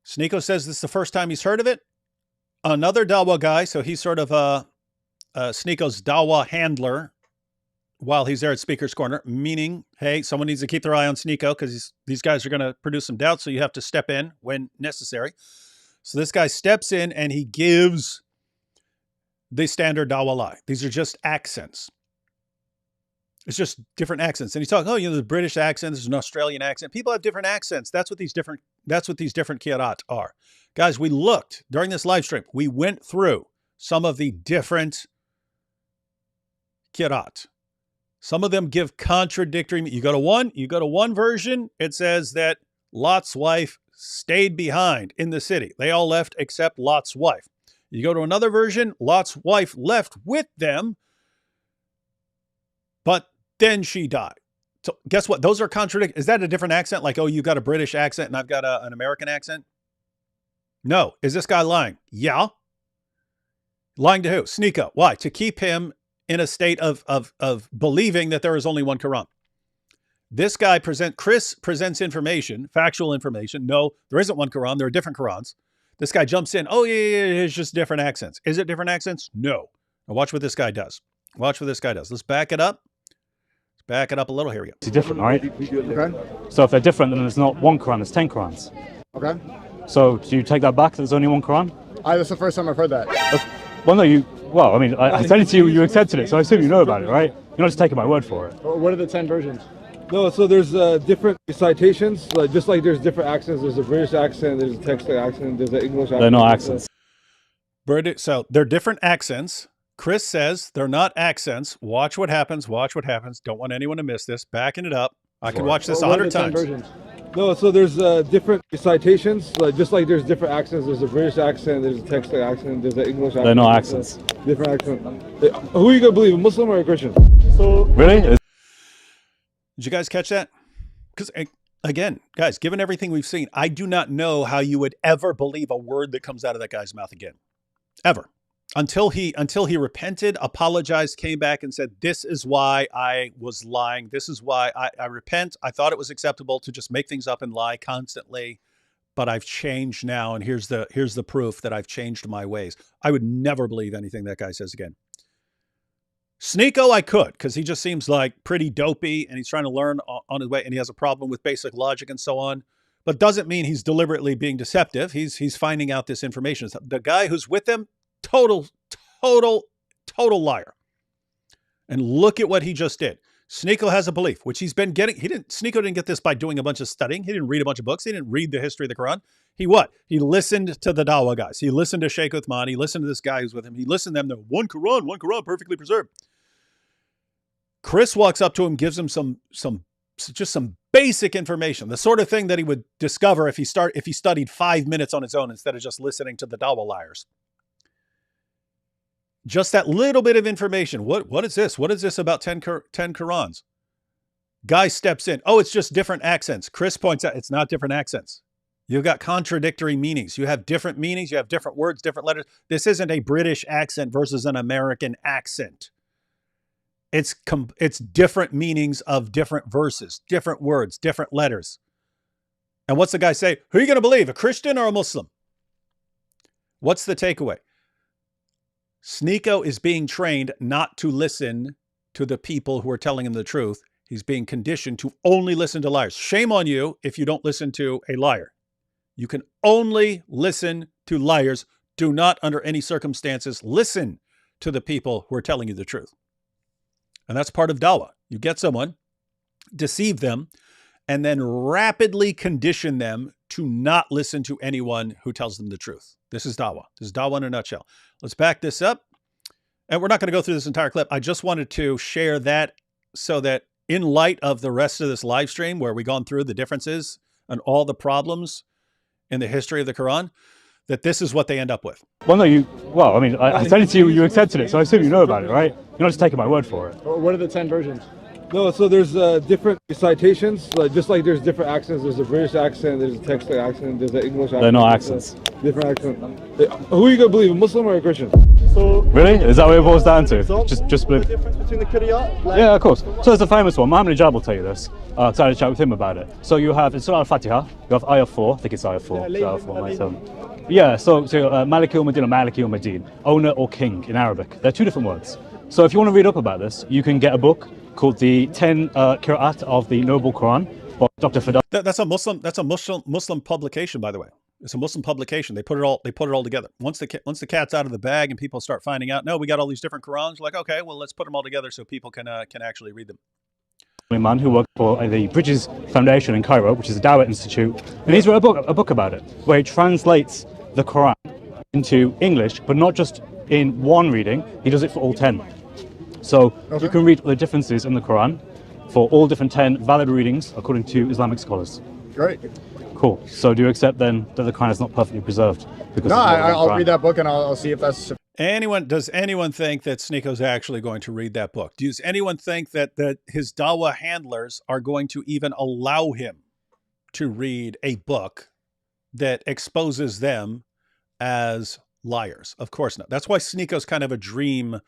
Sneeko says this is the first time he's heard of it. Another Dawah guy, so he's sort of Sneeko's Dawah handler while he's there at Speaker's Corner, meaning, hey, someone needs to keep their eye on Sneeko because these guys are going to produce some doubt, so you have to step in when necessary. So this guy steps in and he gives the standard Dawah lie. These are just accents. It's just different accents. And he's talking, there's a British accent, there's an Australian accent. People have different accents. That's what these different Qira'at are. Guys, we looked during this live stream. We went through some of the different Qira'at. Some of them give contradictory. You go to one version, it says that Lot's wife stayed behind in the city. They all left except Lot's wife. You go to another version, Lot's wife left with them, but then she died. So guess what? Those are contradictory. Is that a different accent? Like, you got a British accent and I've got an American accent? No. Is this guy lying? Yeah. Lying to who? Sneeko. Why? To keep him in a state of believing that there is only one Quran. This guy Chris presents information, factual information. No, there isn't one Quran. There are different Qurans. This guy jumps in. Oh, yeah, it's just different accents. Is it different accents? No. Now watch what this guy does. Watch what this guy does. Let's back it up. Let's back it up a little. Here we go. It's different, right? Okay. So if they're different, then there's not one Quran, there's 10 Qurans. Okay. So do you take that back, there's only one Quran? That's the first time I've heard that. Well, no, I said it to you, you accepted it, so I assume you know about it, right? You're not just taking my word for it. What are the 10 versions? No, so there's different citations, just like there's different accents. There's a British accent, there's a Texas accent, there's an English accent. They're not accents. So they're different accents. Chris says they're not accents. Watch what happens. Watch what happens. Don't want anyone to miss this. Backing it up. I could watch this 100 times. Versions? No, so there's different citations, just like there's different accents. There's a British accent, there's a Texas accent, there's an English accent. They're not accents. Different accent. Who are you going to believe, a Muslim or a Christian? So really? Did you guys catch that? Because again, guys, given everything we've seen, I do not know how you would ever believe a word that comes out of that guy's mouth again. Ever. Until he repented, apologized, came back and said, this is why I was lying. This is why I repent. I thought it was acceptable to just make things up and lie constantly, but I've changed now. And here's the proof that I've changed my ways. I would never believe anything that guy says again. Sneeko, I could, because he just seems like pretty dopey and he's trying to learn on his way and he has a problem with basic logic and so on, but doesn't mean he's deliberately being deceptive. He's finding out this information. The guy who's with him, total liar. And look at what he just did. Sneeko has a belief, which he's been getting. Sneeko didn't get this by doing a bunch of studying. He didn't read a bunch of books. He didn't read the history of the Quran. He listened to the Dawah guys. He listened to Sheikh Uthman. He listened to this guy who's with him. He listened to them. They're one Quran, perfectly preserved. Chris walks up to him, gives him some basic information, the sort of thing that he would discover if he studied 5 minutes on his own instead of just listening to the Dawah liars. Just that little bit of information. What is this? What is this about 10 Qurans? Guy steps in. Oh, it's just different accents. Chris points out it's not different accents. You've got contradictory meanings. You have different meanings. You have different words, different letters. This isn't a British accent versus an American accent. It's different meanings of different verses, different words, different letters. And what's the guy say? Who are you going to believe, a Christian or a Muslim? What's the takeaway? Sneeko is being trained not to listen to the people who are telling him the truth. He's being conditioned to only listen to liars. Shame on you if you don't listen to a liar. You can only listen to liars. Do not, under any circumstances, listen to the people who are telling you the truth. And that's part of Dawah. You get someone, deceive them, and then rapidly condition them to not listen to anyone who tells them the truth. This is Dawah. This is Dawah in a nutshell. Let's back this up. And we're not going to go through this entire clip. I just wanted to share that so that in light of the rest of this live stream where we've gone through the differences and all the problems in the history of the Quran, that this is what they end up with. Well, no, I sent it to you, you accepted it, so I assume you know about it, right? You're not just taking my word for it. What are the 10 versions? No, so there's different citations, just like there's different accents. There's a British accent, there's a Texas accent, there's an English accent. They're not accents. Different accent. Who are you gonna believe, a Muslim or a Christian? So really? Is that what it boils down to? Just believe. The difference between the Qur'an? Yeah, of course. So there's a famous one. Muhammad Hijab will tell you this. I had a chat with him about it. So you have in Surah Al-Fatiha, you have ayah 4. I think it's ayah 4. Ayah 4 yeah. So Maliki al-Madin or Maliki al-Madin, owner or king in Arabic. They're two different words. So if you want to read up about this, you can get a book called the 10 Qira'at of the Noble Quran by Dr. Fadal. That's a Muslim publication, by the way. It's a Muslim publication. They put it all together. Once the cat's out of the bag and people start finding out, no, we got all these different Qurans. Like, okay, well, let's put them all together so people can actually read them. A man who worked for the Bridges Foundation in Cairo, which is a Dawah institute, and he's wrote a book about it where he translates the Quran into English, but not just in one reading. He does it for all 10. So you can read the differences in the Quran for all different 10 valid readings according to Islamic scholars. Great. Cool. So do you accept then that the Quran is not perfectly preserved? No, I'll read that book and I'll see if that's... Does anyone think that Sneako's actually going to read that book? Does anyone think that his Dawah handlers are going to even allow him to read a book that exposes them as liars? Of course not. That's why Sneako's kind of a dream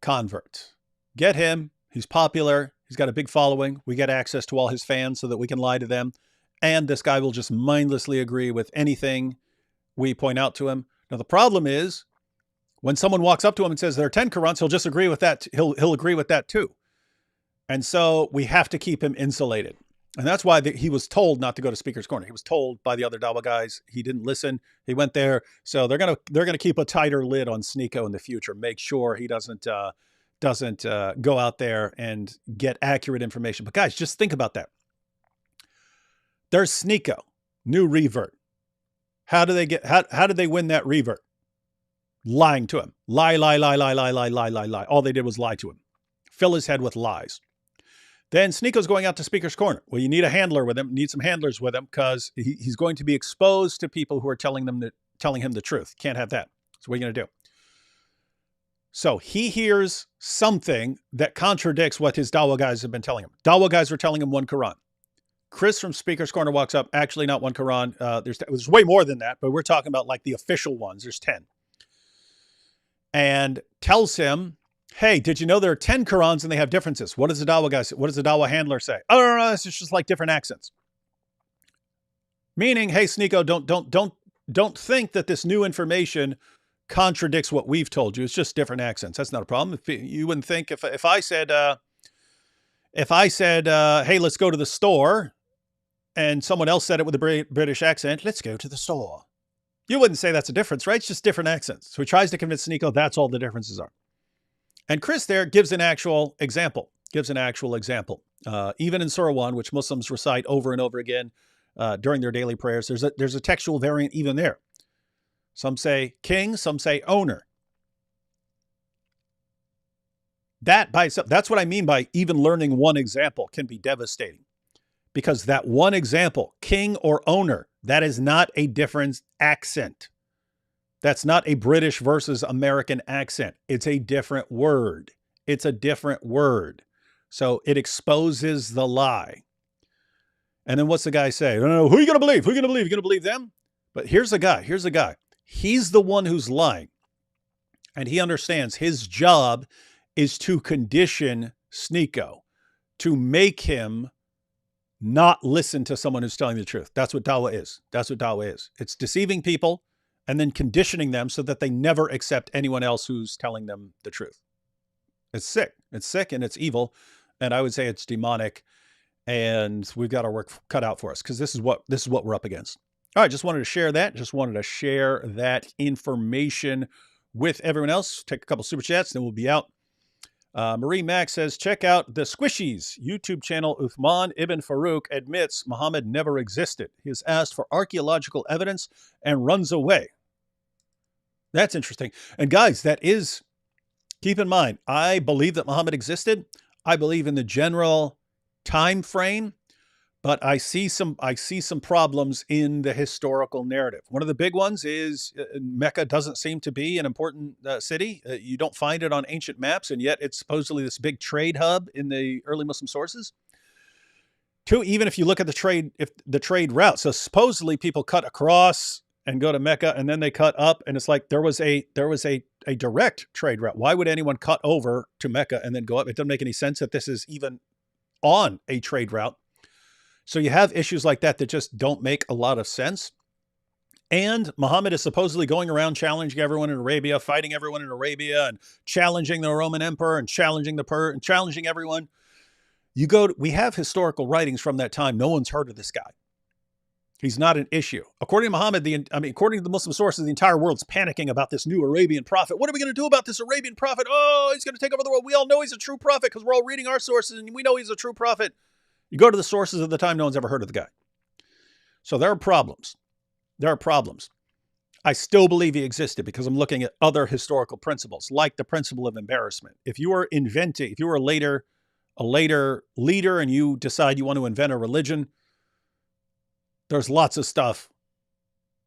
convert. Get him. He's popular. He's got a big following. We get access to all his fans so that we can lie to them. And this guy will just mindlessly agree with anything we point out to him. Now, the problem is when someone walks up to him and says there are 10 Qurans, he'll just agree with that. He'll agree with that too. And so we have to keep him insulated. And that's why he was told not to go to Speaker's Corner. He was told by the other Dawah guys. He didn't listen. He went there. So they're gonna keep a tighter lid on Sneako in the future. Make sure he doesn't go out there and get accurate information. But guys, just think about that. There's Sneako, new revert. How did they win that revert? Lying to him. Lie. All they did was lie to him. Fill his head with lies. Then Sneako's going out to Speaker's Corner. Well, you need a handler with him. Need some handlers with him because he's going to be exposed to people who are telling him the truth. Can't have that. So what are you going to do? So he hears something that contradicts what his Dawah guys have been telling him. Dawah guys were telling him one Quran. Chris from Speaker's Corner walks up. Actually, not one Quran. There's way more than that, but we're talking about like the official ones. There's 10. And tells him, hey, did you know there are 10 Qurans and they have differences? What does the Dawah guy say? What does the Dawah handler say? Oh, no, it's just like different accents. Meaning, hey, Sneako, don't think that this new information contradicts what we've told you. It's just different accents. That's not a problem. You wouldn't think if I said, hey, let's go to the store, and someone else said it with a British accent, let's go to the store. You wouldn't say that's a difference, right? It's just different accents. So he tries to convince Sneako that's all the differences are. And Chris there gives an actual example. Even in Surah 1, which Muslims recite over and over again during their daily prayers, there's a textual variant even there. Some say king, some say owner. That by itself, that's what I mean by even learning one example can be devastating. Because that one example, king or owner, that is not a different accent. That's not a British versus American accent. It's a different word. So it exposes the lie. And then what's the guy say? No, who are you going to believe? You're going to believe them? But here's the guy. He's the one who's lying. And he understands his job is to condition Sneako, to make him not listen to someone who's telling the truth. That's what Dawah is. It's deceiving people and then conditioning them so that they never accept anyone else who's telling them the truth. It's sick. And it's evil. And I would say it's demonic. And we've got our work cut out for us because this is what we're up against. All right, just wanted to share that. Just wanted to share that information with everyone else. Take a couple super chats, then we'll be out. Marie Mack says, check out the Squishies YouTube channel. Uthman ibn Farouk admits Muhammad never existed. He is asked for archaeological evidence and runs away. That's interesting. And guys, keep in mind, I believe that Muhammad existed. I believe in the general time frame, but I see some problems in the historical narrative. One of the big ones is Mecca doesn't seem to be an important city. You don't find it on ancient maps, and yet it's supposedly this big trade hub in the early Muslim sources. Two, even if you look at the trade route, so supposedly people cut across and go to Mecca, and then they cut up, and it's like there was a direct trade route. Why would anyone cut over to Mecca and then go up? It doesn't make any sense that this is even on a trade route. So you have issues like that just don't make a lot of sense. And Muhammad is supposedly going around challenging everyone in Arabia, fighting everyone in Arabia, and challenging the Roman emperor and challenging and challenging everyone. We have historical writings from that time. No one's heard of this guy. He's not an issue. According to Muhammad, according to the Muslim sources, the entire world's panicking about this new Arabian prophet. What are we going to do about this Arabian prophet? Oh, he's going to take over the world. We all know he's a true prophet because we're all reading our sources and we know he's a true prophet. You go to the sources of the time, no one's ever heard of the guy. So there are problems. I still believe he existed because I'm looking at other historical principles, like the principle of embarrassment. If you were a later leader and you decide you want to invent a religion, there's lots of stuff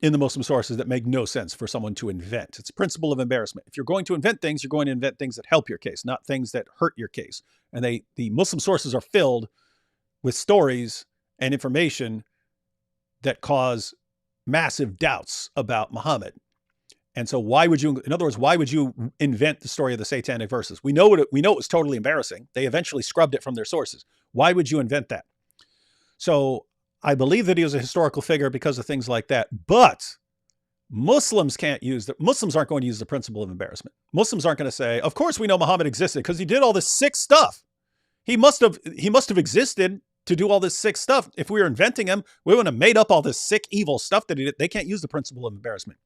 in the Muslim sources that make no sense for someone to invent. It's a principle of embarrassment. If you're going to invent things, you're going to invent things that help your case, not things that hurt your case. And the Muslim sources are filled with stories and information that cause massive doubts about Muhammad. And so why would you invent the story of the satanic verses? We know it was totally embarrassing. They eventually scrubbed it from their sources. Why would you invent that? So I believe that he was a historical figure because of things like that. But Muslims aren't going to use the principle of embarrassment. Muslims aren't going to say, of course we know Muhammad existed because he did all this sick stuff. He must have existed to do all this sick stuff. If we were inventing him, we would have made up all this sick, evil stuff that he did. They can't use the principle of embarrassment.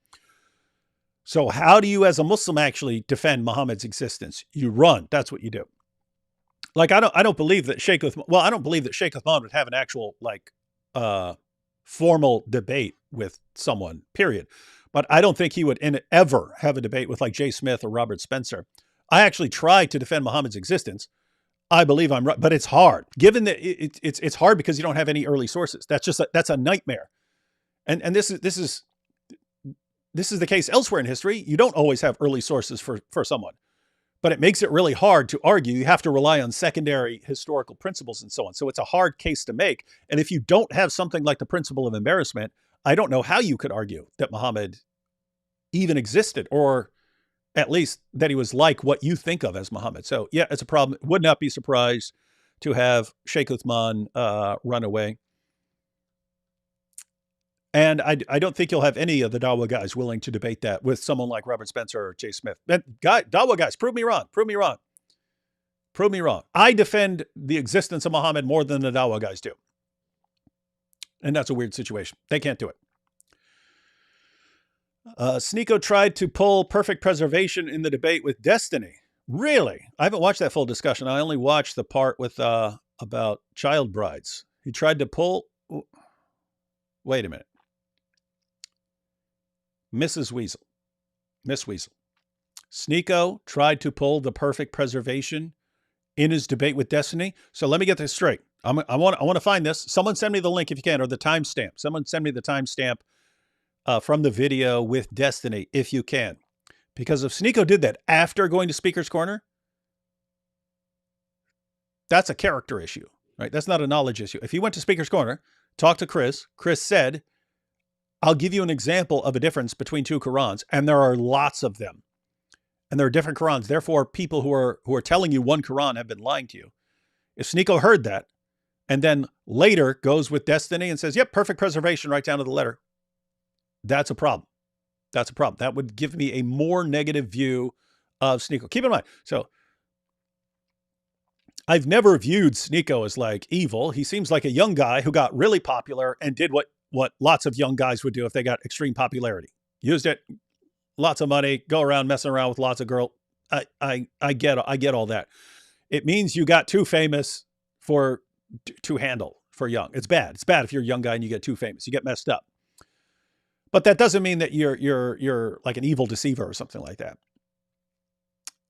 So how do you, as a Muslim, actually defend Muhammad's existence? You run. That's what you do. Like, I don't believe that Sheikh Uthman would have an actual, formal debate with someone, period. But I don't think he would ever have a debate with, like, Jay Smith or Robert Spencer. I actually tried to defend Muhammad's existence. I believe I'm right, but it's hard. Given that it's hard because you don't have any early sources. That's a nightmare. And this is the case elsewhere in history. You don't always have early sources for someone, but it makes it really hard to argue. You have to rely on secondary historical principles and so on. So it's a hard case to make. And if you don't have something like the principle of embarrassment, I don't know how you could argue that Muhammad even existed, or at least that he was like what you think of as Muhammad. So yeah, it's a problem. Would not be surprised to have Sheikh Uthman run away. And I don't think you'll have any of the Dawah guys willing to debate that with someone like Robert Spencer or Jay Smith. Dawah guys, prove me wrong. I defend the existence of Muhammad more than the Dawah guys do. And that's a weird situation. They can't do it. Sneeko tried to pull perfect preservation in the debate with Destiny. Really? I haven't watched that full discussion. I only watched the part with about child brides. He tried to pull... Wait a minute. Miss Weasel. Sneeko tried to pull the perfect preservation in his debate with Destiny. So let me get this straight. I want to find this. Someone send me the link if you can, or the timestamp. Someone send me the timestamp from the video with Destiny if you can. Because if Sneeko did that after going to Speaker's Corner, that's a character issue, right? That's not a knowledge issue. If he went to Speaker's Corner, talked to Chris said, I'll give you an example of a difference between two Qurans, and there are lots of them. And there are different Qurans. Therefore, people who are telling you one Quran have been lying to you. If Sneeko heard that, and then later goes with Destiny and says, yep, perfect preservation right down to the letter, that's a problem. That would give me a more negative view of Sneeko. Keep in mind, so I've never viewed Sneeko as like evil. He seems like a young guy who got really popular and did what lots of young guys would do if they got extreme popularity. Used it, lots of money, go around messing around with lots of girls. I get all that. It means you got too famous to handle for young. It's bad. It's bad if you're a young guy and you get too famous. You get messed up. But that doesn't mean that you're like an evil deceiver or something like that.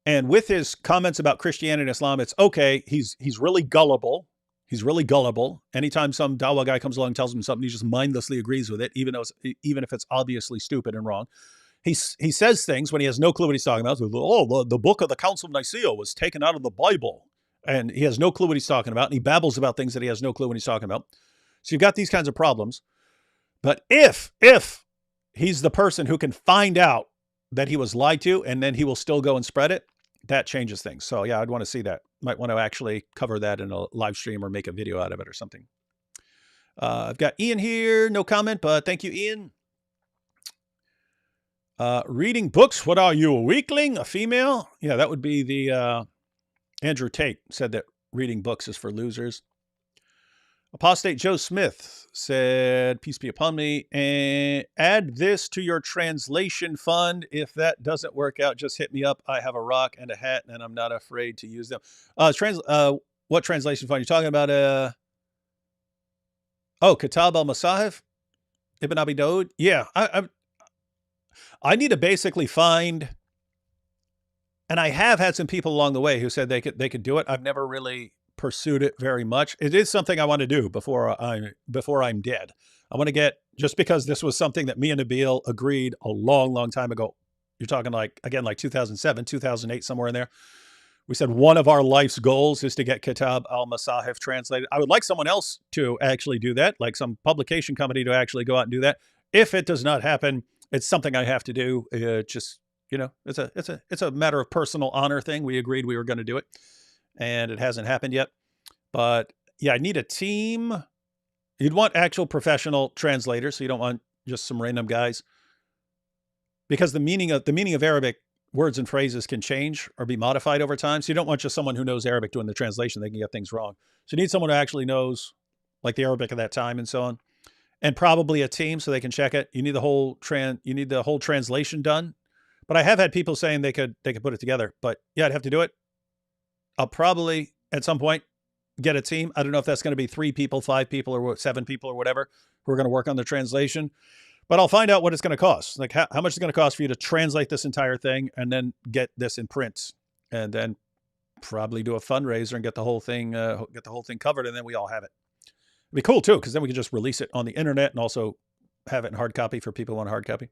And with his comments about Christianity and Islam, it's okay. He's really gullible. He's really gullible. Anytime some Dawah guy comes along and tells him something, he just mindlessly agrees with it, even if it's obviously stupid and wrong. He says things when he has no clue what he's talking about. So, oh, the book of the Council of Nicaea was taken out of the Bible. And he has no clue what he's talking about. And he babbles about things that he has no clue what he's talking about. So you've got these kinds of problems. But if he's the person who can find out that he was lied to, and then he will still go and spread it, that changes things. So yeah, I'd want to see that. Might want to actually cover that in a live stream or make a video out of it or something. I've got Ian here. No comment, but thank you, Ian. Reading books. What are you, a weakling? A female? Yeah, that would be the Andrew Tate said that reading books is for losers. Apostate Joe Smith said, peace be upon me, and add this to your translation fund. If that doesn't work out, just hit me up. I have a rock and a hat, and I'm not afraid to use them. What translation fund are you talking about? Kitab al-Masahif, Ibn Abi Daud. Yeah, I need to basically find, and I have had some people along the way who said they could do it. I've never really pursued it very much. It is something I want to do before I'm dead. I want to get, just because this was something that me and Nabil agreed a long time ago. You're talking like 2007, 2008, somewhere in there. We said one of our life's goals is to get Kitab al-Masahif translated. I would like someone else to actually do that, like some publication company to actually go out and do that. If it does not happen, it's something I have to do. Just, it's a matter of personal honor thing. We agreed we were going to do it, and it hasn't happened yet. But yeah, I need a team. You'd want actual professional translators, so you don't want just some random guys, because the meaning of Arabic words and phrases can change or be modified over time. So you don't want just someone who knows Arabic doing the translation. They can get things wrong. So you need someone who actually knows like the Arabic of that time and so on, and probably a team so they can check it. You need the whole translation done. But I have had people saying they could put it together. But yeah, I'd have to do it. I'll probably at some point get a team. I don't know if that's going to be 3 people, 5 people, or 7 people or whatever who are going to work on the translation. But I'll find out what it's going to cost. Like how much it's going to cost for you to translate this entire thing and then get this in print, and then probably do a fundraiser and get the whole thing covered, and then we all have it. It'd be cool too, because then we can just release it on the internet and also have it in hard copy for people who want a hard copy.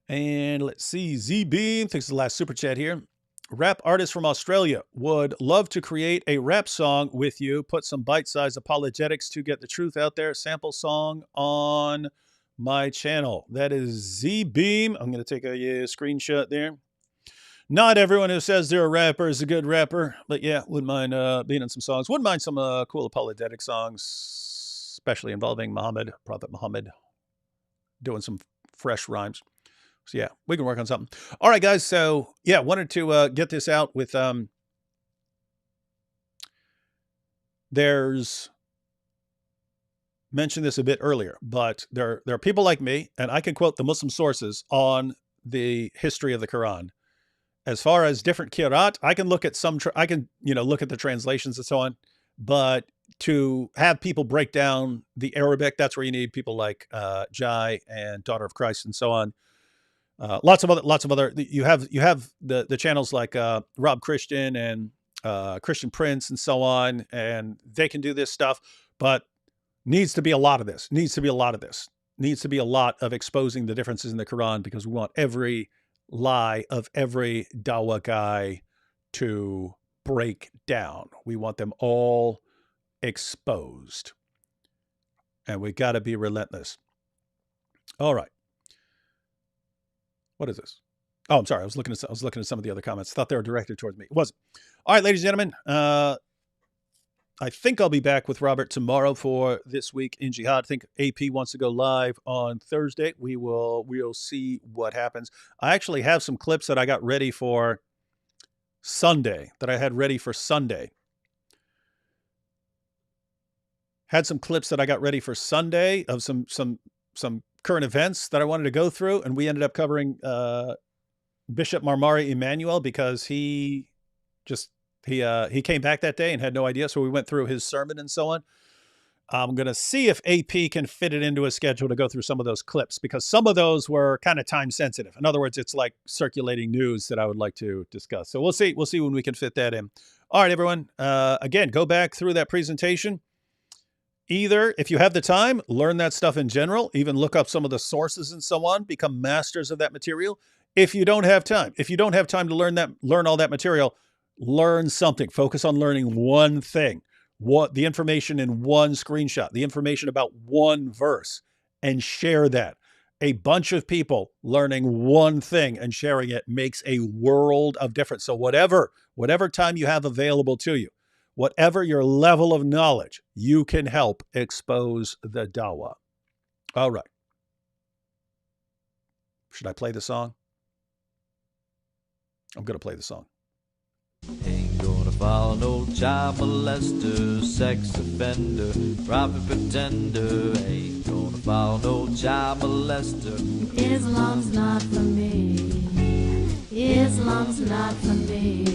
And let's see, Z-Beam, thanks for the last super chat here. Rap artist from Australia would love to create a rap song with you. Put some bite-sized apologetics to get the truth out there. Sample song on my channel. That is Z-Beam. I'm going to take a screenshot there. Not everyone who says they're a rapper is a good rapper, but yeah, wouldn't mind being in some songs. Wouldn't mind some cool apologetic songs, especially involving Prophet Muhammad, doing some fresh rhymes. So yeah, we can work on something. All right, guys. So yeah, wanted to get this out with, there's, mentioned this a bit earlier, but there are people like me, and I can quote the Muslim sources on the history of the Quran. As far as different qira'at, I can look at look at the translations and so on, but to have people break down the Arabic, that's where you need people like Jai and Daughter of Christ and so on. Lots of other. You have the channels like Rob Christian and Christian Prince and so on, and they can do this stuff. But needs to be a lot of this. Needs to be a lot of exposing the differences in the Quran, because we want every lie of every Dawah guy to break down. We want them all exposed, and we got to be relentless. All right. What is this? Oh, I'm sorry. I was looking at some of the other comments. I thought they were directed towards me. It wasn't. All right, ladies and gentlemen. I think I'll be back with Robert tomorrow for This Week in Jihad. I think AP wants to go live on Thursday. We'll see what happens. I actually have some clips that I got ready for Sunday. Had some clips that I got ready for Sunday of some current events that I wanted to go through, and we ended up covering Bishop Marmari Emmanuel, because he came back that day and had no idea, so we went through his sermon and so on. I'm going to see if AP can fit it into a schedule to go through some of those clips, because some of those were kind of time sensitive. In other words, it's like circulating news that I would like to discuss. So we'll see when we can fit that in. All right, everyone. Again, go back through that presentation. Either, if you have the time, learn that stuff in general, even look up some of the sources and so on, become masters of that material. If you don't have time to learn all that material, learn something. Focus on learning one thing. What the information in one screenshot, the information about one verse, and share that. A bunch of people learning one thing and sharing it makes a world of difference. So whatever time you have available to you, whatever your level of knowledge, you can help expose the Dawah. All right. Should I play the song? I'm going to play the song. Ain't gonna follow no child molester, sex offender, private pretender. Ain't gonna follow no child molester. Islam's not for me. Islam's not for me.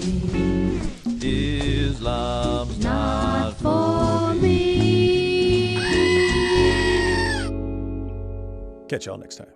Islam's not for me. Catch y'all next time.